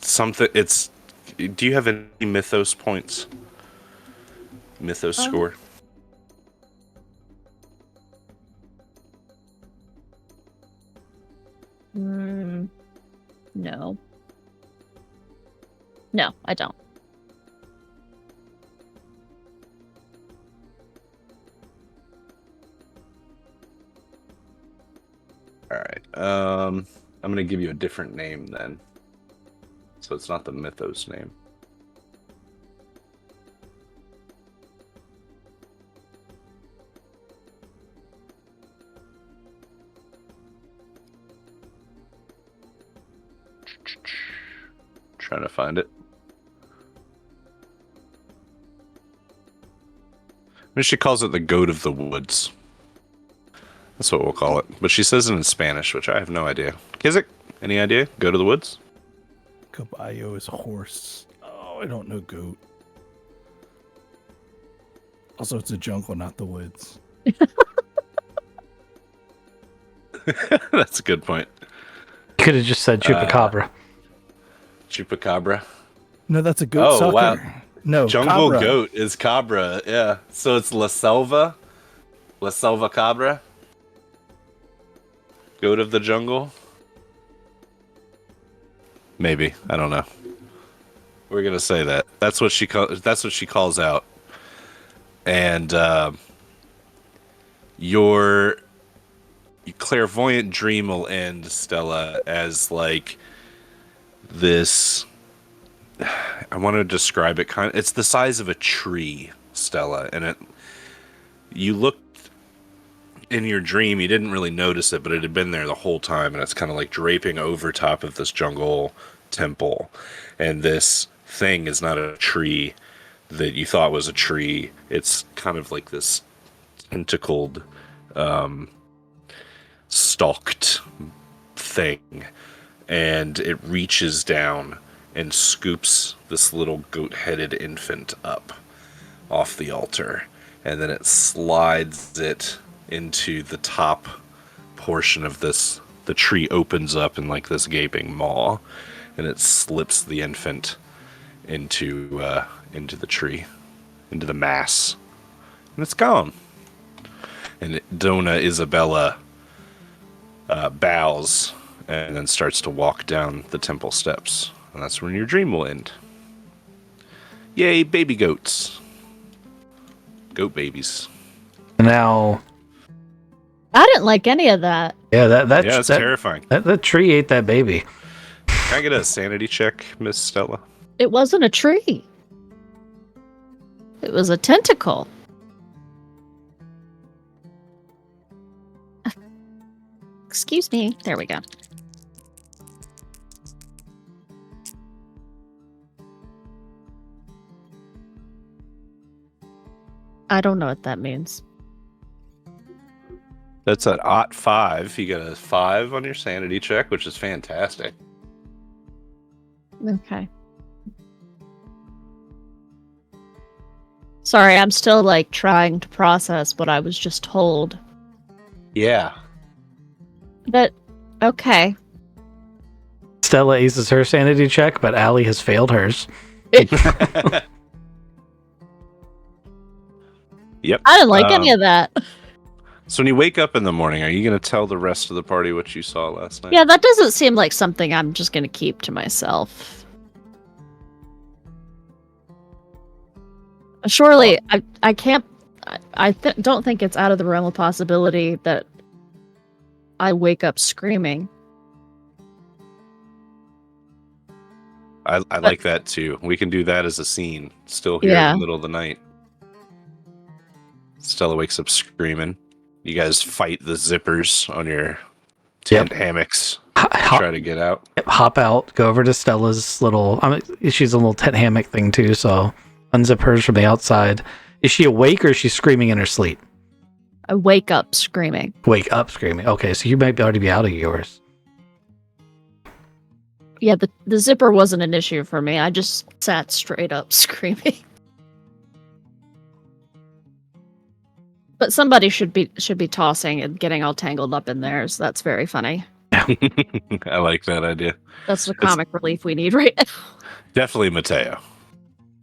Speaker 3: something. It's. Do you have any mythos points? Mythos score.
Speaker 4: No. No, I don't.
Speaker 3: All right. I'm gonna give you a different name then. So it's not the mythos name. Trying to find it. I mean, she calls it the goat of the woods. That's what we'll call it. But she says it in Spanish, which I have no idea. Kizik, any idea? Go to the woods?
Speaker 5: Caballo is a horse. Oh, I don't know goat. Also, it's a jungle, not the woods.
Speaker 3: That's a good point.
Speaker 2: Could have just said chupacabra.
Speaker 3: Chupacabra.
Speaker 5: No, that's a goat sucker.
Speaker 3: Wow.
Speaker 5: No,
Speaker 3: Jungle
Speaker 5: cabra.
Speaker 3: goat is cabra. Yeah. So it's La Selva. La Selva cabra. Goat of the jungle. Maybe. I don't know. We're gonna say that. That's what she calls out. And your clairvoyant dream will end, Stella, as like this. I want to describe it kind of. It's the size of a tree, Stella, and you looked in your dream. You didn't really notice it, but it had been there the whole time, and it's kind of like draping over top of this jungle temple. And this thing is not a tree that you thought was a tree. It's kind of like this tentacled, stalked thing, and it reaches down and scoops this little goat-headed infant up off the altar, and then it slides it into the top portion of this. The tree opens up in like this gaping maw, and it slips the infant into the tree, into the mass, and it's gone. And Dona Isabella bows and then starts to walk down the temple steps. And that's when your dream will end. Yay, baby goats. Goat babies.
Speaker 2: Now,
Speaker 4: I didn't like any of that.
Speaker 2: yeah, that's
Speaker 3: terrifying.
Speaker 2: That tree ate that baby.
Speaker 3: Can I get a sanity check, Miss Stella?
Speaker 4: It wasn't a tree. It was a tentacle. Excuse me. There we go. I don't know what that means.
Speaker 3: That's an OT 5. You got a 5 on your sanity check, which is fantastic.
Speaker 4: Okay. Sorry, I'm still like trying to process what I was just told.
Speaker 3: Yeah.
Speaker 4: But okay.
Speaker 2: Stella aces her sanity check, but Allie has failed hers.
Speaker 3: Yep.
Speaker 4: I didn't like any of that.
Speaker 3: So when you wake up in the morning, are you going to tell the rest of the party what you saw last night?
Speaker 4: Yeah, that doesn't seem like something I'm just going to keep to myself. Surely, I can't. Don't think it's out of the realm of possibility that I wake up screaming.
Speaker 3: I like that too. We can do that as a scene. Still here in the middle of the night. Stella wakes up screaming. You guys fight the zippers on your tent hammocks. Try to get out.
Speaker 2: Hop out, go over to Stella's little. She's a little tent hammock thing too, so unzip hers from the outside. Is she awake or is she screaming in her sleep?
Speaker 4: I wake up screaming.
Speaker 2: Wake up screaming. Okay, so you might already be out of yours.
Speaker 4: Yeah, the zipper wasn't an issue for me. I just sat straight up screaming. But somebody should be tossing and getting all tangled up in there, so that's very funny.
Speaker 3: I like that idea.
Speaker 4: That's the comic relief we need right now.
Speaker 3: Definitely Mateo.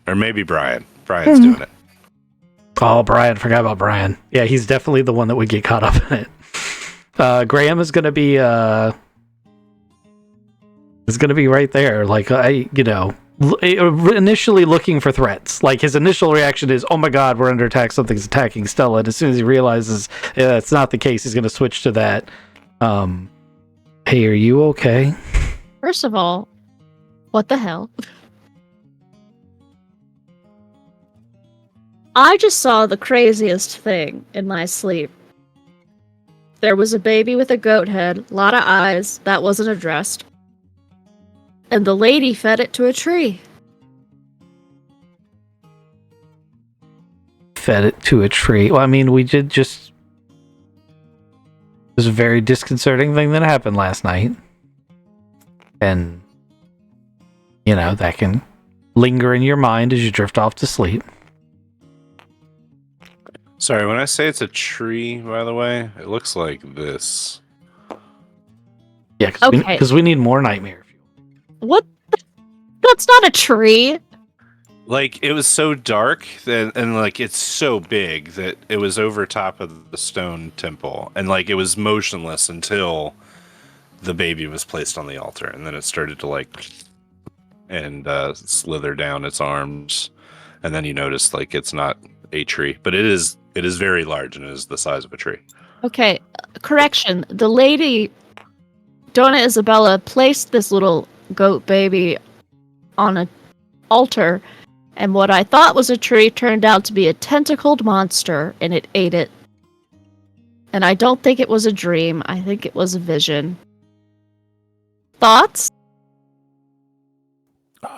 Speaker 3: Or maybe Brian. Brian's doing it.
Speaker 2: Oh, Brian, forgot about Brian. Yeah, he's definitely the one that would get caught up in it. Graham is gonna be right there. Like initially looking for threats. Like his initial reaction is, "Oh my God, we're under attack! Something's attacking Stella." And as soon as he realizes it's not the case, he's gonna switch to that. Hey, are you okay?
Speaker 4: First of all, what the hell? I just saw the craziest thing in my sleep. There was a baby with a goat head, a lot of eyes, that wasn't addressed. And the lady fed it to a tree.
Speaker 2: Fed it to a tree. Well, I mean, we did just... It was a very disconcerting thing that happened last night. And, that can linger in your mind as you drift off to sleep.
Speaker 3: Sorry, when I say it's a tree, by the way, it looks like this.
Speaker 2: Yeah, because we need more nightmare fuel.
Speaker 4: What? That's not a tree.
Speaker 3: Like, it was so dark and like it's so big that it was over top of the stone temple, and like it was motionless until the baby was placed on the altar, and then it started to slither down its arms, and then you notice like it's not a tree, but it is very large and it is the size of a tree.
Speaker 4: Okay, correction. The lady, Donna Isabella, placed this little goat baby on an altar, and what I thought was a tree turned out to be a tentacled monster, and it ate it. And I don't think it was a dream. I think it was a vision. Thoughts?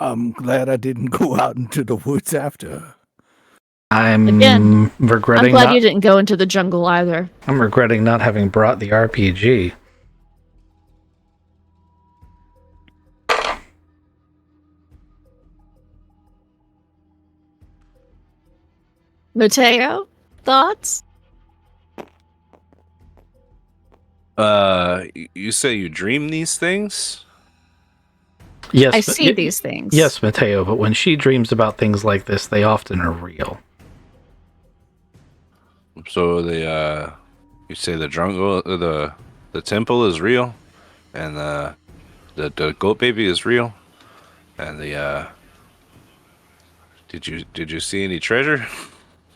Speaker 5: I'm glad I didn't go out into the woods after.
Speaker 2: I'm regretting.
Speaker 4: I'm glad you didn't go into the jungle either.
Speaker 2: I'm regretting not having brought the RPG.
Speaker 4: Mateo, thoughts?
Speaker 3: You say you dream these things?
Speaker 2: Yes,
Speaker 4: I see these things.
Speaker 2: Yes, Mateo, but when she dreams about things like this, they often are real.
Speaker 3: So you say the jungle, the temple is real, and the goat baby is real, and did you see any treasure?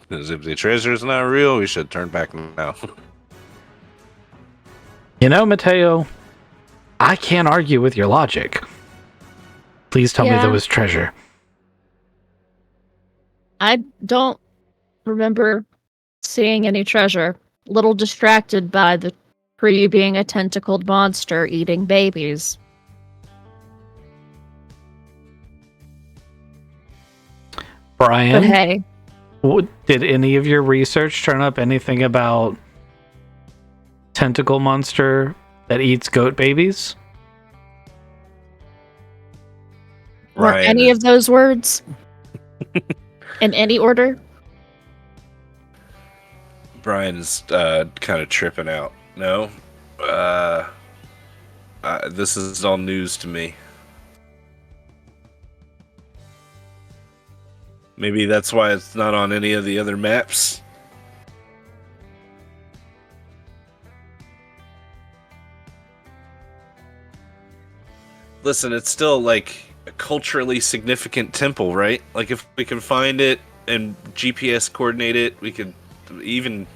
Speaker 3: Because if the treasure is not real, we should turn back now.
Speaker 2: Mateo, I can't argue with your logic. Please tell me there was treasure.
Speaker 4: I don't remember seeing any treasure. A little distracted by the tree being a tentacled monster eating babies.
Speaker 2: Brian,
Speaker 4: But hey,
Speaker 2: did any of your research turn up anything about tentacle monster that eats goat babies?
Speaker 4: were any of those words in any order?
Speaker 3: Brian is kind of tripping out. No, this is all news to me. Maybe that's why it's not on any of the other maps. Listen, it's still like a culturally significant temple, right? Like if we can find it and GPS coordinate it, we could even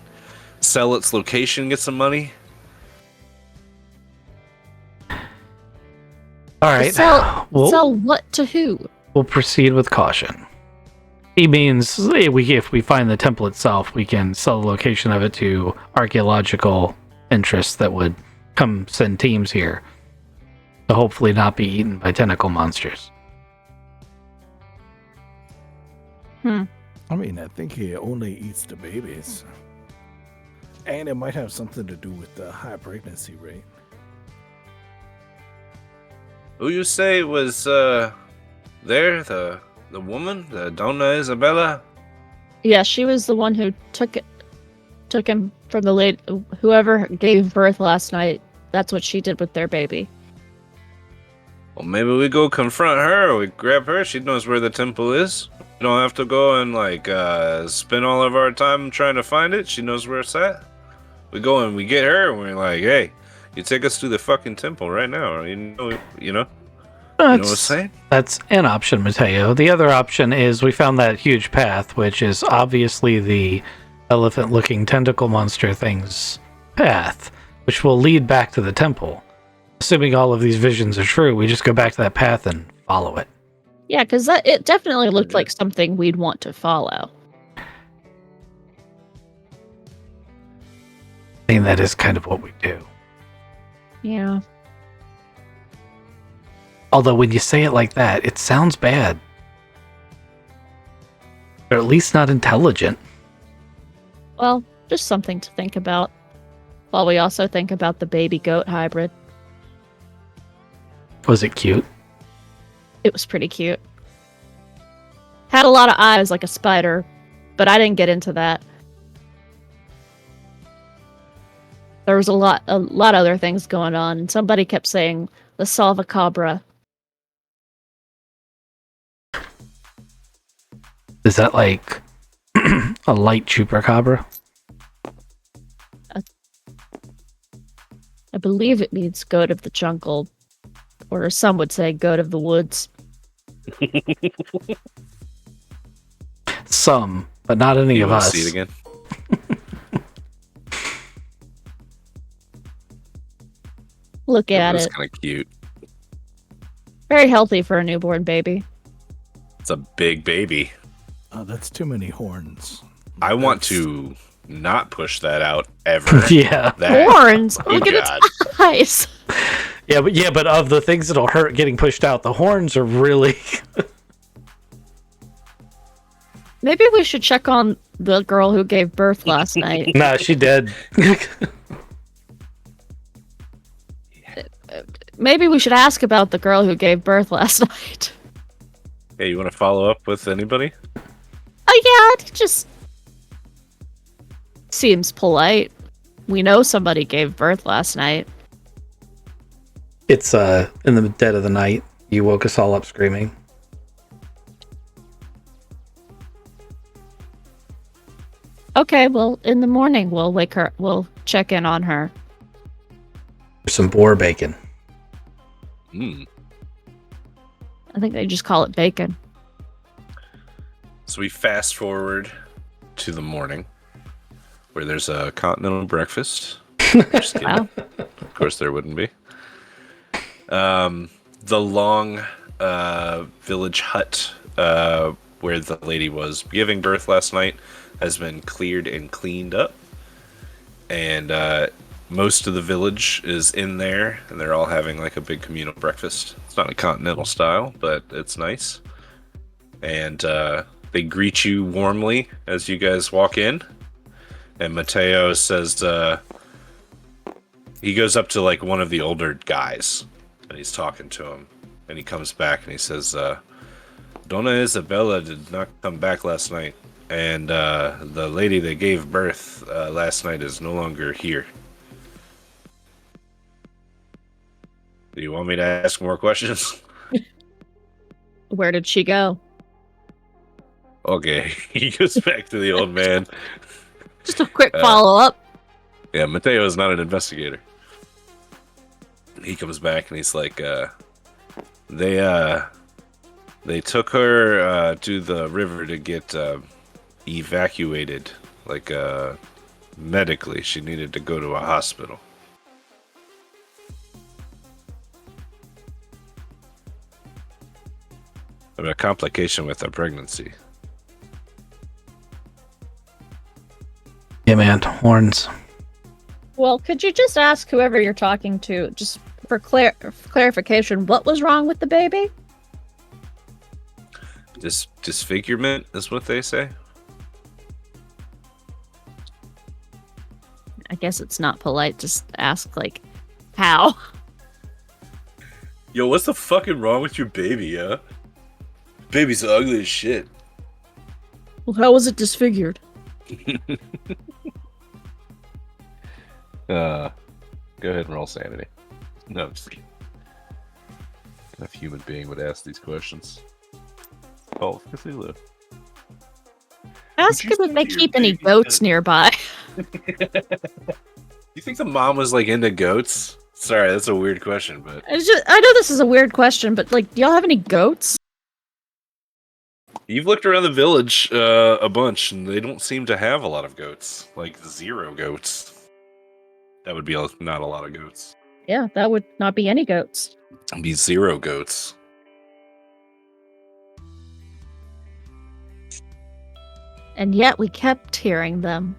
Speaker 3: sell its location, get some money.
Speaker 2: All right.
Speaker 4: Sell what to who?
Speaker 2: We'll proceed with caution. He means if we find the temple itself, we can sell the location of it to archaeological interests that would come send teams here to hopefully not be eaten by tentacle monsters.
Speaker 5: I mean, I think he only eats the babies. And it might have something to do with the high pregnancy rate.
Speaker 3: Who you say was there? The woman, the Donna Isabella.
Speaker 4: Yeah, she was the one who took him from the late whoever gave birth last night. That's what she did with their baby.
Speaker 3: Well, maybe we go confront her. We grab her. She knows where the temple is. We don't have to go and spend all of our time trying to find it. She knows where it's at. We go and we get her, and we're like, "Hey, you take us to the fucking temple right now." You know what I'm saying?
Speaker 2: That's an option, Mateo. The other option is we found that huge path, which is obviously the elephant-looking tentacle monster thing's path, which will lead back to the temple. Assuming all of these visions are true, we just go back to that path and follow it.
Speaker 4: Yeah, because it definitely looked like something we'd want to follow.
Speaker 2: I mean, that is kind of what we do.
Speaker 4: Yeah.
Speaker 2: Although when you say it like that, it sounds bad. Or at least not intelligent.
Speaker 4: Well, just something to think about. While we also think about the baby goat hybrid.
Speaker 2: Was it cute?
Speaker 4: It was pretty cute. Had a lot of eyes like a spider, but I didn't get into that. There was a lot of other things going on, and somebody kept saying the Salvacabra.
Speaker 2: Is that like a light chupacabra?
Speaker 4: I believe it means goat of the jungle, or some would say goat of the woods.
Speaker 2: Some, but not any
Speaker 3: You
Speaker 2: of
Speaker 3: wanna
Speaker 2: us.
Speaker 3: see it again?
Speaker 4: Look at
Speaker 3: It's
Speaker 4: it.
Speaker 3: kind of cute.
Speaker 4: Very healthy for a newborn baby.
Speaker 3: It's a big baby.
Speaker 5: That's too many horns.
Speaker 3: I want to not push that out ever.
Speaker 2: Yeah.
Speaker 3: That,
Speaker 4: Horns!
Speaker 3: oh
Speaker 4: Look at
Speaker 3: God.
Speaker 4: its eyes!
Speaker 2: Yeah, but of the things that'll hurt getting pushed out, the horns are really
Speaker 4: Maybe we should check on the girl who gave birth last night.
Speaker 2: Nah, she dead.
Speaker 4: Maybe we should ask about the girl who gave birth last night.
Speaker 3: Hey, you want to follow up with anybody?
Speaker 4: Oh yeah, it just seems polite. We know somebody gave birth last night.
Speaker 2: It's in the dead of the night. You woke us all up screaming.
Speaker 4: Okay, well, in the morning we'll check in on her.
Speaker 2: Some boar bacon.
Speaker 3: Hmm.
Speaker 4: I think they just call it bacon.
Speaker 3: So we fast forward to the morning, where there's a continental breakfast. Just kidding.
Speaker 4: Wow.
Speaker 3: Of course, there wouldn't be. The long village hut where the lady was giving birth last night has been cleared and cleaned up, and most of the village is in there, and they're all having like a big communal breakfast. It's not a continental style, but it's nice. And they greet you warmly as you guys walk in. And Mateo says, he goes up to like one of the older guys, and he's talking to him. And he comes back and he says, Donna Isabella did not come back last night. And the lady that gave birth last night is no longer here. Do you want me to ask more questions?
Speaker 4: Where did she go?
Speaker 3: Okay, he goes back to the old man.
Speaker 4: Just a quick follow-up.
Speaker 3: Yeah, Mateo is not an investigator. He comes back and he's like, they took her to the river to get evacuated, like medically. She needed to go to a hospital. I mean, a complication with her pregnancy.
Speaker 2: Yeah, man, horns.
Speaker 4: Well, could you just ask whoever you're talking to, just for clarification, what was wrong with the baby?
Speaker 3: Disfigurement is what they say.
Speaker 4: I guess it's not polite. Just ask, like, how?
Speaker 3: Yo, what's the fucking wrong with your baby, huh? Baby's ugly as shit.
Speaker 4: Well, how was it disfigured?
Speaker 3: Go ahead and roll sanity. No, I'm just kidding. What human being would ask these questions? Oh, Cthulhu.
Speaker 4: Ask
Speaker 3: Would you
Speaker 4: them if
Speaker 3: say
Speaker 4: they
Speaker 3: to your
Speaker 4: keep any
Speaker 3: baby
Speaker 4: goats
Speaker 3: that-
Speaker 4: nearby.
Speaker 3: You think the mom was like into goats? Sorry, that's a weird question, but
Speaker 4: I know this is a weird question, but like, do y'all have any goats?
Speaker 3: you've looked around the village a bunch, and they don't seem to have a lot of goats. Like 0 goats. That would be not a lot of goats.
Speaker 4: Yeah, that would not be any goats.
Speaker 3: It'd be 0 goats.
Speaker 4: And yet we kept hearing them.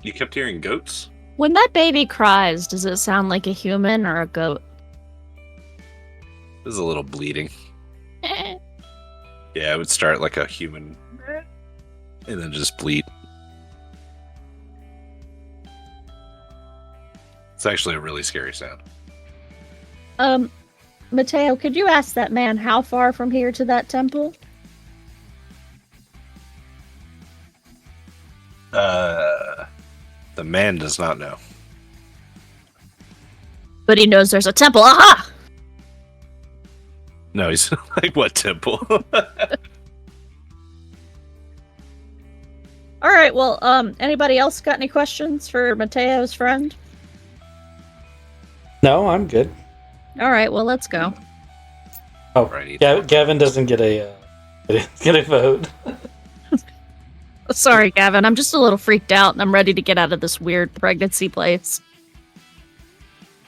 Speaker 3: You kept hearing goats?
Speaker 4: When that baby cries, does it sound like a human or a goat?
Speaker 3: There's a little bleeding. Yeah, it would start like a human, and then just bleed. It's actually a really scary sound.
Speaker 4: Mateo, could you ask that man how far from here to that temple?
Speaker 3: The man does not know.
Speaker 4: But he knows there's a temple. Aha!
Speaker 3: No, he's like, what temple?
Speaker 4: All right. Well, anybody else got any questions for Mateo's friend?
Speaker 2: No, I'm good.
Speaker 4: All right. Well, let's go.
Speaker 2: Oh,
Speaker 3: Right,
Speaker 2: Gavin doesn't get a get a vote.
Speaker 4: Sorry, Gavin. I'm just a little freaked out, and I'm ready to get out of this weird pregnancy place.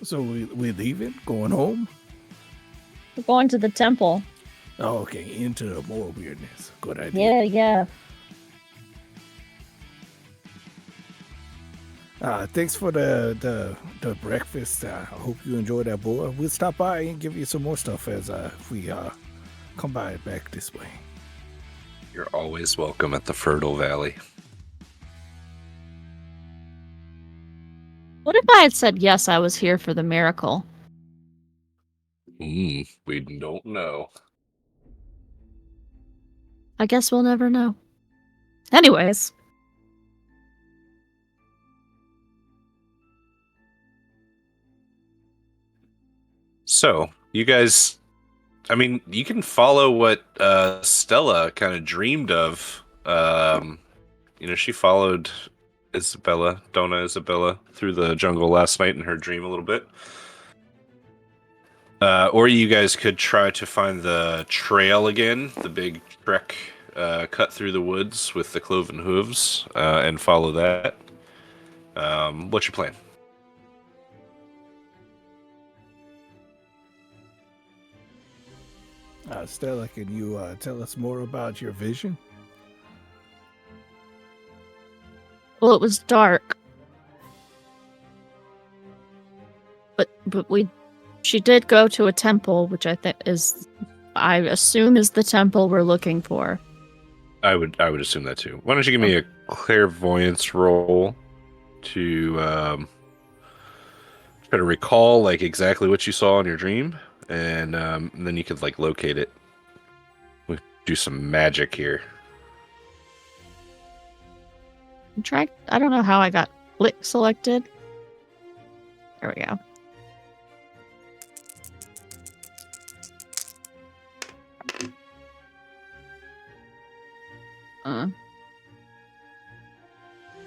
Speaker 5: So we're leaving, going home.
Speaker 4: We're going to the temple.
Speaker 5: Oh, okay, into more weirdness. Good idea.
Speaker 4: Yeah.
Speaker 5: Thanks for the breakfast. I hope you enjoyed that, boy. We'll stop by and give you some more stuff as we come by back this way.
Speaker 3: You're always welcome at the Fertile Valley.
Speaker 4: What if I had said yes, I was here for the miracle?
Speaker 3: We don't know.
Speaker 4: I guess we'll never know. Anyways.
Speaker 3: So, you guys, I mean, you can follow what Stella kind of dreamed of. She followed Donna Isabella, through the jungle last night in her dream a little bit. Or you guys could try to find the trail again, the big trek cut through the woods with the cloven hooves, and follow that. What's your plan?
Speaker 5: Stella, can you tell us more about your vision?
Speaker 4: Well, it was dark. But she did go to a temple, which I assume is the temple we're looking for.
Speaker 3: I would assume that too. Why don't you give me a clairvoyance roll to try to recall like exactly what you saw in your dream, and then you could like locate it. We do some magic here.
Speaker 4: I don't know how I got selected. There we go.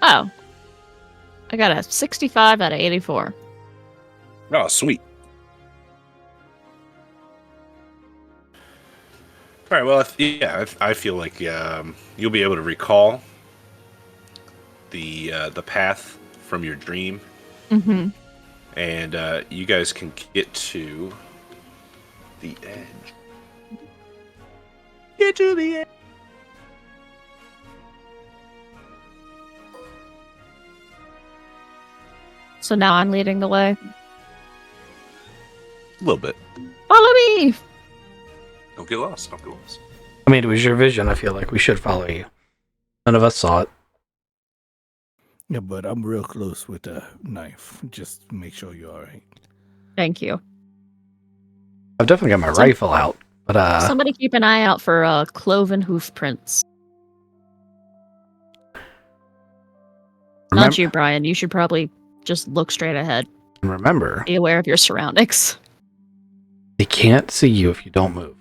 Speaker 4: Oh. I got a 65 out of 84.
Speaker 3: Oh, sweet. All right. Well, I feel like you'll be able to recall the path from your dream, and you guys can get to the edge. Get to the edge.
Speaker 4: So now I'm leading the way.
Speaker 3: A little bit.
Speaker 4: Follow me!
Speaker 3: Don't get lost. Don't get lost.
Speaker 2: I mean, it was your vision. I feel like we should follow you. None of us saw it.
Speaker 5: Yeah, but I'm real close with the knife. Just make sure you're all right.
Speaker 4: Thank you.
Speaker 2: I've definitely got my
Speaker 4: Some-
Speaker 2: rifle out, but
Speaker 4: Somebody keep an eye out for cloven hoof prints. Not you, Brian. You should probably just look straight ahead.
Speaker 2: remember,
Speaker 4: Be aware of your surroundings.
Speaker 2: they can't see you if you don't move.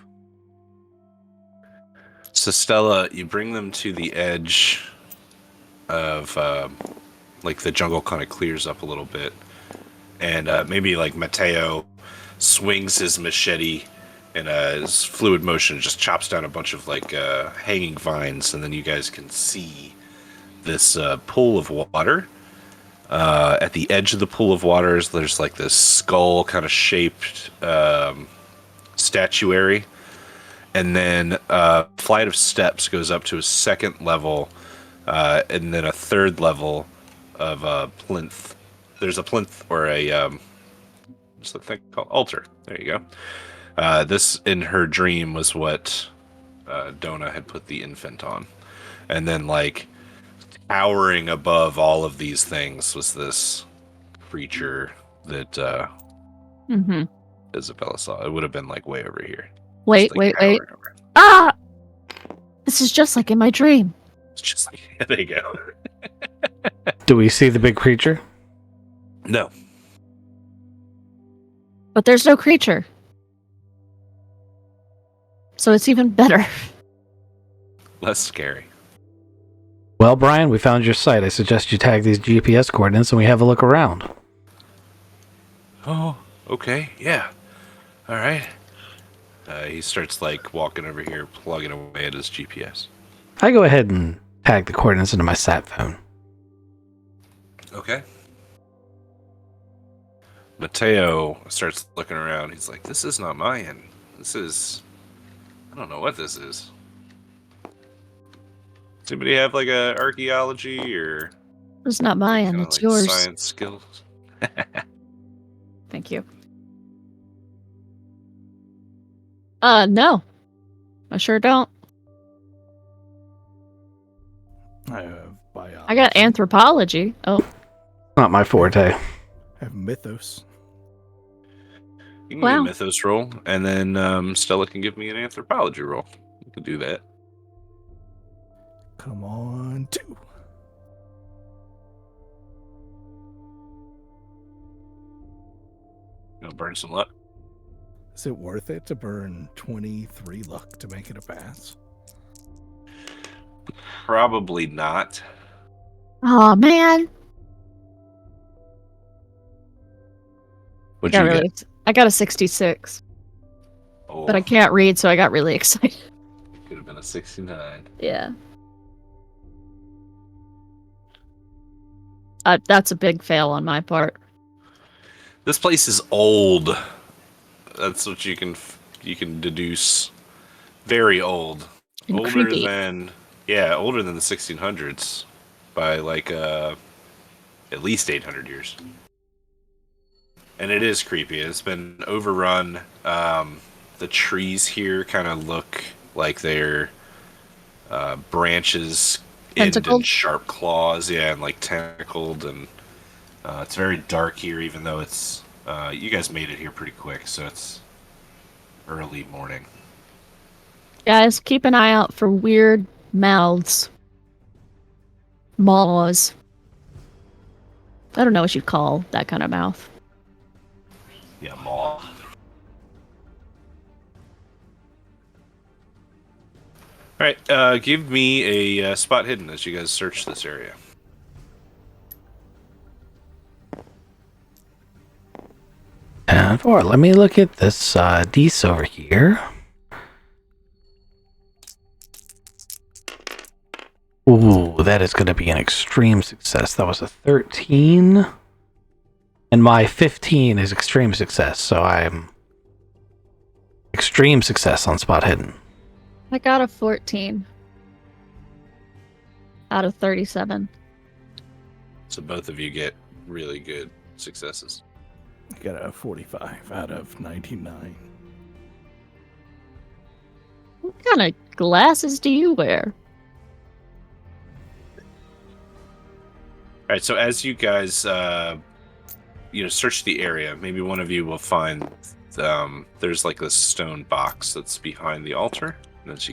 Speaker 3: So Stella, you bring them to the edge of like the jungle kind of clears up a little bit, and maybe like Mateo swings his machete in his fluid motion, just chops down a bunch of like hanging vines, and then you guys can see this pool of water. At the edge of the pool of waters, there's like this skull kind of shaped statuary. And then a flight of steps goes up to a second level, and then a third level of a plinth. There's a plinth or a what's the thing called? Altar. There you go. This in her dream was what Dona had put the infant on, and then like towering above all of these things was this creature that
Speaker 4: Mm-hmm.
Speaker 3: Isabella saw. It would have been like way over here.
Speaker 4: Wait,
Speaker 3: Just, like,
Speaker 4: wait.
Speaker 3: towering over.
Speaker 4: Ah! This is just like in my dream.
Speaker 3: It's just like there you go.
Speaker 2: Do we see the big creature?
Speaker 3: No.
Speaker 4: But there's no creature. So it's even better.
Speaker 3: Less scary.
Speaker 2: Well, Brian, we found your site. I suggest you tag these GPS coordinates and we have a look around.
Speaker 3: Oh, okay, yeah. All right. He starts like walking over here, plugging away at his GPS.
Speaker 2: I go ahead and tag the coordinates into my sat phone.
Speaker 3: Okay. Mateo starts looking around. He's like, "This is not Mayan. This is, I don't know what this is." Does anybody have like a archaeology or
Speaker 4: It's not mine,
Speaker 3: kinda,
Speaker 4: it's
Speaker 3: like,
Speaker 4: yours.
Speaker 3: science skills?
Speaker 4: Thank you. No. I sure don't.
Speaker 5: I have biology.
Speaker 4: I got anthropology. Oh,
Speaker 2: Not my forte.
Speaker 5: I have mythos.
Speaker 3: You can
Speaker 4: Wow.
Speaker 3: give me a mythos roll, and then Stella can give me an anthropology roll. You can do that.
Speaker 5: Come on, 2.
Speaker 3: Gonna burn some luck.
Speaker 5: Is it worth it to burn 23 luck to make it a pass?
Speaker 3: Probably not.
Speaker 4: oh man.
Speaker 3: What'd you
Speaker 4: Got
Speaker 3: get?
Speaker 4: I got a 66,
Speaker 3: Oh,
Speaker 4: but I can't read, so I got really excited.
Speaker 3: could have been a 69.
Speaker 4: Yeah. That's a big fail on my part.
Speaker 3: This place is old. That's what you can deduce. Very old.
Speaker 4: And
Speaker 3: older
Speaker 4: creepy.
Speaker 3: than the 1600s by like at least 800 years. And it is creepy. It's been overrun. The trees here kind of look like they're branches end in
Speaker 4: Tentacled?
Speaker 3: sharp claws, yeah, and like tentacled, and it's very dark here. Even though it's you guys made it here pretty quick, so it's early morning.
Speaker 4: Guys, keep an eye out for weird mouths. Maws. I don't know what you'd call that kind of mouth.
Speaker 3: Yeah, maw. All right, give me a spot hidden as you guys search this area.
Speaker 2: And let me look at this Dees over here. Ooh, that is going to be an extreme success. That was a 13. And my 15 is extreme success, so I'm extreme success on spot hidden.
Speaker 4: I got a 14 out of 37.
Speaker 3: So both of you get really good successes.
Speaker 5: I got a 45 out of 99.
Speaker 4: What kind of glasses do you wear?
Speaker 3: All right, so as you guys search the area. Maybe one of you will find there's like this stone box that's behind the altar. And as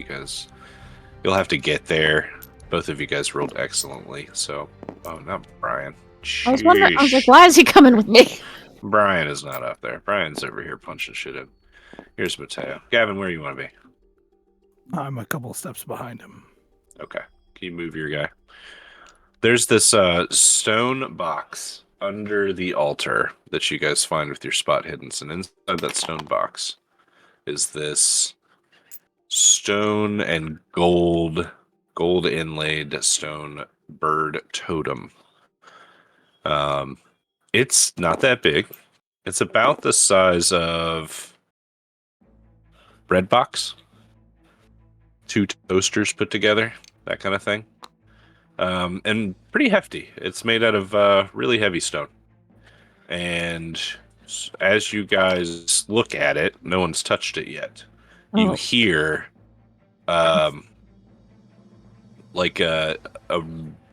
Speaker 3: you'll have to get there. Both of you guys rolled excellently. So, oh, not Brian.
Speaker 4: I was wondering. I was like,
Speaker 3: Sheesh.
Speaker 4: why is he coming with me?
Speaker 3: Brian is not up there. Brian's over here punching shit in. Here's Mateo. Gavin, where you want to be?
Speaker 5: I'm a couple steps behind him.
Speaker 3: Okay. Can you move your guy? There's this stone box under the altar that you guys find with your spot hidden. And inside that stone box is this stone and gold inlaid stone bird totem. It's not that big. It's about the size of bread box. 2 toasters put together, that kind of thing. And pretty hefty. It's made out of really heavy stone. And as you guys look at it, no one's touched it yet. You
Speaker 4: Oh.
Speaker 3: hear like a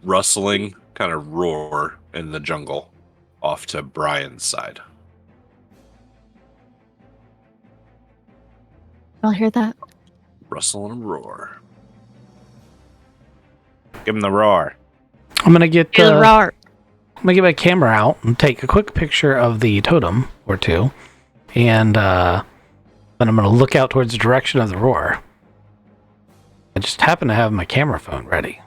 Speaker 3: rustling kind of roar in the jungle off to Brian's side.
Speaker 4: I'll hear that.
Speaker 3: Rustle and roar. Give him the roar.
Speaker 2: I'm gonna get
Speaker 4: Hear the roar.
Speaker 2: I'm gonna get my camera out and take a quick picture of the totem or two, and then I'm gonna look out towards the direction of the roar. I just happen to have my camera phone ready.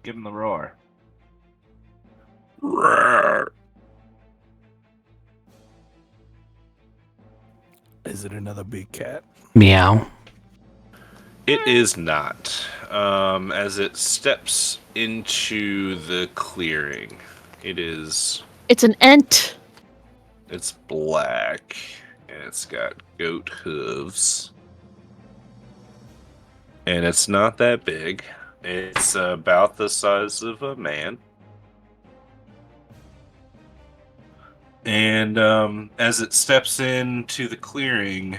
Speaker 3: Give him the roar. Roar.
Speaker 5: Is it another big cat?
Speaker 2: Meow.
Speaker 3: It is not. As it steps into the clearing, it's
Speaker 4: It's an ent.
Speaker 3: black and it's got goat hooves. And it's not that big. It's about the size of a man. And as it steps into the clearing,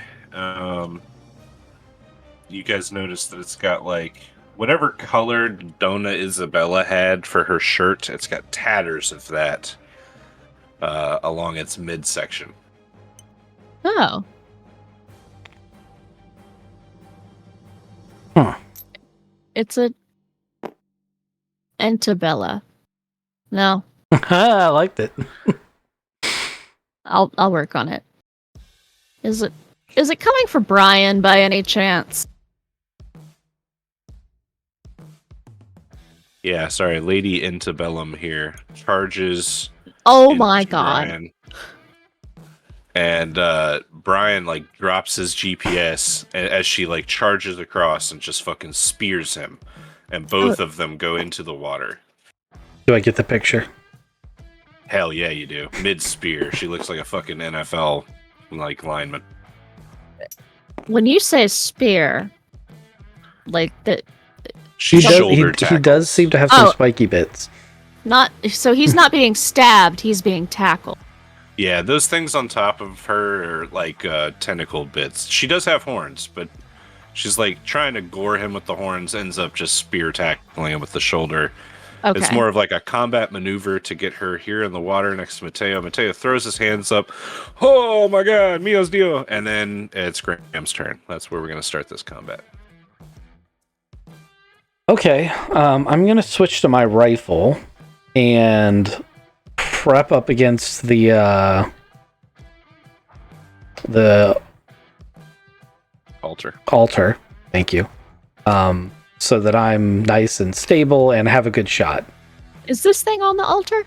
Speaker 3: you guys notice that it's got like whatever color Donna Isabella had for her shirt, it's got tatters of that along its midsection.
Speaker 4: Oh.
Speaker 2: Huh.
Speaker 4: It's a Entabella. No,
Speaker 2: I liked it.
Speaker 4: I'll work on it. Is it coming for Brian by any chance?
Speaker 3: Yeah, sorry, Lady Intebellum here charges.
Speaker 4: Oh my
Speaker 3: into
Speaker 4: god.
Speaker 3: Brian. And Brian like drops his GPS as she like charges across and just fucking spears him, and both of them go into the water.
Speaker 2: Do I get the picture?
Speaker 3: Hell yeah, you do. Mid spear, she looks like a fucking NFL like lineman.
Speaker 4: When you say spear, like that,
Speaker 3: She
Speaker 2: He
Speaker 3: shoulder
Speaker 2: he
Speaker 3: tackle.
Speaker 2: does seem to have some
Speaker 4: Oh.
Speaker 2: spiky bits.
Speaker 4: not so he's not being stabbed, he's being tackled.
Speaker 3: Yeah, those things on top of her are like tentacled bits. She does have horns, but she's like trying to gore him with the horns, ends up just spear tackling him with the shoulder.
Speaker 4: Okay.
Speaker 3: It's more of like a combat maneuver to get her here in the water next to Mateo. Mateo throws his hands up. Oh my god, Mio's Dio! And then it's Graham's turn. That's where we're going to start this combat.
Speaker 2: Okay, I'm gonna switch to my rifle and prep up against the altar. Thank you. So that I'm nice and stable and have a good shot.
Speaker 4: Is this thing on the altar?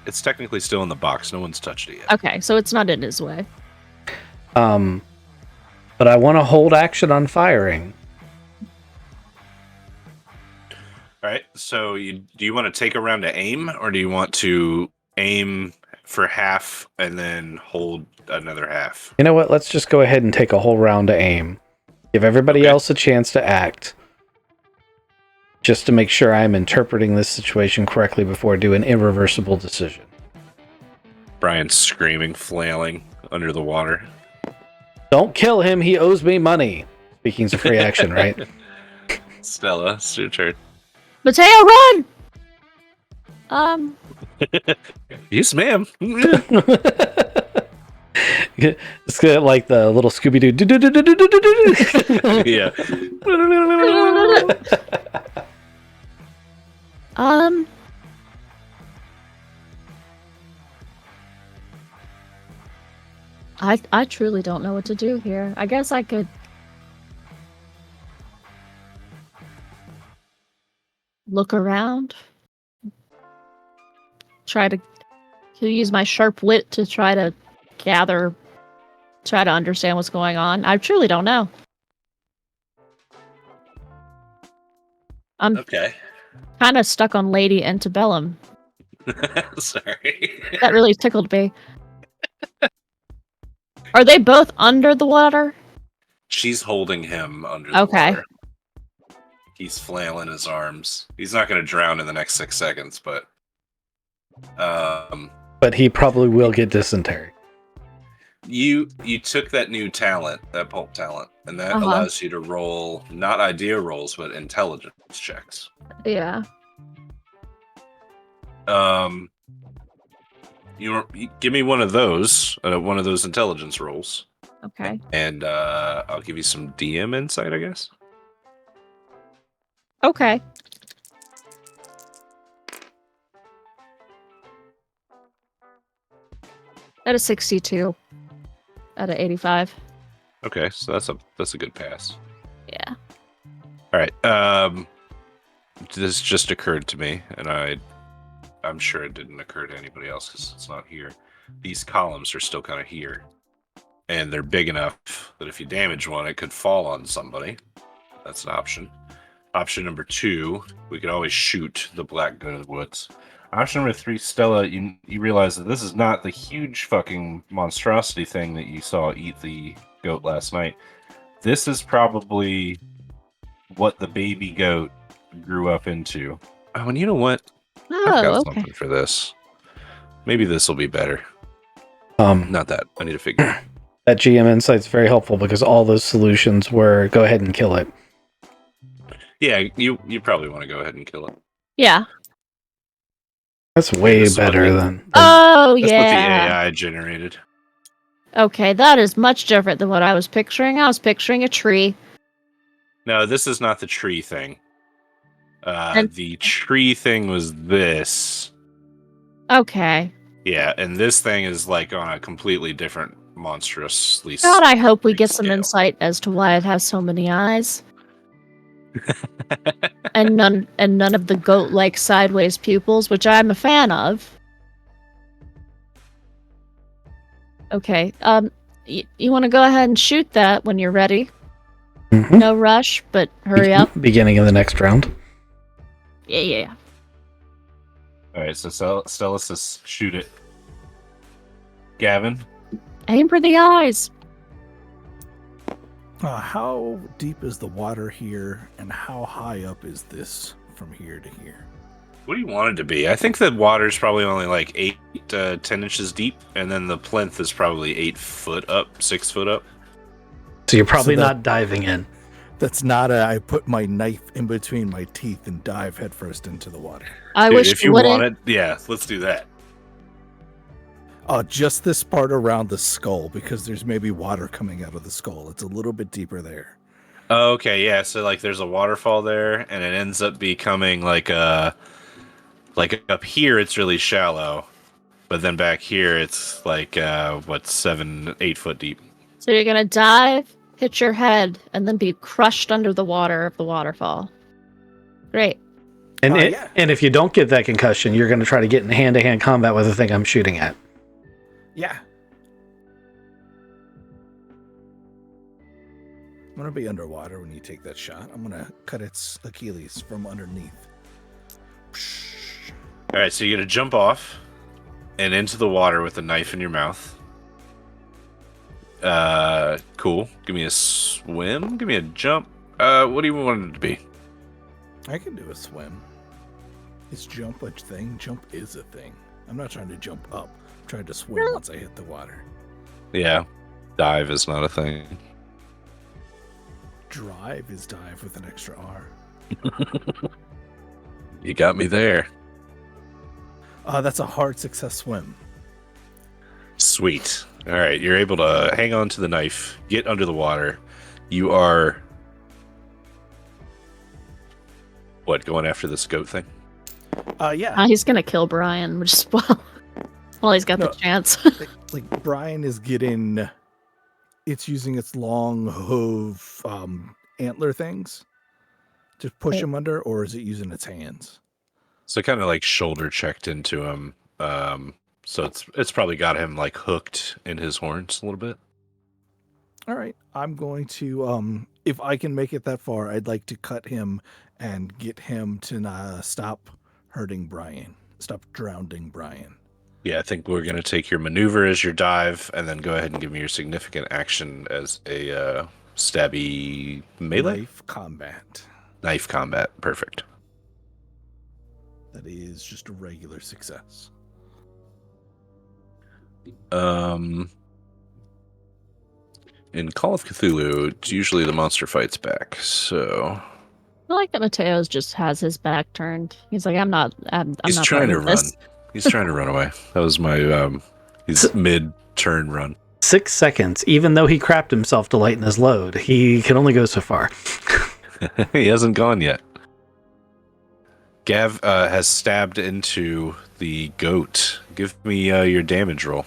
Speaker 3: It's technically still in the box. No one's touched it yet.
Speaker 4: Okay, so it's not in his way.
Speaker 2: But I want to hold action on firing.
Speaker 3: All right. So do you want to take a round to aim, or do you want to aim for half and then hold another half?
Speaker 2: You know what? Let's just go ahead and take a whole round to aim. Give everybody
Speaker 3: Okay.
Speaker 2: else a chance to act. Just to make sure I'm interpreting this situation correctly before I do an irreversible decision.
Speaker 3: Brian's screaming, flailing under the water.
Speaker 2: Don't kill him, he owes me money. Speaking's a free action, right?
Speaker 3: Stella, it's your turn.
Speaker 4: Mateo, run!
Speaker 3: Yes, ma'am.
Speaker 2: It's got like the little Scooby Doo.
Speaker 3: Yeah.
Speaker 4: I truly don't know what to do here. I guess I could look around, try to use my sharp wit to try to understand what's going on. I truly don't know. I'm
Speaker 3: Okay.
Speaker 4: kind of stuck on Lady Antebellum.
Speaker 3: Sorry.
Speaker 4: That really tickled me. Are they both under the water?
Speaker 3: She's holding him under the
Speaker 4: Okay.
Speaker 3: water. He's flailing his arms. He's not going to drown in the next 6 seconds, but
Speaker 2: But he probably will get dysentery.
Speaker 3: you took that new talent, that pulp talent, and that allows you to roll not idea rolls, but intelligence checks.
Speaker 4: Yeah.
Speaker 3: You give me one of those intelligence rolls,
Speaker 4: Okay.
Speaker 3: and I'll give you some DM insight, I guess.
Speaker 4: Okay. At a 62. Out of 85.
Speaker 3: Okay, so that's a good pass.
Speaker 4: Yeah.
Speaker 3: All right. This just occurred to me, and I'm sure it didn't occur to anybody else because it's not here. These columns are still kind of here, and they're big enough that if you damage one, it could fall on somebody. That's an option. Option number 2, we could always shoot the black goat of the woods. Option number 3, Stella, you realize that this is not the huge fucking monstrosity thing that you saw eat the goat last night. This is probably what the baby goat grew up into. Oh, and you know what? I've got something for this. Maybe this will be better. Not that. I need to figure.
Speaker 2: That GM insight's very helpful because all those solutions were go ahead and kill it.
Speaker 3: Yeah, you probably want to go ahead and kill it.
Speaker 4: Yeah.
Speaker 2: That's way better than
Speaker 4: Oh,
Speaker 3: That's what the
Speaker 4: yeah.
Speaker 3: AI generated.
Speaker 4: Okay, that is much different than what I was picturing. I was picturing a tree.
Speaker 3: No, this is not the tree thing.
Speaker 4: And-
Speaker 3: The tree thing was this.
Speaker 4: Okay.
Speaker 3: Yeah, and this thing is like on a completely different monstrously.
Speaker 4: God, I hope we get some
Speaker 3: scale.
Speaker 4: insight as to why it has so many eyes. and none of the goat-like sideways pupils, which I'm a fan of. Okay. You want to go ahead and shoot that when you're ready.
Speaker 2: Mhm.
Speaker 4: No rush, but hurry up.
Speaker 2: Beginning of the next round.
Speaker 4: Yeah.
Speaker 3: All right, so Stella says shoot it. Gavin,
Speaker 4: Aim for the eyes.
Speaker 5: How deep is the water here, and how high up is this from here to here?
Speaker 3: what do you want it to be? I think the water's probably only like 8 to 10 inches deep, and then the plinth is probably 8 foot up, 6 foot up.
Speaker 2: So you're probably
Speaker 5: So that-
Speaker 2: not diving in.
Speaker 5: That's not I put my knife in between my teeth and dive headfirst into the water.
Speaker 4: I
Speaker 3: Dude,
Speaker 4: wish
Speaker 3: if you
Speaker 4: wouldn't.
Speaker 3: want it, yeah, let's do that.
Speaker 5: Just this part around the skull, because there's maybe water coming out of the skull. It's a little bit deeper there.
Speaker 3: Oh, okay, yeah. So like, there's a waterfall there, and it ends up becoming like up here, it's really shallow, but then back here, it's like 7, 8 foot deep.
Speaker 4: So you're gonna dive, hit your head, and then be crushed under the water of the waterfall. Great.
Speaker 2: And
Speaker 5: Yeah.
Speaker 2: and if you don't get that concussion, you're going to try to get in hand-to-hand combat with the thing I'm shooting at.
Speaker 5: Yeah. I'm gonna be underwater when you take that shot. I'm gonna cut its Achilles from underneath.
Speaker 3: All right, so you're gonna jump off and into the water with a knife in your mouth. Cool. Give me a swim. Give me a jump. What do you want it to be?
Speaker 5: I can do a swim. Is jump a thing? Jump is a thing. I'm not trying to jump up. I'm trying to swim once I hit the water.
Speaker 3: Yeah, dive is not a thing.
Speaker 5: Drive is dive with an extra R.
Speaker 3: You got me there.
Speaker 5: That's a hard success swim.
Speaker 3: Sweet. All right, you're able to hang on to the knife, get under the water. You are what, going after this goat thing?
Speaker 5: Yeah.
Speaker 4: He's gonna kill Brian, which is while he's got
Speaker 5: No.
Speaker 4: the chance.
Speaker 5: Like Brian is getting, it's using its long hoof antler things to push him under, or is it using its hands?
Speaker 3: So kind of like shoulder checked into him. So it's probably got him like hooked in his horns a little bit.
Speaker 5: All right, I'm going to, if I can make it that far, I'd like to cut him and get him to stop hurting Brian, stop drowning Brian.
Speaker 3: Yeah, I think we're gonna take your maneuver as your dive, and then go ahead and give me your significant action as a stabby melee
Speaker 5: Knife
Speaker 3: combat. Perfect.
Speaker 5: That is just a regular success.
Speaker 3: In Call of Cthulhu, it's usually the monster fights back. So
Speaker 4: I like that Mateo's just has his back turned. He's like, I'm not
Speaker 3: he's
Speaker 4: not
Speaker 3: trying to
Speaker 4: part of
Speaker 3: run.
Speaker 4: this.
Speaker 3: He's trying to run away. That was my his mid-turn run.
Speaker 2: 6 seconds. Even though he crapped himself to lighten his load, he can only go so far.
Speaker 3: He hasn't gone yet. Gav has stabbed into the goat. Give me your damage roll.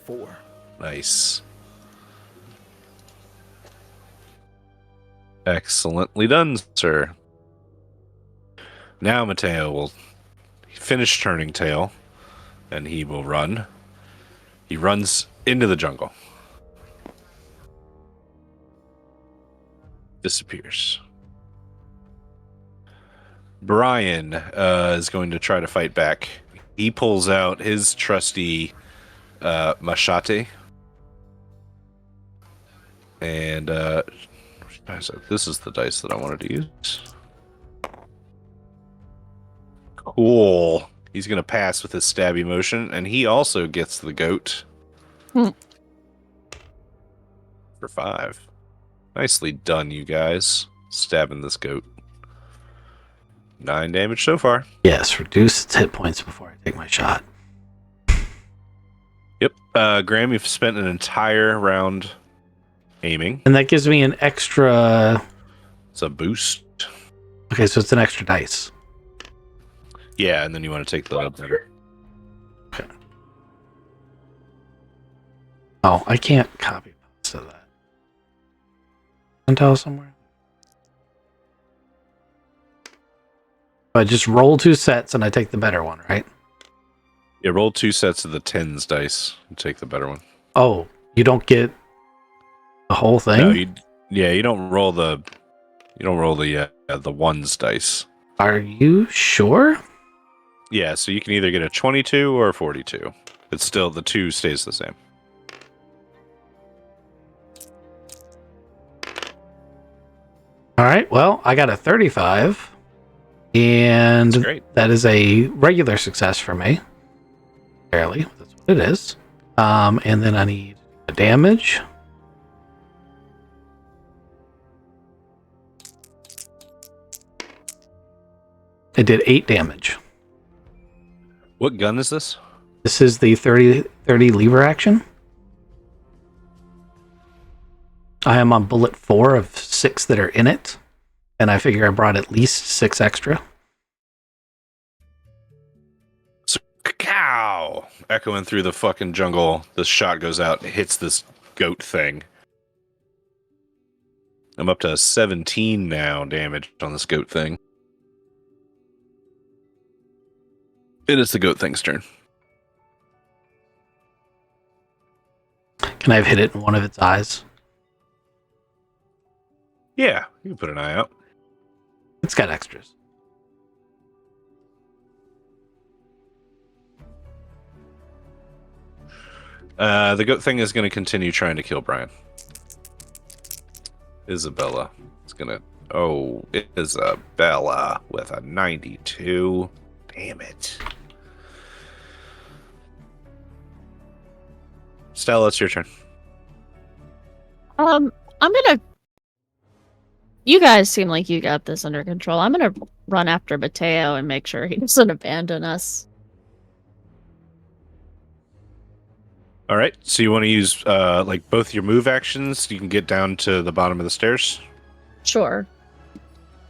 Speaker 5: 4.
Speaker 3: Nice. Excellently done, sir. Now Mateo will finish turning tail, and he will run. He runs into the jungle. Disappears. Brian is going to try to fight back. He pulls out his trusty machete. And this is the dice that I wanted to use. Cool. He's going to pass with his stabby motion, and he also gets the goat.
Speaker 4: Hmm.
Speaker 3: For 5. Nicely done, you guys. Stabbing this goat. 9 damage so far.
Speaker 2: Yes, reduce its hit points before I take my shot.
Speaker 3: Yep. Graham, you've spent an entire round aiming.
Speaker 2: And that gives me an extra...
Speaker 3: It's a boost.
Speaker 2: Okay, so it's an extra dice.
Speaker 3: Yeah, and then you want to take the better.
Speaker 2: Okay. Oh, I can't copy paste of that. Tell somewhere. I just roll 2 sets and I take the better one, right?
Speaker 3: Yeah, roll 2 sets of the 10s dice and take the better one.
Speaker 2: Oh, you don't get the whole thing?
Speaker 3: No, you don't roll the ones dice.
Speaker 2: Are you sure?
Speaker 3: Yeah, so you can either get a 22 or a 42. It's still, the 2 stays the same.
Speaker 2: All right, well, I got a 35. And
Speaker 3: That's great.
Speaker 2: that is a regular success for me. Barely. That's what it is. And then I need a damage. It did 8 damage.
Speaker 3: What gun is this?
Speaker 2: This is the 30 lever action. I am on bullet 4 of 6 that are in it. And I figure I brought at least 6 extra.
Speaker 3: So, cow! Echoing through the fucking jungle, the shot goes out and hits this goat thing. I'm up to 17 now damage on this goat thing. It is the goat thing's turn.
Speaker 2: Can I have hit it in one of its eyes?
Speaker 3: Yeah, you can put an eye out.
Speaker 2: It's got extras.
Speaker 3: The goat thing is going to continue trying to kill Brian. Isabella is going to... Oh, Isabella with a 92. Damn it. Stella, it's your turn.
Speaker 4: I'm gonna. You guys seem like you got this under control. I'm gonna run after Mateo and make sure he doesn't abandon us.
Speaker 3: All right. So you want to use like both your move actions? You can get down to the bottom of the stairs.
Speaker 4: Sure.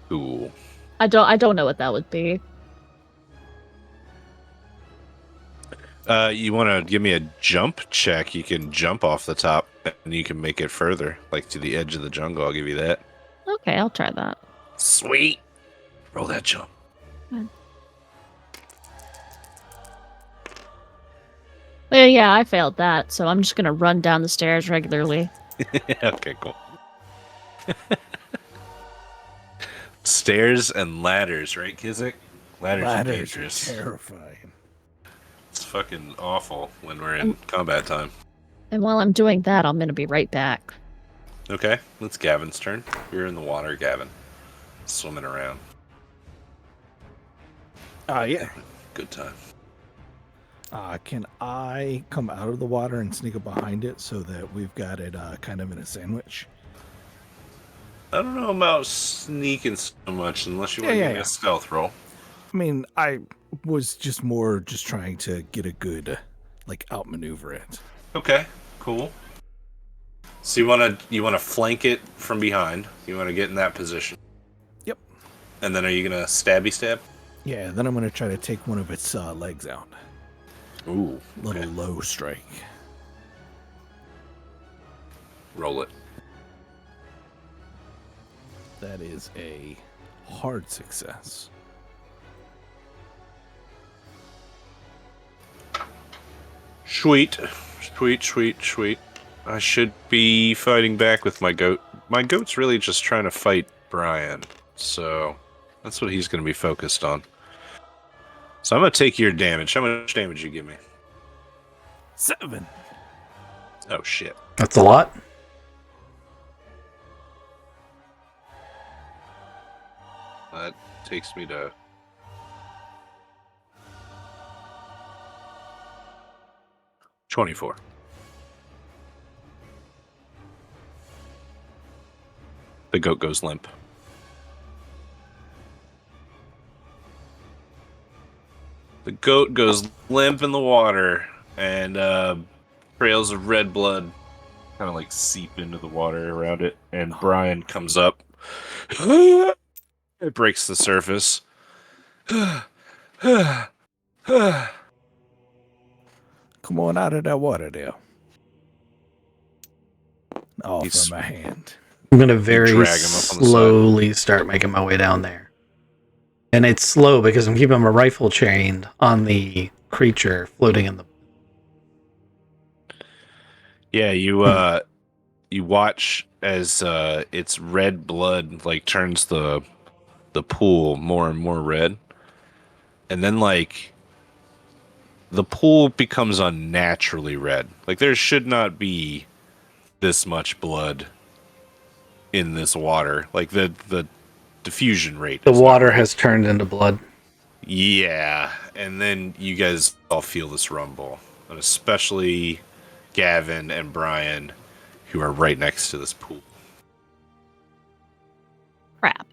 Speaker 3: Cool.
Speaker 4: I don't know what that would be.
Speaker 3: You want to give me a jump check? You can jump off the top, and you can make it further, like to the edge of the jungle. I'll give you that.
Speaker 4: Okay, I'll try that.
Speaker 3: Sweet. Roll that jump.
Speaker 4: Well, yeah, I failed that, so I'm just gonna run down the stairs regularly.
Speaker 3: Okay, cool. Stairs and ladders, right, Kizik? Ladders are dangerous.
Speaker 5: terrifying.
Speaker 3: It's fucking awful when we're in combat time.
Speaker 4: And while I'm doing that, I'm gonna be right back.
Speaker 3: Okay, it's Gavin's turn. You're in the water, Gavin. Swimming around.
Speaker 5: Yeah.
Speaker 3: Good time.
Speaker 5: Can I come out of the water and sneak up behind it so that we've got it kind of in a sandwich?
Speaker 3: I don't know about sneaking so much unless you want to give me a stealth roll.
Speaker 5: I mean, I was just trying to get a good, outmaneuver it.
Speaker 3: Okay, cool. So you wanna flank it from behind. You wanna get in that position.
Speaker 5: Yep.
Speaker 3: And then are you gonna stabby stab?
Speaker 5: Yeah, then I'm going to try to take one of its legs out.
Speaker 3: Ooh.
Speaker 5: Little
Speaker 3: Okay.
Speaker 5: low strike.
Speaker 3: Roll it.
Speaker 5: That is a hard success.
Speaker 3: Sweet. Sweet. I should be fighting back with my goat. My goat's really just trying to fight Brian. So that's what he's going to be focused on. So I'm going to take your damage. How much damage you give me?
Speaker 5: 7.
Speaker 3: Oh, shit.
Speaker 2: That's a lot.
Speaker 3: That takes me to... $24. The goat goes limp. The goat goes limp in the water, and trails of red blood kind of like seep into the water around it, and Brian comes up. It breaks the surface.
Speaker 5: Come on out of that water there. Off
Speaker 3: He's-
Speaker 5: of my hand.
Speaker 2: I'm gonna very
Speaker 3: drag him up on the side.
Speaker 2: slowly start making my way down there. And it's slow because I'm keeping my rifle chained on the creature floating in the...
Speaker 3: Yeah, you watch as its red blood like turns the pool more and more red, and then like the pool becomes unnaturally red. Like there should not be this much blood in this water. Like the diffusion rate.
Speaker 2: The
Speaker 3: is not
Speaker 2: water
Speaker 3: right.
Speaker 2: has turned into blood.
Speaker 3: Yeah, and then you guys all feel this rumble, and especially Gavin and Brian, who are right next to this pool.
Speaker 4: Crap.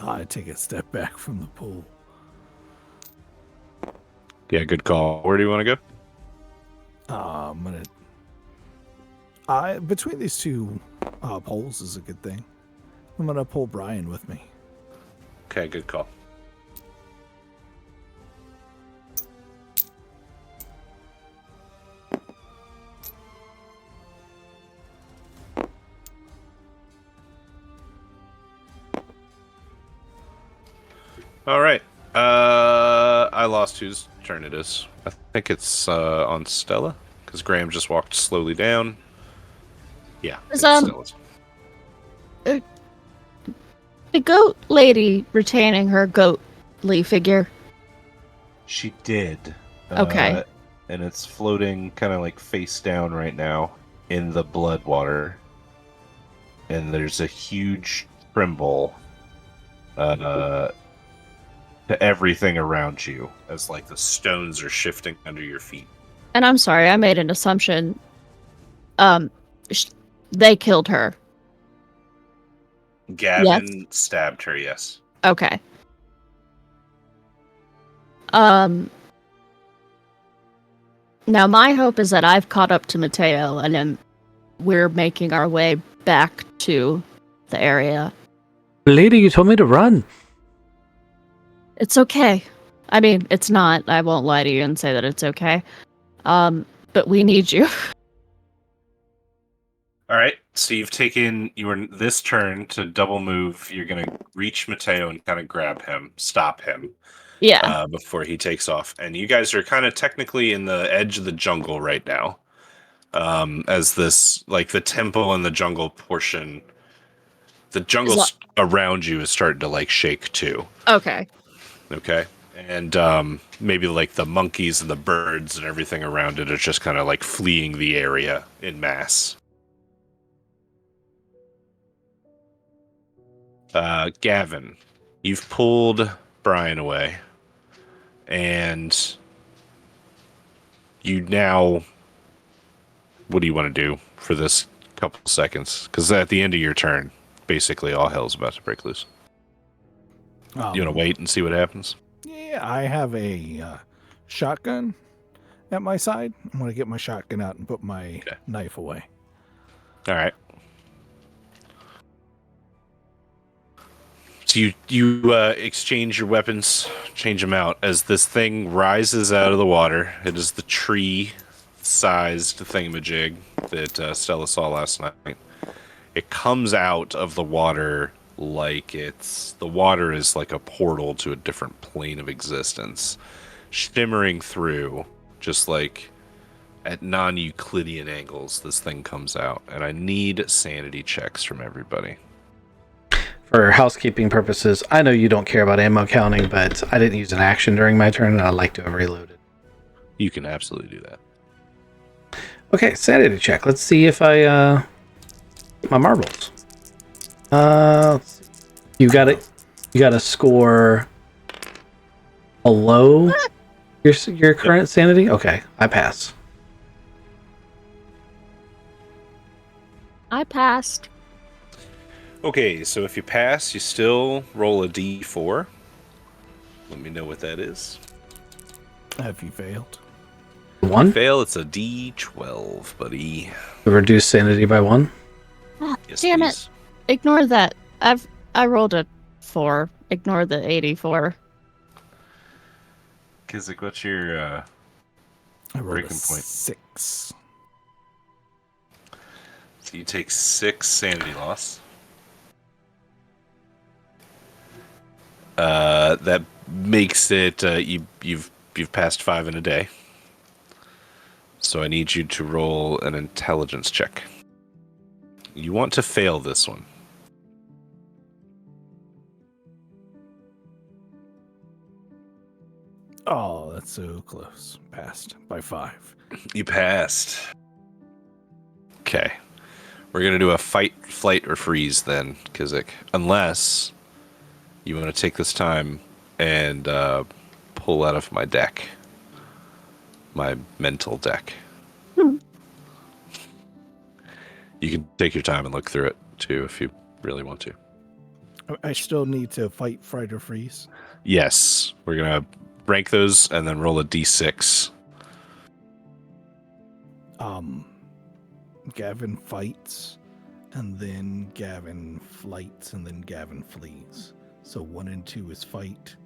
Speaker 5: I take a step back from the pool.
Speaker 3: Yeah, good call. Where do you want to go?
Speaker 5: I'm gonna. Between these two poles is a good thing. I'm gonna pull Brian with me.
Speaker 3: Okay, good call. All right. I lost whose turn it is. I think it's on Stella because Graham just walked slowly down. Yeah,
Speaker 4: Is,
Speaker 3: it's Stella's.
Speaker 4: The goat lady retaining her goatly figure.
Speaker 3: She did.
Speaker 4: Okay.
Speaker 3: And it's floating kind of like face down right now in the blood water. And there's a huge tremble to everything around you as like the stones are shifting under your feet.
Speaker 4: And I'm sorry, I made an assumption. They killed her.
Speaker 3: Gavin stabbed her, yes.
Speaker 4: Okay. Now my hope is that I've caught up to Mateo and then we're making our way back to the area.
Speaker 2: Lady, you told me to run.
Speaker 4: It's okay. I mean, it's not. I won't lie to you and say that it's okay. But we need you.
Speaker 3: All right. So you've taken this turn to double move. You're going to reach Mateo and kind of grab him, stop him.
Speaker 4: Yeah.
Speaker 3: Before he takes off. And you guys are kind of technically in the edge of the jungle right now. As this, like the temple and the jungle portion, the jungle around you is starting to like shake too.
Speaker 4: Okay.
Speaker 3: Okay. And maybe like the monkeys and the birds and everything around it are just kind of like fleeing the area in mass. Gavin, you've pulled Brian away. And you now, what do you want to do for this couple seconds? Because at the end of your turn, basically all hell's about to break loose. You want to wait and see what happens?
Speaker 5: Yeah, I have a shotgun at my side. I'm going to get my shotgun out and put my knife away.
Speaker 3: All right. So you exchange your weapons, change them out as this thing rises out of the water. It is the tree-sized thingamajig that Stella saw last night. It comes out of the water like the water is like a portal to a different plane of existence, shimmering through, just like at non-Euclidean angles. This thing comes out, and I need sanity checks from everybody.
Speaker 2: For housekeeping purposes, I know you don't care about ammo counting, but I didn't use an action during my turn, and I'd like to have reloaded.
Speaker 3: You can absolutely do that.
Speaker 2: Okay, sanity check. Let's see if I my marbles. Let's see. You got to score below your current sanity. Okay, I pass.
Speaker 4: I passed.
Speaker 3: Okay, so if you pass, you still roll a d4. Let me know what that is.
Speaker 5: Have you failed?
Speaker 2: One.
Speaker 3: Fail, it's a d12, buddy.
Speaker 2: Reduce sanity by 1.
Speaker 4: Ah,
Speaker 3: Yes,
Speaker 4: damn
Speaker 3: please.
Speaker 4: it. Ignore that. I rolled a 4. Ignore the 84.
Speaker 3: Kizik, what's your
Speaker 5: I rolled
Speaker 3: breaking
Speaker 5: a
Speaker 3: point?
Speaker 5: 6.
Speaker 3: So you take 6 sanity loss. That makes it you've passed 5 in a day. So I need you to roll an intelligence check. You want to fail this one.
Speaker 5: Oh, that's so close. Passed by 5.
Speaker 3: You passed. Okay. We're going to do a fight, flight, or freeze then, Kizik. Unless you want to take this time and pull out of my deck. My mental deck. You can take your time and look through it, too, if you really want to.
Speaker 5: I still need to fight, fright, or freeze.
Speaker 3: Yes. We're going to rank those and then roll a d6.
Speaker 5: Gavin fights, and then Gavin flights, and then Gavin flees. So 1 and 2 is fight,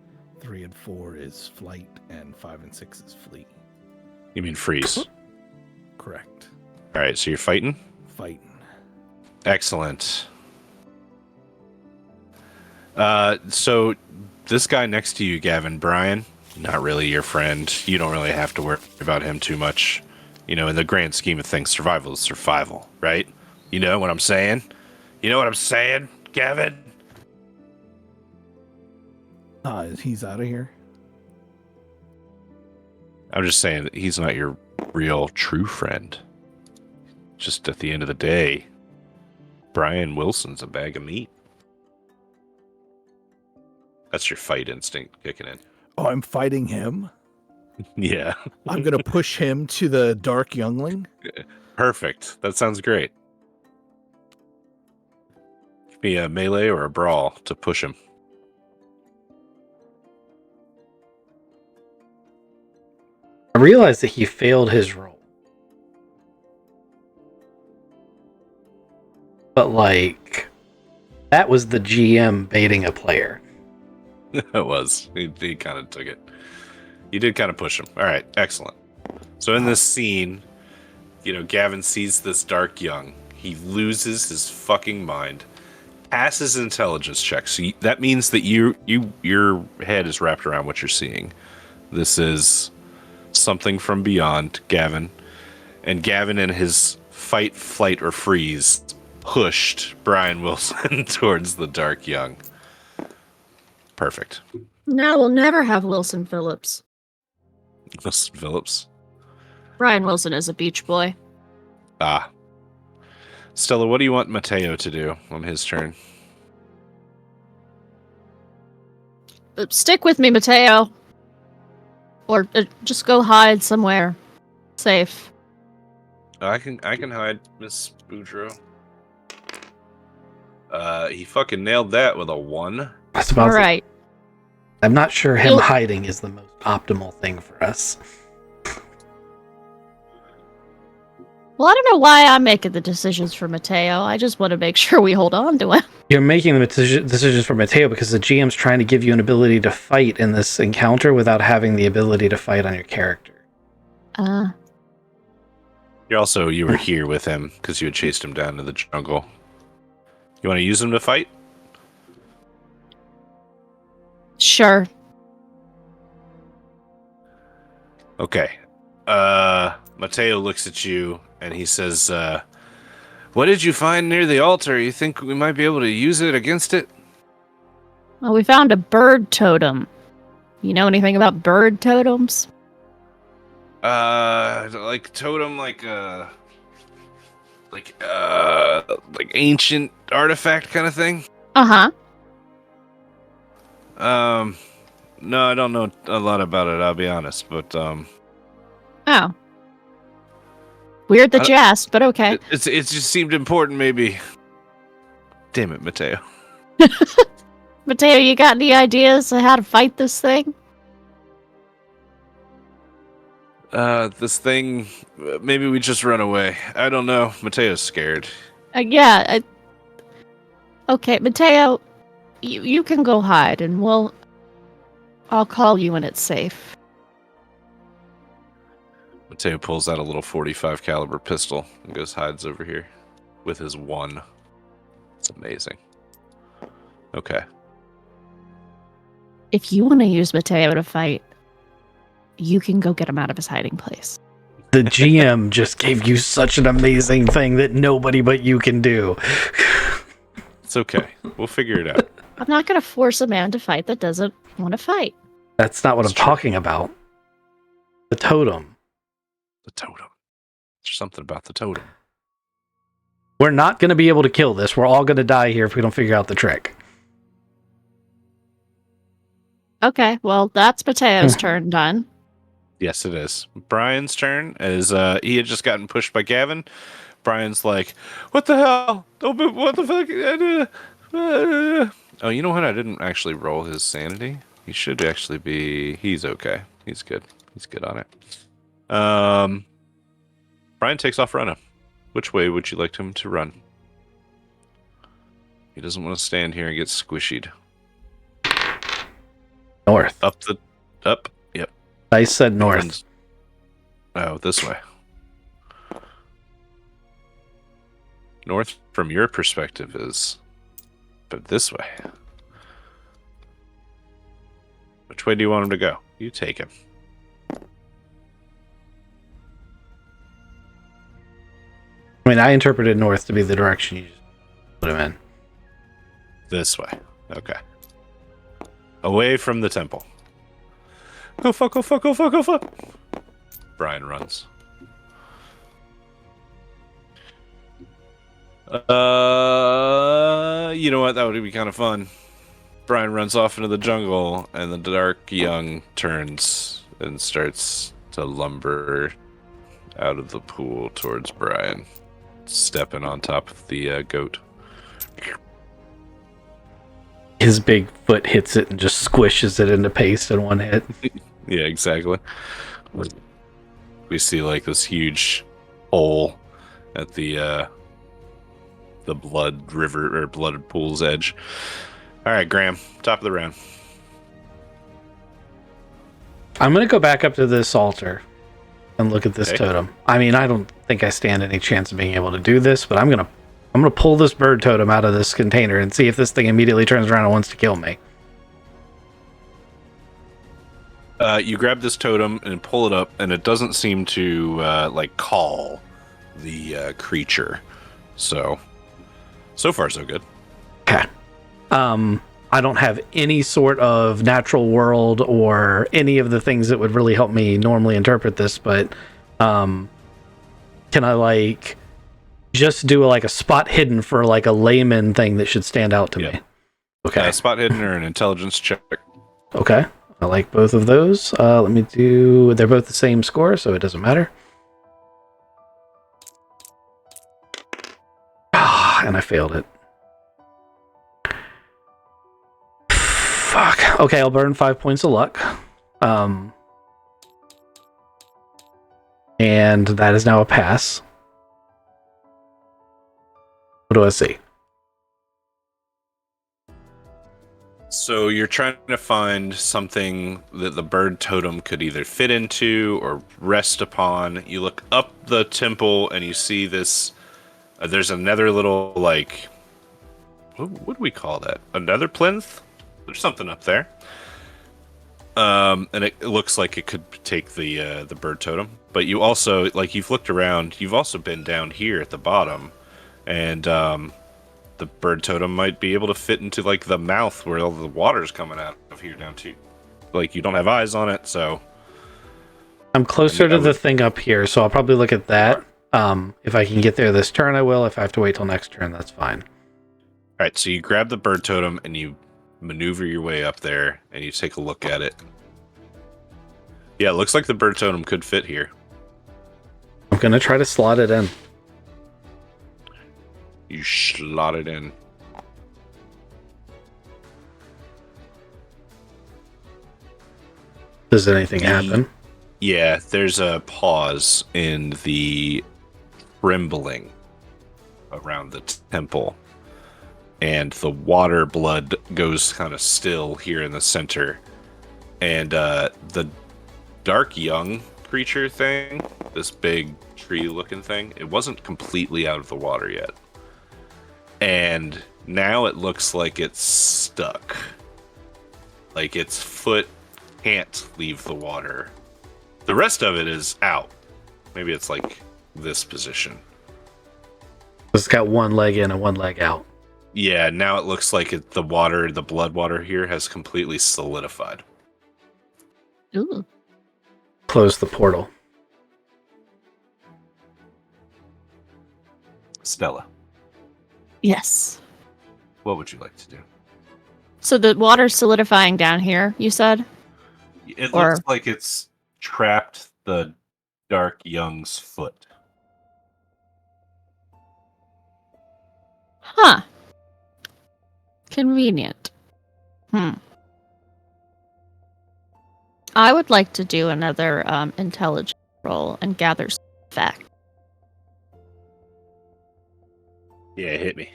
Speaker 5: 3 and 4 is flight, and 5 and 6 is flee.
Speaker 3: You mean freeze.
Speaker 5: Correct.
Speaker 3: All right, so you're fighting?
Speaker 5: Fighting.
Speaker 3: Excellent. So this guy next to you, Gavin, Brian, not really your friend. You don't really have to worry about him too much. You know, in the grand scheme of things, survival is survival, right? You know what I'm saying? You know what I'm saying, Gavin?
Speaker 5: He's out of here.
Speaker 3: I'm just saying that he's not your real true friend. Just at the end of the day, Brian Wilson's a bag of meat. That's your fight instinct kicking in.
Speaker 5: Oh, I'm fighting him.
Speaker 3: Yeah.
Speaker 5: I'm gonna push him to the dark youngling.
Speaker 3: Perfect. That sounds great. Give Be a melee or a brawl to push him.
Speaker 2: I realized that he failed his roll. But, like, that was the GM baiting a player.
Speaker 3: It was. He kind of took it. You did kind of push him. All right, excellent. So in this scene, Gavin sees this dark young. He loses his fucking mind. Passes intelligence check. So that means that your head is wrapped around what you're seeing. This is something from beyond Gavin. And Gavin and his fight, flight, or freeze pushed Brian Wilson towards the dark young. Perfect.
Speaker 4: Now we'll never have Wilson Phillips.
Speaker 3: Wilson Phillips.
Speaker 4: Brian Wilson is a beach boy.
Speaker 3: Ah. Stella, what do you want Mateo to do on his turn?
Speaker 4: Stick with me, Mateo. Or just go hide somewhere safe.
Speaker 3: I can hide, Miss Boudreaux. He fucking nailed that with a 1.
Speaker 4: All right.
Speaker 2: I'm not sure him hiding is the most optimal thing for us.
Speaker 4: Well, I don't know why I'm making the decisions for Mateo. I just want to make sure we hold on to him.
Speaker 2: You're making the decisions for Mateo because the GM's trying to give you an ability to fight in this encounter without having the ability to fight on your character.
Speaker 3: You were here with him because you had chased him down to the jungle. You want to use him to fight?
Speaker 4: Sure.
Speaker 3: Okay. Mateo looks at you and he says, what did you find near the altar? You think we might be able to use it against it?
Speaker 4: Well, we found a bird totem. You know anything about bird totems?
Speaker 3: Like totem, like ancient artifact kind of thing?
Speaker 4: Uh-huh.
Speaker 3: No, I don't know a lot about it, I'll be honest, but,
Speaker 4: Oh. Weird that you asked, but okay.
Speaker 3: It just seemed important, maybe. Damn it, Mateo.
Speaker 4: Mateo, you got any ideas on how to fight this thing?
Speaker 3: This thing, maybe we just run away. I don't know. Mateo's scared.
Speaker 4: Okay, Mateo, you can go hide, and I'll call you when it's safe.
Speaker 3: Mateo pulls out a little 45 caliber pistol and goes hides over here with his 1. It's amazing. Okay.
Speaker 4: If you want to use Mateo to fight, you can go get him out of his hiding place.
Speaker 2: The GM just gave you such an amazing thing that nobody but you can do.
Speaker 3: It's okay. We'll figure it out.
Speaker 4: I'm not going to force a man to fight that doesn't want to fight.
Speaker 2: That's not what I'm talking about. The totem.
Speaker 3: The totem. There's something about the totem.
Speaker 2: We're not going to be able to kill this. We're all going to die here if we don't figure out the trick.
Speaker 4: Okay, well, that's Mateo's turn done.
Speaker 3: Yes, it is. Brian's turn is he had just gotten pushed by Gavin. Brian's like, "What the hell? What the fuck?" Oh, you know what? I didn't actually roll his sanity. He should actually be. He's okay. He's good. He's good on it. Brian takes off running. Which way would you like him to run? He doesn't want to stand here and get squishied.
Speaker 2: North.
Speaker 3: Up. Yep.
Speaker 2: I said north.
Speaker 3: Oh, this way. North, from your perspective, is but this way. Which way do you want him to go? You take him.
Speaker 2: I mean, I interpreted north to be the direction you just put him in.
Speaker 3: This way. Okay. Away from the temple. Go fuck, go fuck, go fuck, go fuck. Brian runs. You know what? That would be kind of fun. Brian runs off into the jungle, and the dark young turns and starts to lumber out of the pool towards Brian, stepping on top of the goat.
Speaker 2: his big foot hits it and just squishes it into paste in one hit.
Speaker 3: Yeah, exactly. We see like this huge hole at the blood river or blood pool's edge. All right, Graham, top of the round.
Speaker 2: I'm gonna go back up to this altar and look at this
Speaker 3: Okay.
Speaker 2: totem. I mean, I don't think I stand any chance of being able to do this, but I'm gonna pull this bird totem out of this container and see if this thing immediately turns around and wants to kill me.
Speaker 3: You grab this totem and pull it up, and it doesn't seem to like call the creature. So far so good.
Speaker 2: Okay. I don't have any sort of natural world or any of the things that would really help me normally interpret this, but can I like just do like a spot hidden for like a layman thing that should stand out to me? Okay.
Speaker 3: Spot hidden or an intelligence check.
Speaker 2: Okay. I like both of those. Let me do... They're both the same score, so it doesn't matter. And I failed it. Fuck. Okay, I'll burn 5 points of luck. And that is now a pass. What do I see?
Speaker 3: So you're trying to find something that the bird totem could either fit into or rest upon. You look up the temple and you see this. There's another little, like, what do we call that? Another plinth? There's something up there. And it looks like it could take the bird totem. But you also, like, you've looked around. You've also been down here at the bottom, and the bird totem might be able to fit into like the mouth where all the water's coming out of here down to. Like, you don't have eyes on it, so
Speaker 2: I'm closer to the thing up here, so I'll probably look at that. If I can get there this turn, I will. If I have to wait till next turn, that's fine.
Speaker 3: All right, so you grab the bird totem and you maneuver your way up there and you take a look at it. Yeah, it looks like the bird totem could fit here.
Speaker 2: I'm gonna try to slot it in.
Speaker 3: You slot it in.
Speaker 2: Does anything happen?
Speaker 3: Yeah, there's a pause in the trembling around the temple. And the water blood goes kind of still here in the center. And the dark young creature thing, this big tree-looking thing, it wasn't completely out of the water yet. And now it looks like it's stuck. Like its foot can't leave the water. The rest of it is out. Maybe it's like this position.
Speaker 2: It's got one leg in and one leg out.
Speaker 3: Yeah, now it looks like the blood water here has completely solidified.
Speaker 4: Ooh.
Speaker 2: Close the portal.
Speaker 3: Stella,
Speaker 4: Yes.
Speaker 3: what would you like to do?
Speaker 4: So the water's solidifying down here, you said?
Speaker 3: It
Speaker 4: Or-
Speaker 3: looks like it's trapped the dark young's foot.
Speaker 4: Huh. Convenient. I would like to do another intelligence roll and gather some fact.
Speaker 3: Yeah, hit me.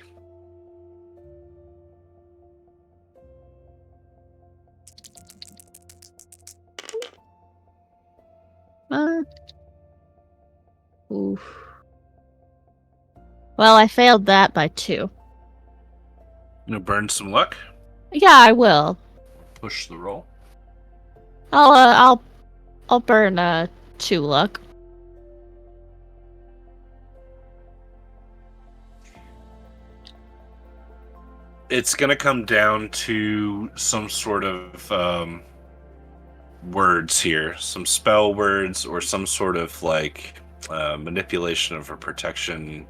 Speaker 4: Oof. Well, I failed that by 2.
Speaker 3: You know, burn some luck.
Speaker 4: Yeah, I will.
Speaker 3: Push the roll.
Speaker 4: I'll burn 2 luck.
Speaker 3: It's gonna come down to some sort of words here, some spell words, or some sort of like manipulation of a protection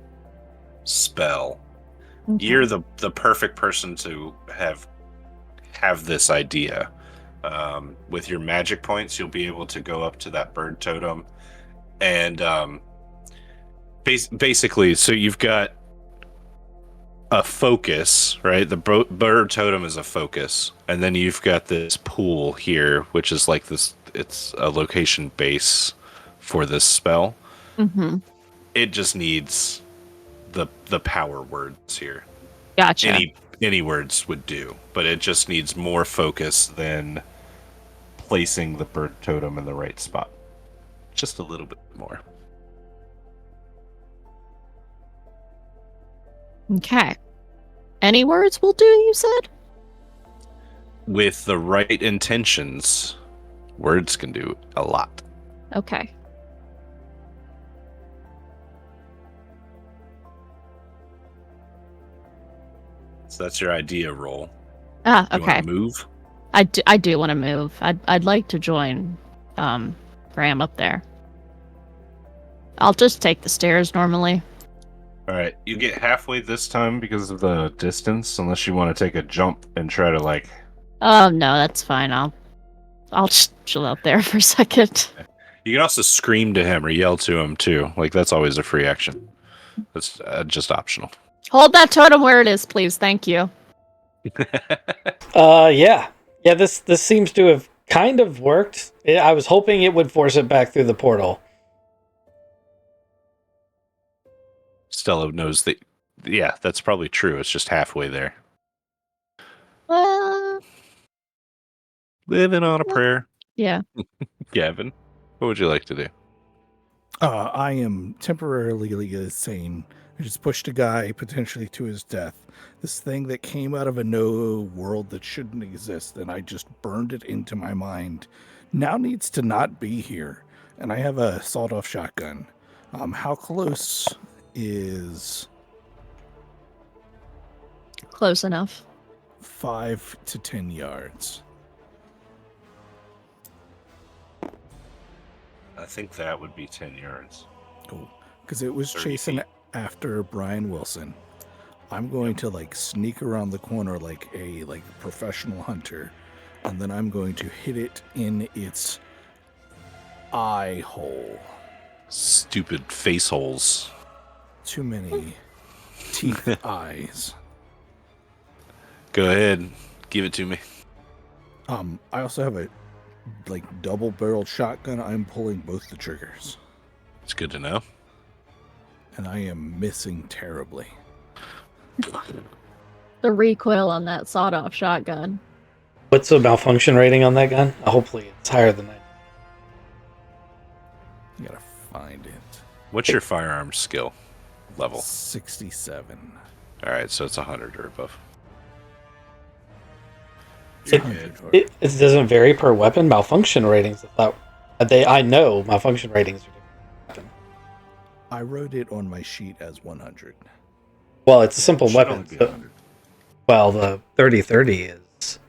Speaker 3: spell.
Speaker 4: Okay.
Speaker 3: You're the perfect person to have this idea. With your magic points, you'll be able to go up to that bird totem, and basically, so you've got a focus, right? The bird totem is a focus, and then you've got this pool here, which is like this. It's a location base for this spell.
Speaker 4: Mm-hmm.
Speaker 3: It just needs the power words here.
Speaker 4: Gotcha.
Speaker 3: Any words would do, but it just needs more focus than placing the bird totem in the right spot. Just a little bit more.
Speaker 4: Okay. Any words will do, you said?
Speaker 3: With the right intentions, words can do a lot.
Speaker 4: Okay.
Speaker 3: So that's your idea roll.
Speaker 4: Ah,
Speaker 3: You want
Speaker 4: okay.
Speaker 3: to move?
Speaker 4: I do want to move. I'd like to join Graham up there. I'll just take the stairs normally.
Speaker 3: All right, you get halfway this time because of the distance, unless you want to take a jump and try to like.
Speaker 4: Oh no, that's fine. I'll just chill out there for a second.
Speaker 3: You can also scream to him or yell to him too. Like that's always a free action. That's just optional.
Speaker 4: Hold that totem where it is, please. Thank you.
Speaker 2: Yeah. This seems to have kind of worked. I was hoping it would force it back through the portal.
Speaker 3: Stella knows that. Yeah, that's probably true. It's just halfway there. Living on a prayer.
Speaker 4: Yeah.
Speaker 3: Gavin, what would you like to do?
Speaker 5: I am temporarily sane. I just pushed a guy potentially to his death. This thing that came out of a no world that shouldn't exist, and I just burned it into my mind, now needs to not be here. And I have a sawed-off shotgun. How close is
Speaker 4: Close enough.
Speaker 5: 5 to 10 yards?
Speaker 3: I think that would be 10 yards.
Speaker 5: Cool. Because it was
Speaker 3: 30
Speaker 5: chasing
Speaker 3: feet.
Speaker 5: after Brian Wilson. I'm going to sneak around the corner like a professional hunter, and then I'm going to hit it in its eye hole.
Speaker 3: Stupid face holes.
Speaker 5: Too many teeth eyes.
Speaker 3: Go ahead. Give it to me.
Speaker 5: I also have a double-barreled shotgun. I'm pulling both the triggers,
Speaker 3: It's good to know.
Speaker 5: and I am missing terribly.
Speaker 4: The recoil on that sawed-off shotgun.
Speaker 2: What's the malfunction rating on that gun? Hopefully it's higher than that.
Speaker 5: I gotta find it.
Speaker 3: What's your firearm skill level?
Speaker 5: 67.
Speaker 3: All right, so it's 100 or above.
Speaker 2: It, it doesn't vary per weapon. Malfunction ratings. I know malfunction ratings are different.
Speaker 5: I wrote it on my sheet as 100.
Speaker 2: Well, it's a simple
Speaker 3: Should
Speaker 2: weapon.
Speaker 3: only be
Speaker 2: So,
Speaker 3: 100.
Speaker 2: well, the 3030 is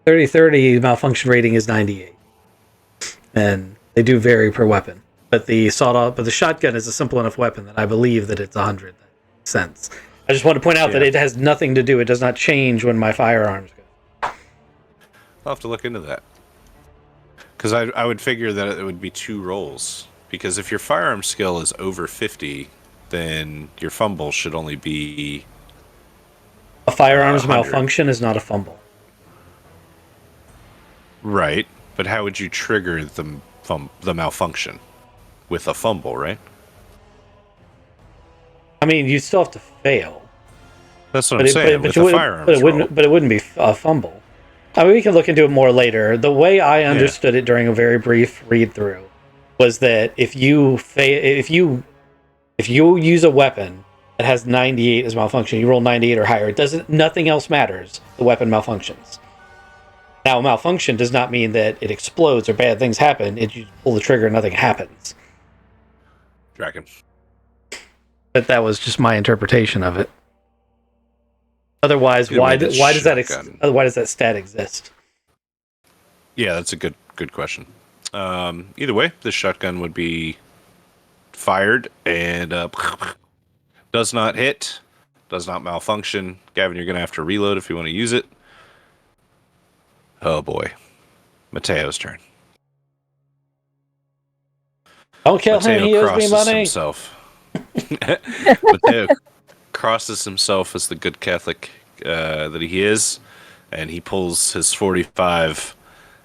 Speaker 2: 3030 malfunction rating is 98, and they do vary per weapon. But the shotgun is a simple enough weapon that I believe that it's 100. That makes sense. I just want to point out that it has nothing to do. It does not change when my firearms go.
Speaker 3: I'll have to look into that. Because I would figure that it would be 2 rolls. Because if your firearm skill is over 50, then your fumble should only be...
Speaker 2: A firearms
Speaker 3: 100.
Speaker 2: malfunction is not a fumble.
Speaker 3: Right, but how would you trigger the malfunction? With a fumble, right?
Speaker 2: I mean, you still have to fail.
Speaker 3: That's what I'm saying, with a firearms
Speaker 2: but it
Speaker 3: roll.
Speaker 2: wouldn't be a fumble. I mean, we can look into it more later. The way I understood it during a very brief read through was that if you use a weapon that has 98 as malfunction, you roll 98 or higher. Nothing else matters. The weapon malfunctions. Now, malfunction does not mean that it explodes or bad things happen. You pull the trigger, nothing happens.
Speaker 3: Dragon.
Speaker 2: But that was just my interpretation of it. Otherwise,
Speaker 3: Good
Speaker 2: why
Speaker 3: way to
Speaker 2: does
Speaker 3: shotgun.
Speaker 2: why does that stat exist?
Speaker 3: Yeah, that's a good question. Either way, this shotgun would be fired and does not hit, does not malfunction. Gavin, you're going to have to reload if you want to use it. Oh boy. Mateo's turn.
Speaker 2: Don't kill him, he owes me
Speaker 3: crosses
Speaker 2: money.
Speaker 3: himself. Mateo crosses himself as the good Catholic that he is, and he pulls his 45,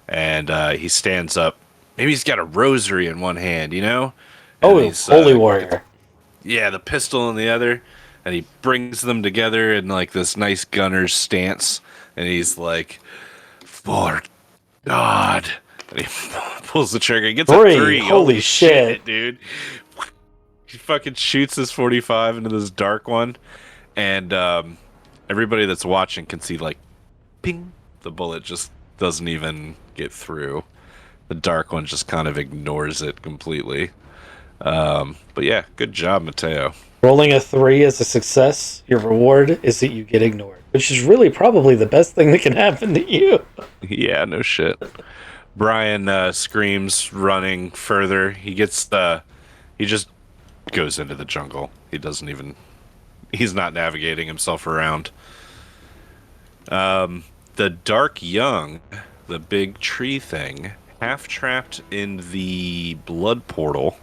Speaker 3: and he stands up. Maybe he's got a rosary in one hand, you know? And
Speaker 2: Oh,
Speaker 3: he's,
Speaker 2: holy warrior.
Speaker 3: yeah, the pistol in the other, and he brings them together in like this nice gunner's stance, and he's like, "For God!" And he pulls the trigger. He gets a 3.
Speaker 2: Holy shit,
Speaker 3: dude! He fucking shoots his 45 into this dark one, and everybody that's watching can see like, ping. The bullet just doesn't even get through. The dark one just kind of ignores it completely. But yeah, good job, Mateo.
Speaker 2: Rolling a 3 is a success. Your reward is that you get ignored, which is really probably the best thing that can happen to you.
Speaker 3: Yeah, no shit. Brian screams, running further. He just goes into the jungle. He's not navigating himself around. The Dark Young, the big tree thing, half trapped in the blood portal.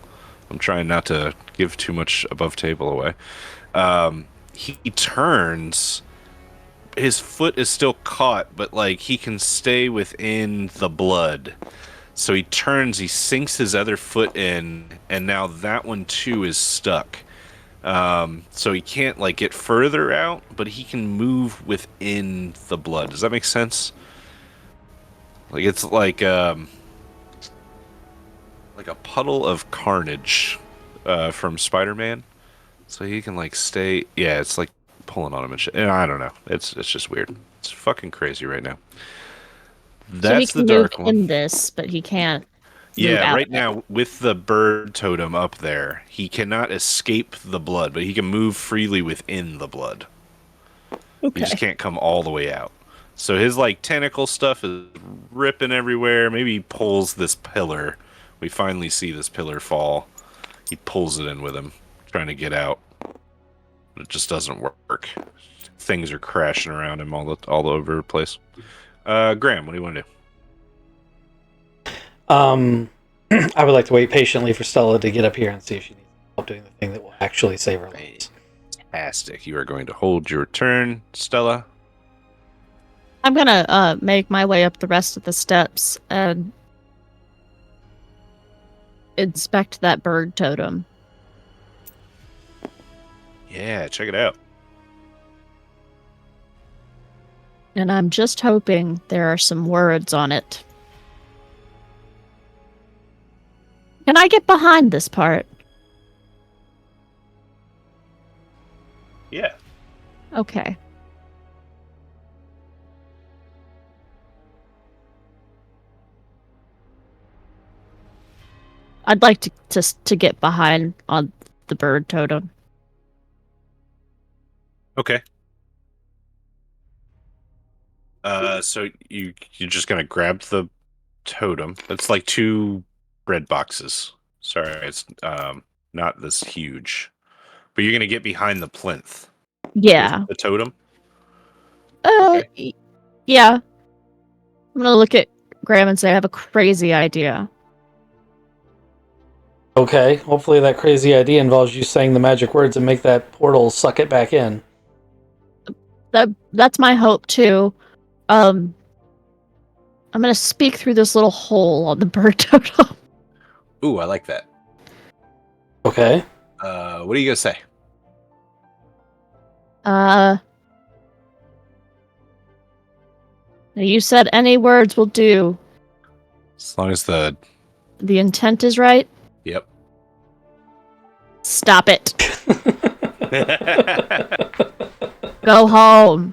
Speaker 3: I'm trying not to give too much above table away. He turns. His foot is still caught, but like he can stay within the blood. So he turns, he sinks his other foot in, and now that one too is stuck. So he can't like get further out, but he can move within the blood. Does that make sense? Like it's like a puddle of carnage from Spider-Man. So he can like stay. Yeah, it's like pulling on him and shit. And I don't know. It's just weird. It's fucking crazy right now. That's
Speaker 4: so he
Speaker 3: the
Speaker 4: can
Speaker 3: dark
Speaker 4: move
Speaker 3: one.
Speaker 4: in this, but he can't.
Speaker 3: Yeah, right now with the bird totem up there, he cannot escape the blood, but he can move freely within the blood.
Speaker 4: Okay.
Speaker 3: He just can't come all the way out. So his like tentacle stuff is ripping everywhere. Maybe he pulls this pillar. We finally see this pillar fall. He pulls it in with him, trying to get out. But it just doesn't work. Things are crashing around him all over the place. Graham, what do you want to do?
Speaker 2: I would like to wait patiently for Stella to get up here and see if she needs help doing the thing that will actually save her life.
Speaker 3: Fantastic. You are going to hold your turn, Stella.
Speaker 4: I'm gonna make my way up the rest of the steps and inspect that bird totem.
Speaker 3: Yeah, check it out.
Speaker 4: And I'm just hoping there are some words on it. Can I get behind this part?
Speaker 3: Yeah.
Speaker 4: Okay. I'd like to get behind on the bird totem.
Speaker 3: Okay. So you're just gonna grab the totem. It's like 2 bread boxes. Sorry, it's not this huge. But you're gonna get behind the plinth.
Speaker 4: Yeah.
Speaker 3: With the totem.
Speaker 4: Yeah. I'm gonna look at Graham and say I have a crazy idea.
Speaker 2: Okay, hopefully that crazy idea involves you saying the magic words and make that portal suck it back in.
Speaker 4: That's my hope too. I'm gonna speak through this little hole on the bird totem.
Speaker 3: Ooh, I like that.
Speaker 2: Okay.
Speaker 3: What are you gonna say?
Speaker 4: You said any words will do.
Speaker 3: As long as the
Speaker 4: intent is right.
Speaker 3: Yep.
Speaker 4: Stop it. Go home.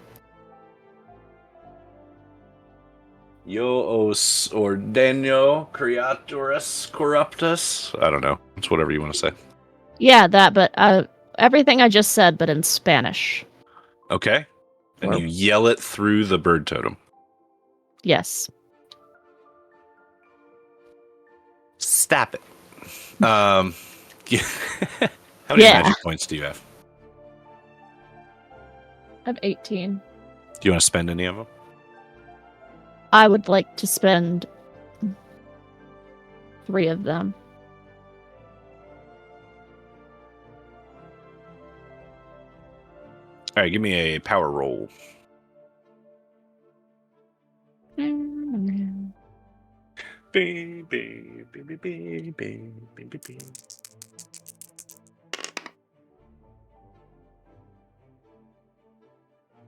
Speaker 3: Yo os ordeño creaturas corruptus. I don't know. It's whatever you want to say.
Speaker 4: Yeah, that, but everything I just said, but in Spanish.
Speaker 3: Okay. And you yell it through the bird totem.
Speaker 4: Yes.
Speaker 3: Stop it. How many magic points do you have?
Speaker 4: I have 18.
Speaker 3: Do you want to spend any of them?
Speaker 4: I would like to spend 3 of them.
Speaker 3: All right, give me a power roll.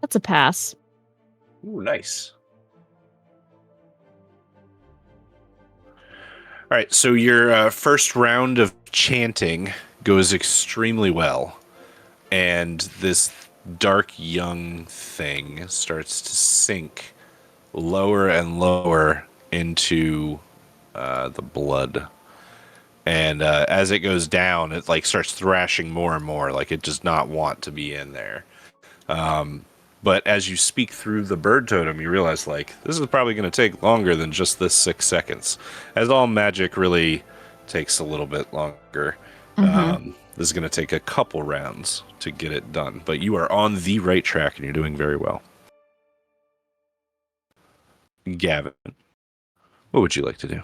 Speaker 4: That's a pass.
Speaker 3: Ooh, nice. All right, so your first round of chanting goes extremely well, and this dark young thing starts to sink lower and lower into the blood. And as it goes down, it like starts thrashing more and more, like it does not want to be in there. But as you speak through the bird totem, you realize, like, this is probably going to take longer than just this 6 seconds. As all magic really takes a little bit longer. This is going to take a couple rounds to get it done. But you are on the right track, and you're doing very well. Gavin, what would you like to do?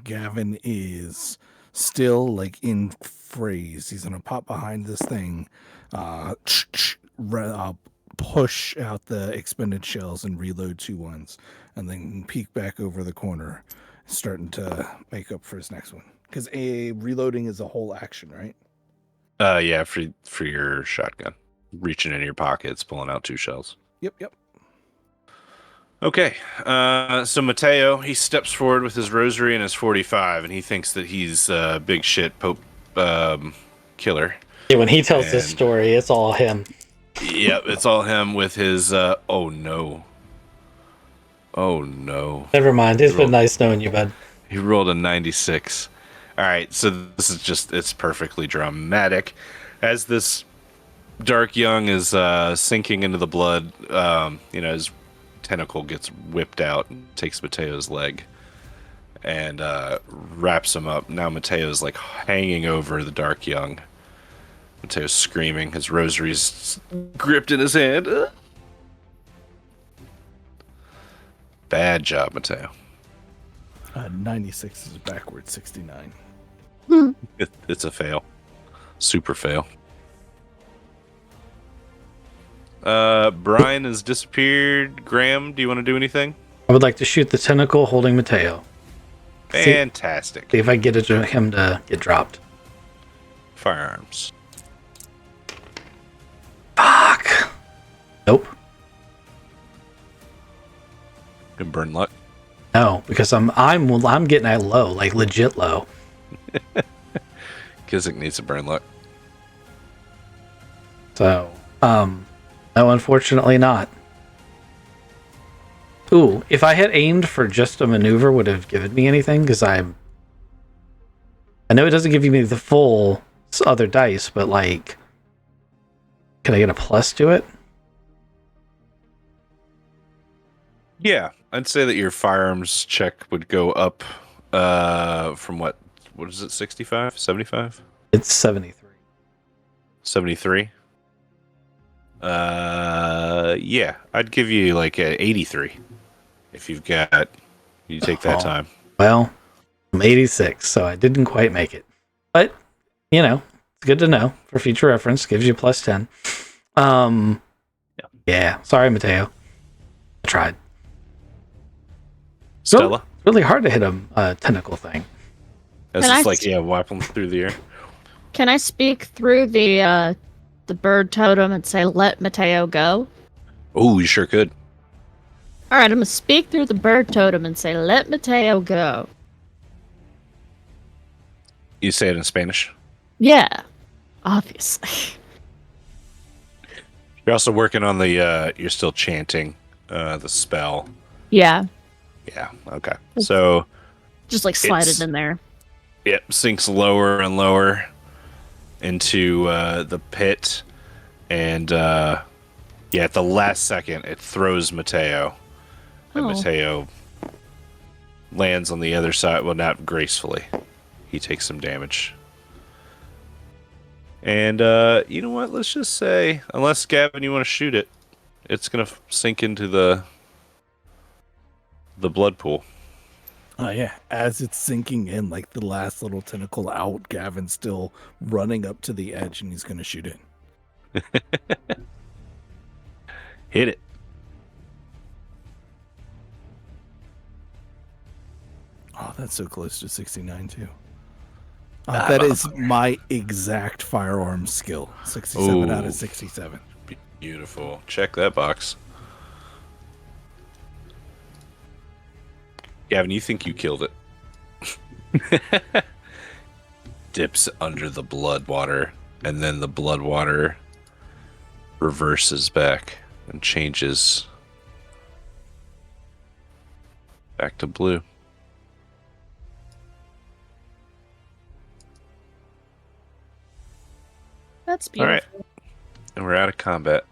Speaker 5: Gavin is still like in phrase. He's gonna pop behind this thing, push out the expended shells and reload 2 ones, and then peek back over the corner, starting to make up for his next one. Because reloading is a whole action, right?
Speaker 3: Yeah, for your shotgun, reaching in your pockets, pulling out 2 shells.
Speaker 5: Yep.
Speaker 3: Okay, so Mateo, he steps forward with his rosary and his 45, and he thinks that he's big shit Pope killer.
Speaker 2: Yeah, when he tells this
Speaker 3: And-
Speaker 2: story, it's all him.
Speaker 3: Yep, it's all him with his, oh no. Oh no.
Speaker 2: Never mind. It's been nice knowing you, bud.
Speaker 3: He rolled a 96. All right, so this is just, it's perfectly dramatic. As this dark young is sinking into the blood, his tentacle gets whipped out and takes Mateo's leg and wraps him up. Now Mateo's like hanging over the dark young. Mateo's screaming. His rosary's gripped in his hand. Bad job, Mateo.
Speaker 5: 96 is backwards 69.
Speaker 3: It's a fail. Super fail. Brian has disappeared. Graham, do you want to do anything?
Speaker 2: I would like to shoot the tentacle holding Mateo.
Speaker 3: Fantastic.
Speaker 2: See if I can get him to get dropped.
Speaker 3: Firearms.
Speaker 2: Fuck. Nope.
Speaker 3: Good burn luck.
Speaker 2: No, because I'm getting at low, like legit low.
Speaker 3: Kizik needs a burn luck.
Speaker 2: So, no, unfortunately not. Ooh, if I had aimed for just a maneuver, would have given me anything, because I know it doesn't give me the full other dice, but like, can I get a plus to it?
Speaker 3: Yeah, I'd say that your firearms check would go up from what is it, 65? 75?
Speaker 2: It's 73.
Speaker 3: 73? Yeah, I'd give you like a 83 if you take that time.
Speaker 2: Well, I'm 86, so I didn't quite make it. But, it's good to know for future reference. Gives you plus 10. Yeah. Sorry, Mateo. I tried.
Speaker 3: Stella?
Speaker 2: It's really hard to hit a tentacle thing.
Speaker 3: It's
Speaker 4: Can
Speaker 3: just wipe them through the air.
Speaker 4: Can I speak through the bird totem and say, let Mateo go?
Speaker 3: Oh, you sure could.
Speaker 4: All right, I'm going to speak through the bird totem and say, let Mateo go.
Speaker 3: You say it in Spanish?
Speaker 4: Yeah, obviously.
Speaker 3: You're also working on the, you're still chanting the spell.
Speaker 4: Yeah,
Speaker 3: Yeah, okay. So,
Speaker 4: just like slide
Speaker 3: It's-
Speaker 4: it in there.
Speaker 3: it sinks lower and lower into the pit. And, at the last second, it throws Mateo. And
Speaker 4: Oh.
Speaker 3: Mateo lands on the other side. Well, not gracefully. He takes some damage. And, you know what? Let's just say, unless, Gavin, you want to shoot it, it's going to sink into the blood pool.
Speaker 5: Yeah, as it's sinking in, like the last little tentacle out, Gavin's still running up to the edge and he's going to shoot it.
Speaker 3: Hit it.
Speaker 5: Oh, that's so close to 69 too. That is my exact firearm skill. 67 out
Speaker 3: Ooh.
Speaker 5: of 67.
Speaker 3: Beautiful. Check that box. Gavin, you think you killed it. Dips under the blood water, and then the blood water reverses back and changes back to blue.
Speaker 4: That's
Speaker 3: All
Speaker 4: beautiful.
Speaker 3: right. And we're out of combat.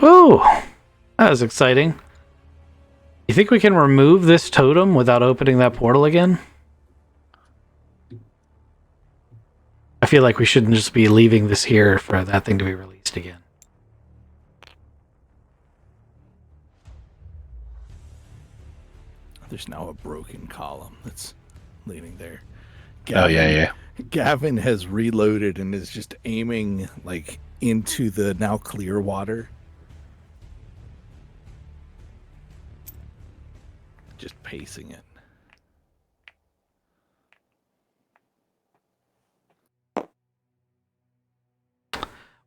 Speaker 2: Ooh, that was exciting. You think we can remove this totem without opening that portal again? I feel like we shouldn't just be leaving this here for that thing to be released again.
Speaker 5: There's now a broken column that's leaning there.
Speaker 3: Oh, yeah.
Speaker 5: Gavin has reloaded and is just aiming like into the now clear water. Just pacing it.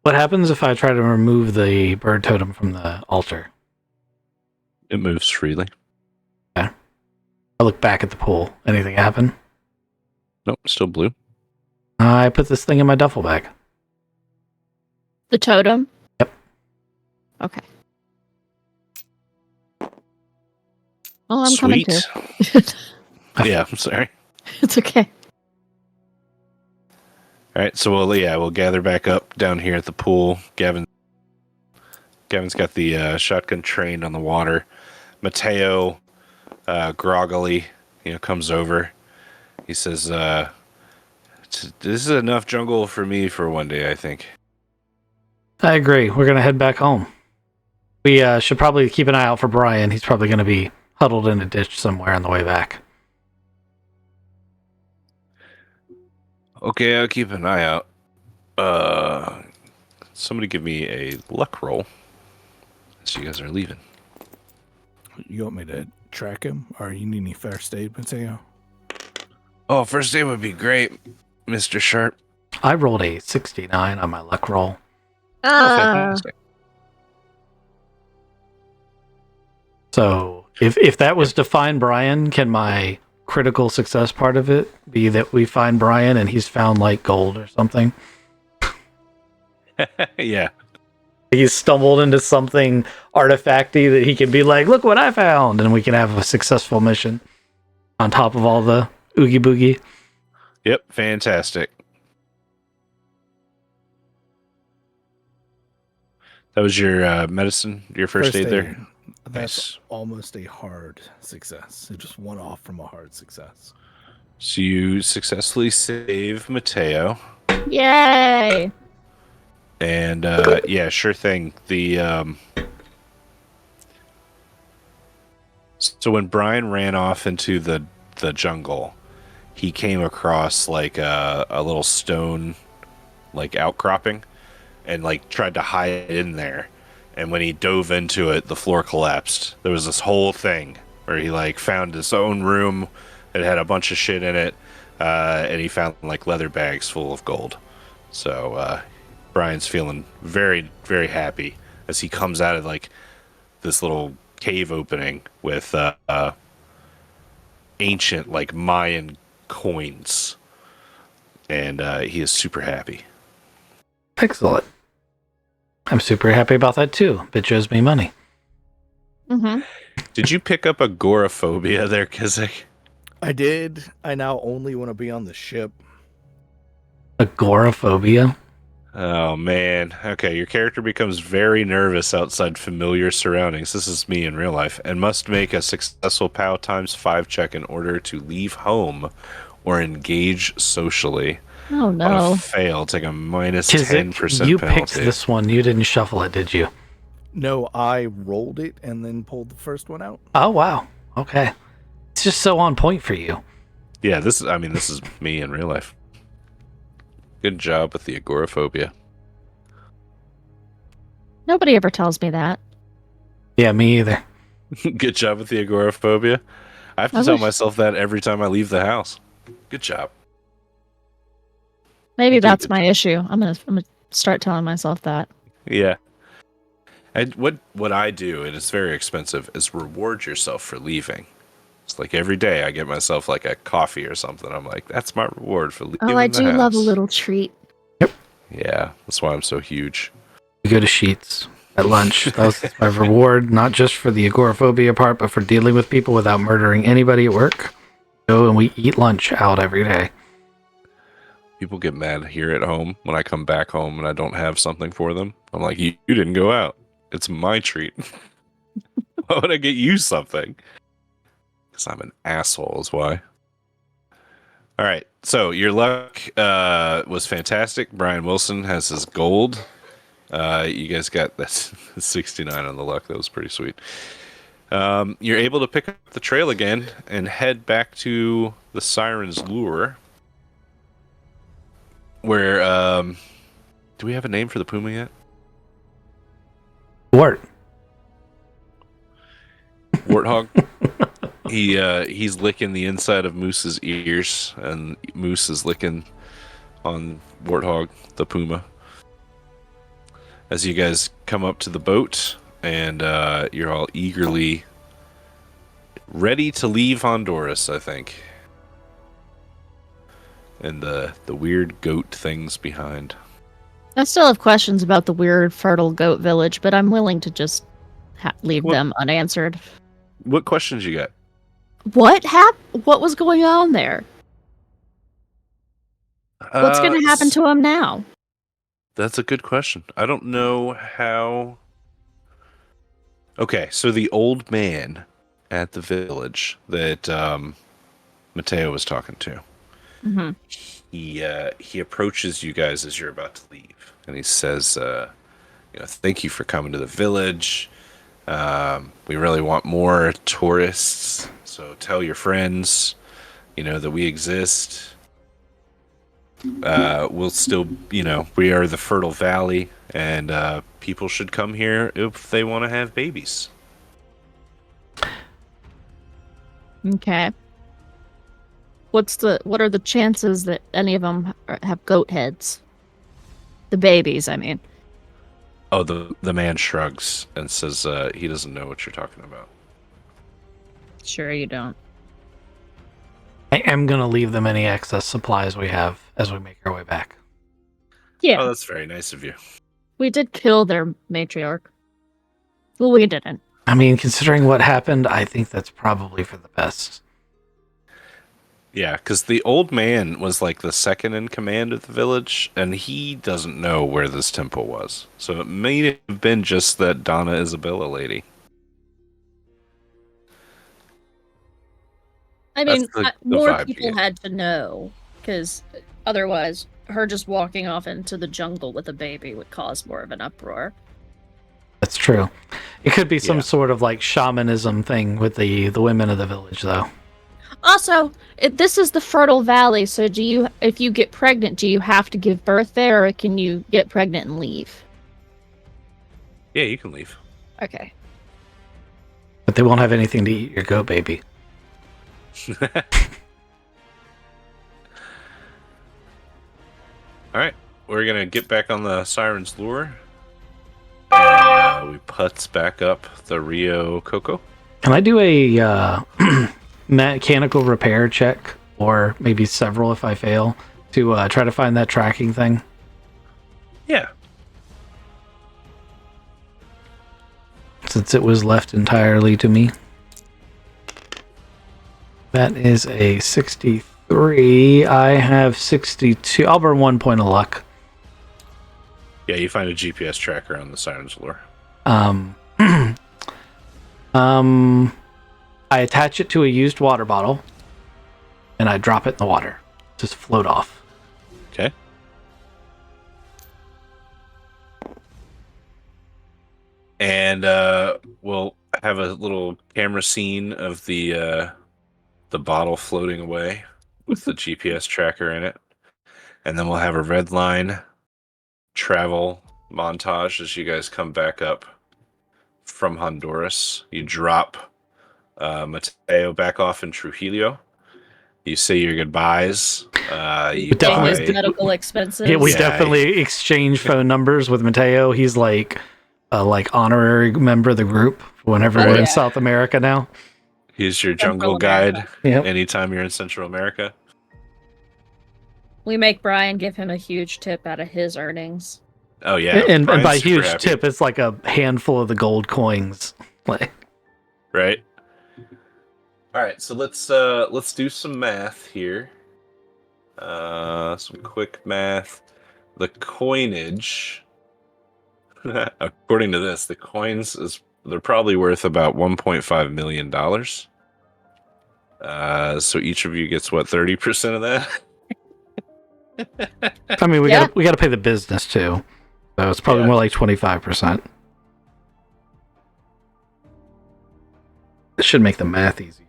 Speaker 2: What happens if I try to remove the bird totem from the altar?
Speaker 3: It moves freely.
Speaker 2: I look back at the pool. Anything happen?
Speaker 3: Nope, still blue.
Speaker 2: I put this thing in my duffel bag.
Speaker 4: The totem?
Speaker 2: Yep.
Speaker 4: Okay. Oh, I'm coming
Speaker 3: Sweet.
Speaker 4: too.
Speaker 3: Yeah, I'm sorry.
Speaker 4: It's okay.
Speaker 3: All right, so we'll gather back up down here at the pool. Gavin's got the shotgun trained on the water. Mateo, groggily, comes over. He says, "This is enough jungle for me for one day, I think."
Speaker 2: I agree. We're going to head back home. We should probably keep an eye out for Brian. He's probably going to be huddled in a ditch somewhere on the way back.
Speaker 3: Okay, I'll keep an eye out. Somebody give me a luck roll as you guys are leaving.
Speaker 5: You want me to track him, or you need any first aid, Mateo?
Speaker 3: Oh, first aid would be great, Mr. Sharp.
Speaker 2: I rolled a 69 on my luck roll.
Speaker 3: Fantastic.
Speaker 2: So if that was to find Brian, can my critical success part of it be that we find Brian and he's found like gold or something?
Speaker 3: Yeah.
Speaker 2: He's stumbled into something artifacty that he can be like, look what I found, and we can have a successful mission on top of all the oogie boogie.
Speaker 3: Yep, fantastic. That was your medicine, your first aid there?
Speaker 5: That's
Speaker 3: Nice.
Speaker 5: almost a hard success. It just one off from a hard success.
Speaker 3: So you successfully save Mateo.
Speaker 4: Yay!
Speaker 3: And yeah, sure thing. So when Brian ran off into the jungle, he came across like a little stone like outcropping and like tried to hide in there. And when he dove into it, the floor collapsed. There was this whole thing where he like found his own room. It had a bunch of shit in it, and he found like leather bags full of gold. So Brian's feeling very, very happy as he comes out of like this little cave opening with ancient like Mayan coins, and he is super happy.
Speaker 2: Excellent. I'm super happy about that too. It owes me money.
Speaker 4: Mm-hmm.
Speaker 3: Did you pick up agoraphobia there, Kizik?
Speaker 5: I did. I now only want to be on the ship.
Speaker 2: Agoraphobia?
Speaker 3: Oh man. Okay, your character becomes very nervous outside familiar surroundings. This is me in real life, and must make a successful POW ×5 check in order to leave home or engage socially.
Speaker 4: Oh
Speaker 3: On
Speaker 4: no.
Speaker 3: a fail, take a minus
Speaker 2: Kizik,
Speaker 3: 10%
Speaker 2: you
Speaker 3: penalty.
Speaker 2: picked this one. You didn't shuffle it, did you?
Speaker 5: No, I rolled it and then pulled the first one out.
Speaker 2: Oh, wow. Okay. It's just so on point for you.
Speaker 3: Yeah, this is me in real life. Good job with the agoraphobia.
Speaker 4: Nobody ever tells me that.
Speaker 2: Yeah, me either.
Speaker 3: Good job with the agoraphobia. I have to
Speaker 4: I
Speaker 3: tell
Speaker 4: wish-
Speaker 3: myself that every time I leave the house. Good job.
Speaker 4: Maybe
Speaker 3: You do
Speaker 4: that's
Speaker 3: good
Speaker 4: my issue. I'm gonna start telling myself that.
Speaker 3: Yeah. And what I do, and it's very expensive, is reward yourself for leaving. It's like every day I get myself like a coffee or something. I'm like, that's my reward for leaving
Speaker 4: Oh, I
Speaker 3: the
Speaker 4: do love a
Speaker 3: house.
Speaker 4: little treat.
Speaker 3: Yeah, that's why I'm so huge.
Speaker 2: We go to Sheets at lunch. That was my reward, not just for the agoraphobia part, but for dealing with people without murdering anybody at work. Go and we eat lunch out every day.
Speaker 3: People get mad here at home when I come back home and I don't have something for them. I'm like, you didn't go out. It's my treat. Why would I get you something? Because I'm an asshole is why. All right. So your luck was fantastic. Brian Wilson has his gold. You guys got this 69 on the luck. That was pretty sweet. You're able to pick up the trail again and head back to the Siren's Lure. Where, do we have a name for the puma yet?
Speaker 2: Wart.
Speaker 3: Warthog. He's licking the inside of Moose's ears, and Moose is licking on Warthog, the puma. As you guys come up to the boat, and you're all eagerly ready to leave Honduras, I think. And the weird goat things behind.
Speaker 4: I still have questions about the weird fertile goat village, but I'm willing to just leave
Speaker 3: What-
Speaker 4: them unanswered.
Speaker 3: What questions you got?
Speaker 4: What was going on there? What's going to happen to him now?
Speaker 3: That's a good question. I don't know how. Okay, so the old man at the village that Mateo was talking to,
Speaker 4: Mm-hmm.
Speaker 3: he approaches you guys as you're about to leave, and he says, "Thank you for coming to the village. We really want more tourists, so tell your friends, that we exist. We'll still, we are the Fertile Valley, and people should come here if they want to have babies."
Speaker 4: Okay. What are the chances that any of them have goat heads? The babies, I mean.
Speaker 3: Oh, the man shrugs and says he doesn't know what you're talking about.
Speaker 4: Sure you don't.
Speaker 2: I am going to leave them any excess supplies we have as we make our way back.
Speaker 4: Yeah,
Speaker 3: Oh, that's very nice of you.
Speaker 4: we did kill their matriarch. Well, we didn't.
Speaker 2: I mean, considering what happened, I think that's probably for the best.
Speaker 3: Yeah, because the old man was like the second in command of the village, and he doesn't know where this temple was. So it may have been just that Donna Isabella lady.
Speaker 4: I mean,
Speaker 3: That's the
Speaker 4: more
Speaker 3: vibe you
Speaker 4: people
Speaker 3: get.
Speaker 4: had to know, because otherwise, her just walking off into the jungle with a baby would cause more of an uproar.
Speaker 2: That's true. It could be some
Speaker 3: Yeah.
Speaker 2: sort of like shamanism thing with the women of the village, though.
Speaker 4: Also, this is the Fertile Valley, so if you get pregnant, do you have to give birth there, or can you get pregnant and leave?
Speaker 3: Yeah, you can leave.
Speaker 4: Okay.
Speaker 2: But they won't have anything to eat your goat baby.
Speaker 3: All right, we're gonna get back on the Siren's Lure, and we putz back up the Rio Coco.
Speaker 2: Can I do a mechanical repair check, or maybe several if I fail, to try to find that tracking thing?
Speaker 3: Yeah,
Speaker 2: Since it was left entirely to me. That is a 63. I have 62. I'll burn 1 point of luck.
Speaker 3: yeah. You find a GPS tracker on the Siren's Lure.
Speaker 2: I attach it to a used water bottle, and I drop it in the water. Just float off.
Speaker 3: Okay. And we'll have a little camera scene of the bottle floating away with the GPS tracker in it, and then we'll have a red line travel montage as you guys come back up from Honduras. You drop Mateo back off in Trujillo. You say your goodbyes. You
Speaker 2: Definitely-
Speaker 4: Pay his medical expenses.
Speaker 2: Yeah, we
Speaker 3: Yeah.
Speaker 2: definitely exchange phone numbers with Mateo. He's like a honorary member of the group whenever
Speaker 4: Oh,
Speaker 2: we're
Speaker 4: yeah.
Speaker 2: in South America now.
Speaker 3: He's your
Speaker 4: Central
Speaker 3: jungle
Speaker 4: America.
Speaker 3: guide
Speaker 2: Yep.
Speaker 3: anytime you're in Central America.
Speaker 4: We make Brian give him a huge tip out of his earnings.
Speaker 3: Oh yeah,
Speaker 2: and
Speaker 3: Brian's
Speaker 2: by
Speaker 3: super
Speaker 2: huge
Speaker 3: happy,
Speaker 2: tip, it's like a handful of the gold coins. Like,
Speaker 3: right? All right, so let's do some math here. Some quick math. The coinage, according to this, the coins they're probably worth about $1.5 million. So each of you gets what, 30% of that?
Speaker 2: I mean, we
Speaker 4: Yeah.
Speaker 2: gotta pay the business too, so it's probably
Speaker 3: Yeah.
Speaker 2: more like 25%. This should make the math easier.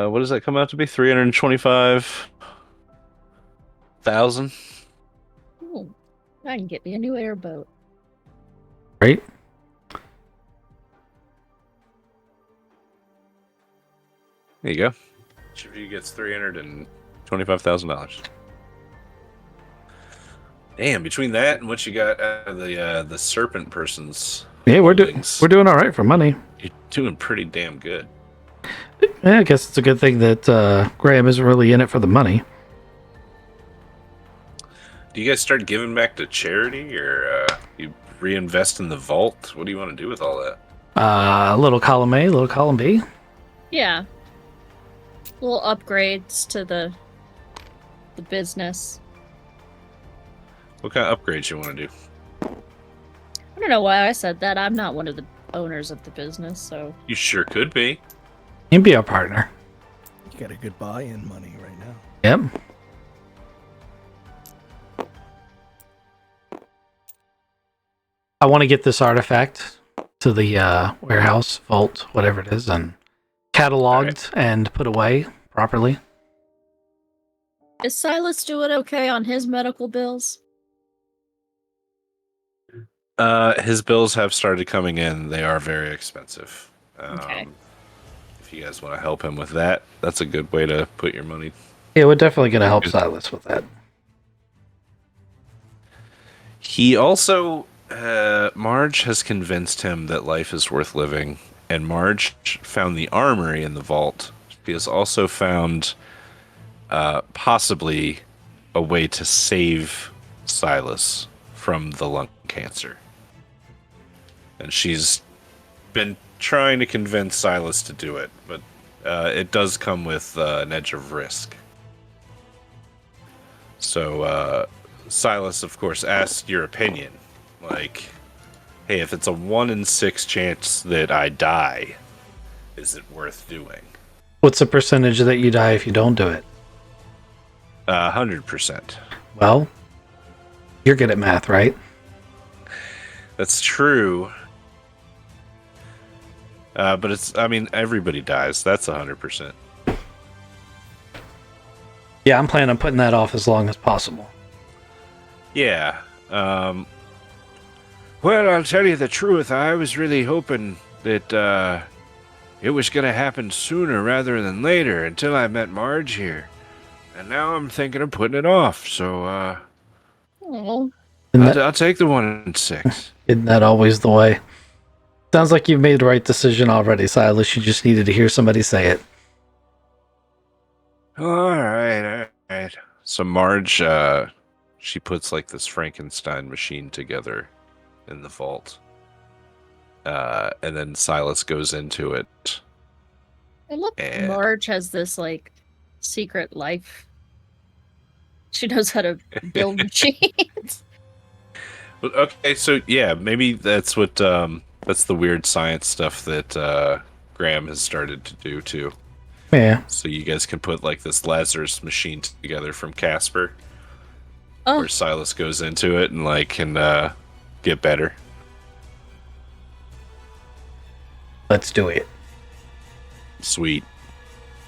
Speaker 3: What does that come out to be? 325,000.
Speaker 4: Ooh, I can get me a new airboat.
Speaker 2: Right?
Speaker 3: There you go. Each of you gets $325,000. Damn! Between that and what you got out of the serpent person's
Speaker 2: Yeah, we're doing
Speaker 3: holdings,
Speaker 2: all right for money.
Speaker 3: you're doing pretty damn good.
Speaker 2: Yeah, I guess it's a good thing that Graham isn't really in it for the money.
Speaker 3: Do you guys start giving back to charity, or you reinvest in the vault? What do you want to do with all that?
Speaker 2: Little column A, little column B.
Speaker 4: Yeah. Little upgrades to the business.
Speaker 3: What kind of upgrades you want to do?
Speaker 4: I don't know why I said that. I'm not one of the owners of the business, so
Speaker 3: You sure could be.
Speaker 2: You can be our partner.
Speaker 5: You got a good buy-in money right now.
Speaker 2: Yep. I want to get this artifact to the warehouse, vault, whatever it is, and cataloged and put away properly.
Speaker 4: is Silas doing okay on his medical bills?
Speaker 3: His bills have started coming in. They are very expensive.
Speaker 4: Okay.
Speaker 3: If you guys want to help him with that, that's a good way to put your money.
Speaker 2: Yeah, we're definitely going to help Silas with that.
Speaker 3: He also, Marge has convinced him that life is worth living, and Marge found the armory in the vault. He has also found possibly a way to save Silas from the lung cancer. And she's been trying to convince Silas to do it, but it does come with an edge of risk. So Silas, of course, asked your opinion. Like, hey, if it's a 1 in 6 chance that I die, is it worth doing?
Speaker 2: What's the percentage that you die if you don't do it?
Speaker 3: 100%.
Speaker 2: Well, you're good at math, right?
Speaker 3: That's true. But it's, I mean, everybody dies. That's 100%.
Speaker 2: Yeah, I'm planning on putting that off as long as possible.
Speaker 3: Yeah. Well, I'll tell you the truth. I was really hoping that it was going to happen sooner rather than later until I met Marge here. And now I'm thinking of putting it off. So
Speaker 4: Oh,
Speaker 3: I'll take the 1 in 6.
Speaker 2: Isn't that always the way? Sounds like you've made the right decision already, Silas. You just needed to hear somebody say it.
Speaker 3: All right. So Marge, she puts like this Frankenstein machine together in the vault. And then Silas goes into it.
Speaker 4: I love
Speaker 3: And-
Speaker 4: Marge has this like secret life. She knows how to build machines.
Speaker 3: Well, okay, so yeah, maybe that's what that's the weird science stuff that Graham has started to do too.
Speaker 2: Yeah.
Speaker 3: So you guys can put like this Lazarus machine together from Casper.
Speaker 4: Oh.
Speaker 3: where Silas goes into it and like can get better.
Speaker 2: Let's do it.
Speaker 3: Sweet.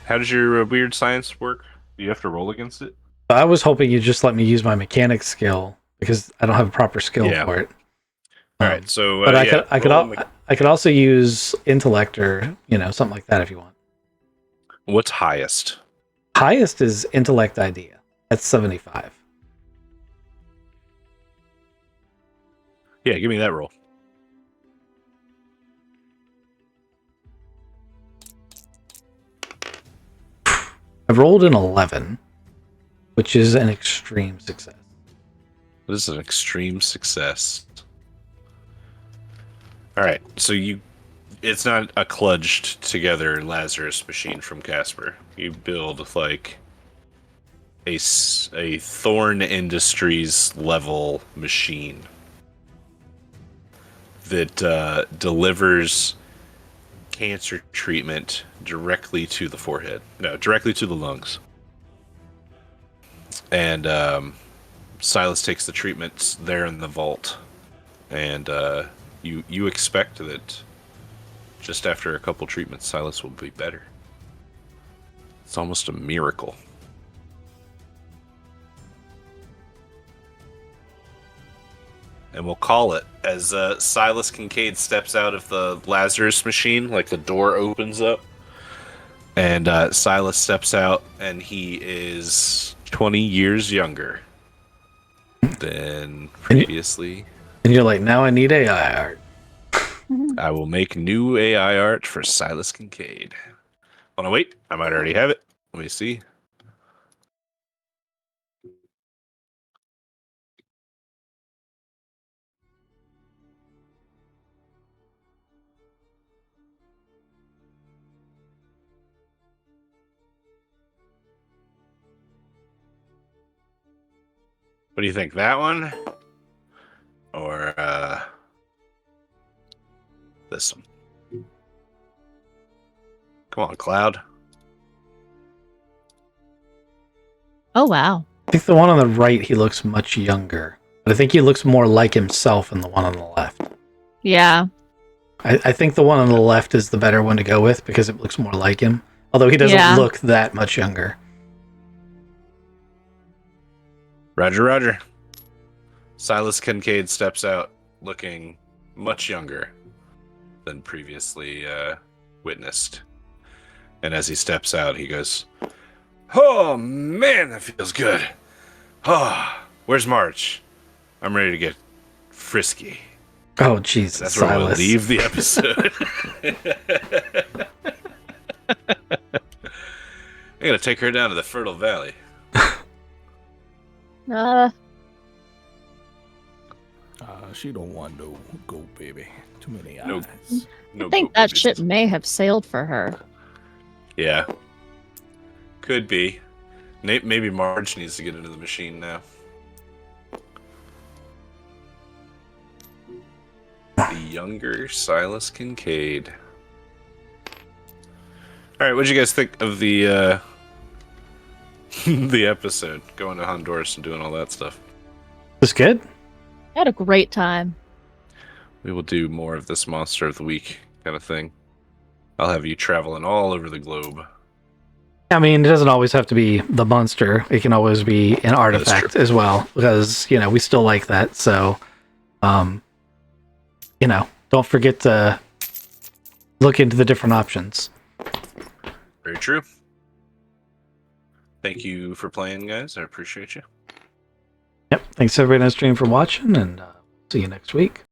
Speaker 3: How does your weird science work? Do you have to roll against it?
Speaker 2: I was hoping you'd just let me use my mechanics skill because I don't have a proper skill
Speaker 3: Yeah.
Speaker 2: for it.
Speaker 3: All right, so
Speaker 2: But
Speaker 3: yeah,
Speaker 2: I could also use intellect or something like that if you want.
Speaker 3: what's highest?
Speaker 2: Highest is intellect idea. That's 75.
Speaker 3: Yeah, give me that roll.
Speaker 2: I've rolled an 11, which is an extreme success.
Speaker 3: This is an extreme success. All right, so it's not a kludged together Lazarus machine from Casper. You build like a Thorn Industries level machine that delivers cancer treatment directly to the forehead. No, directly to the lungs. And Silas takes the treatments there in the vault, and you expect that just after a couple treatments, Silas will be better. It's almost a miracle. And we'll call it as Silas Kincaid steps out of the Lazarus machine, like the door opens up, and Silas steps out, and he is 20 years younger than previously.
Speaker 2: And you're like, now I need AI art.
Speaker 3: I will make new AI art for Silas Kincaid. Oh no, wait, I might already have it. Let me see. What do you think, that one? Or this one? Come on, Cloud.
Speaker 4: Oh wow.
Speaker 2: I think the one on the right, he looks much younger. But I think he looks more like himself in the one on the left.
Speaker 4: Yeah.
Speaker 2: I think the one on the left is the better one to go with because it looks more like him. Although he doesn't look that much younger.
Speaker 3: Roger, Roger. Silas Kincaid steps out looking much younger than previously witnessed. And as he steps out, he goes, "Oh, man, that feels good. Oh, where's March? I'm ready to get frisky."
Speaker 2: Oh, Jesus,
Speaker 3: That's where
Speaker 2: Silas.
Speaker 3: we'll leave the episode. I'm going to take her down to the Fertile Valley.
Speaker 5: She don't want no go, baby. Too many
Speaker 3: Nope.
Speaker 5: eyes.
Speaker 3: No
Speaker 4: I think
Speaker 3: boat
Speaker 4: that
Speaker 3: babies.
Speaker 4: ship may have sailed for her.
Speaker 3: Yeah. Could be. Maybe Marge needs to get into the machine now. The younger Silas Kincaid. Alright, what'd you guys think of the the episode? Going to Honduras and doing all that stuff.
Speaker 2: This good?
Speaker 4: I had a great time.
Speaker 3: We will do more of this Monster of the Week kind of thing. I'll have you traveling all over the globe.
Speaker 2: I mean, it doesn't always have to be the monster. It can always be an artifact as well, because, we still like that. So, don't forget to look into the different options.
Speaker 3: Very true. Thank you for playing, guys. I appreciate you.
Speaker 2: Yep. Thanks everybody on the stream for watching, and see you next week.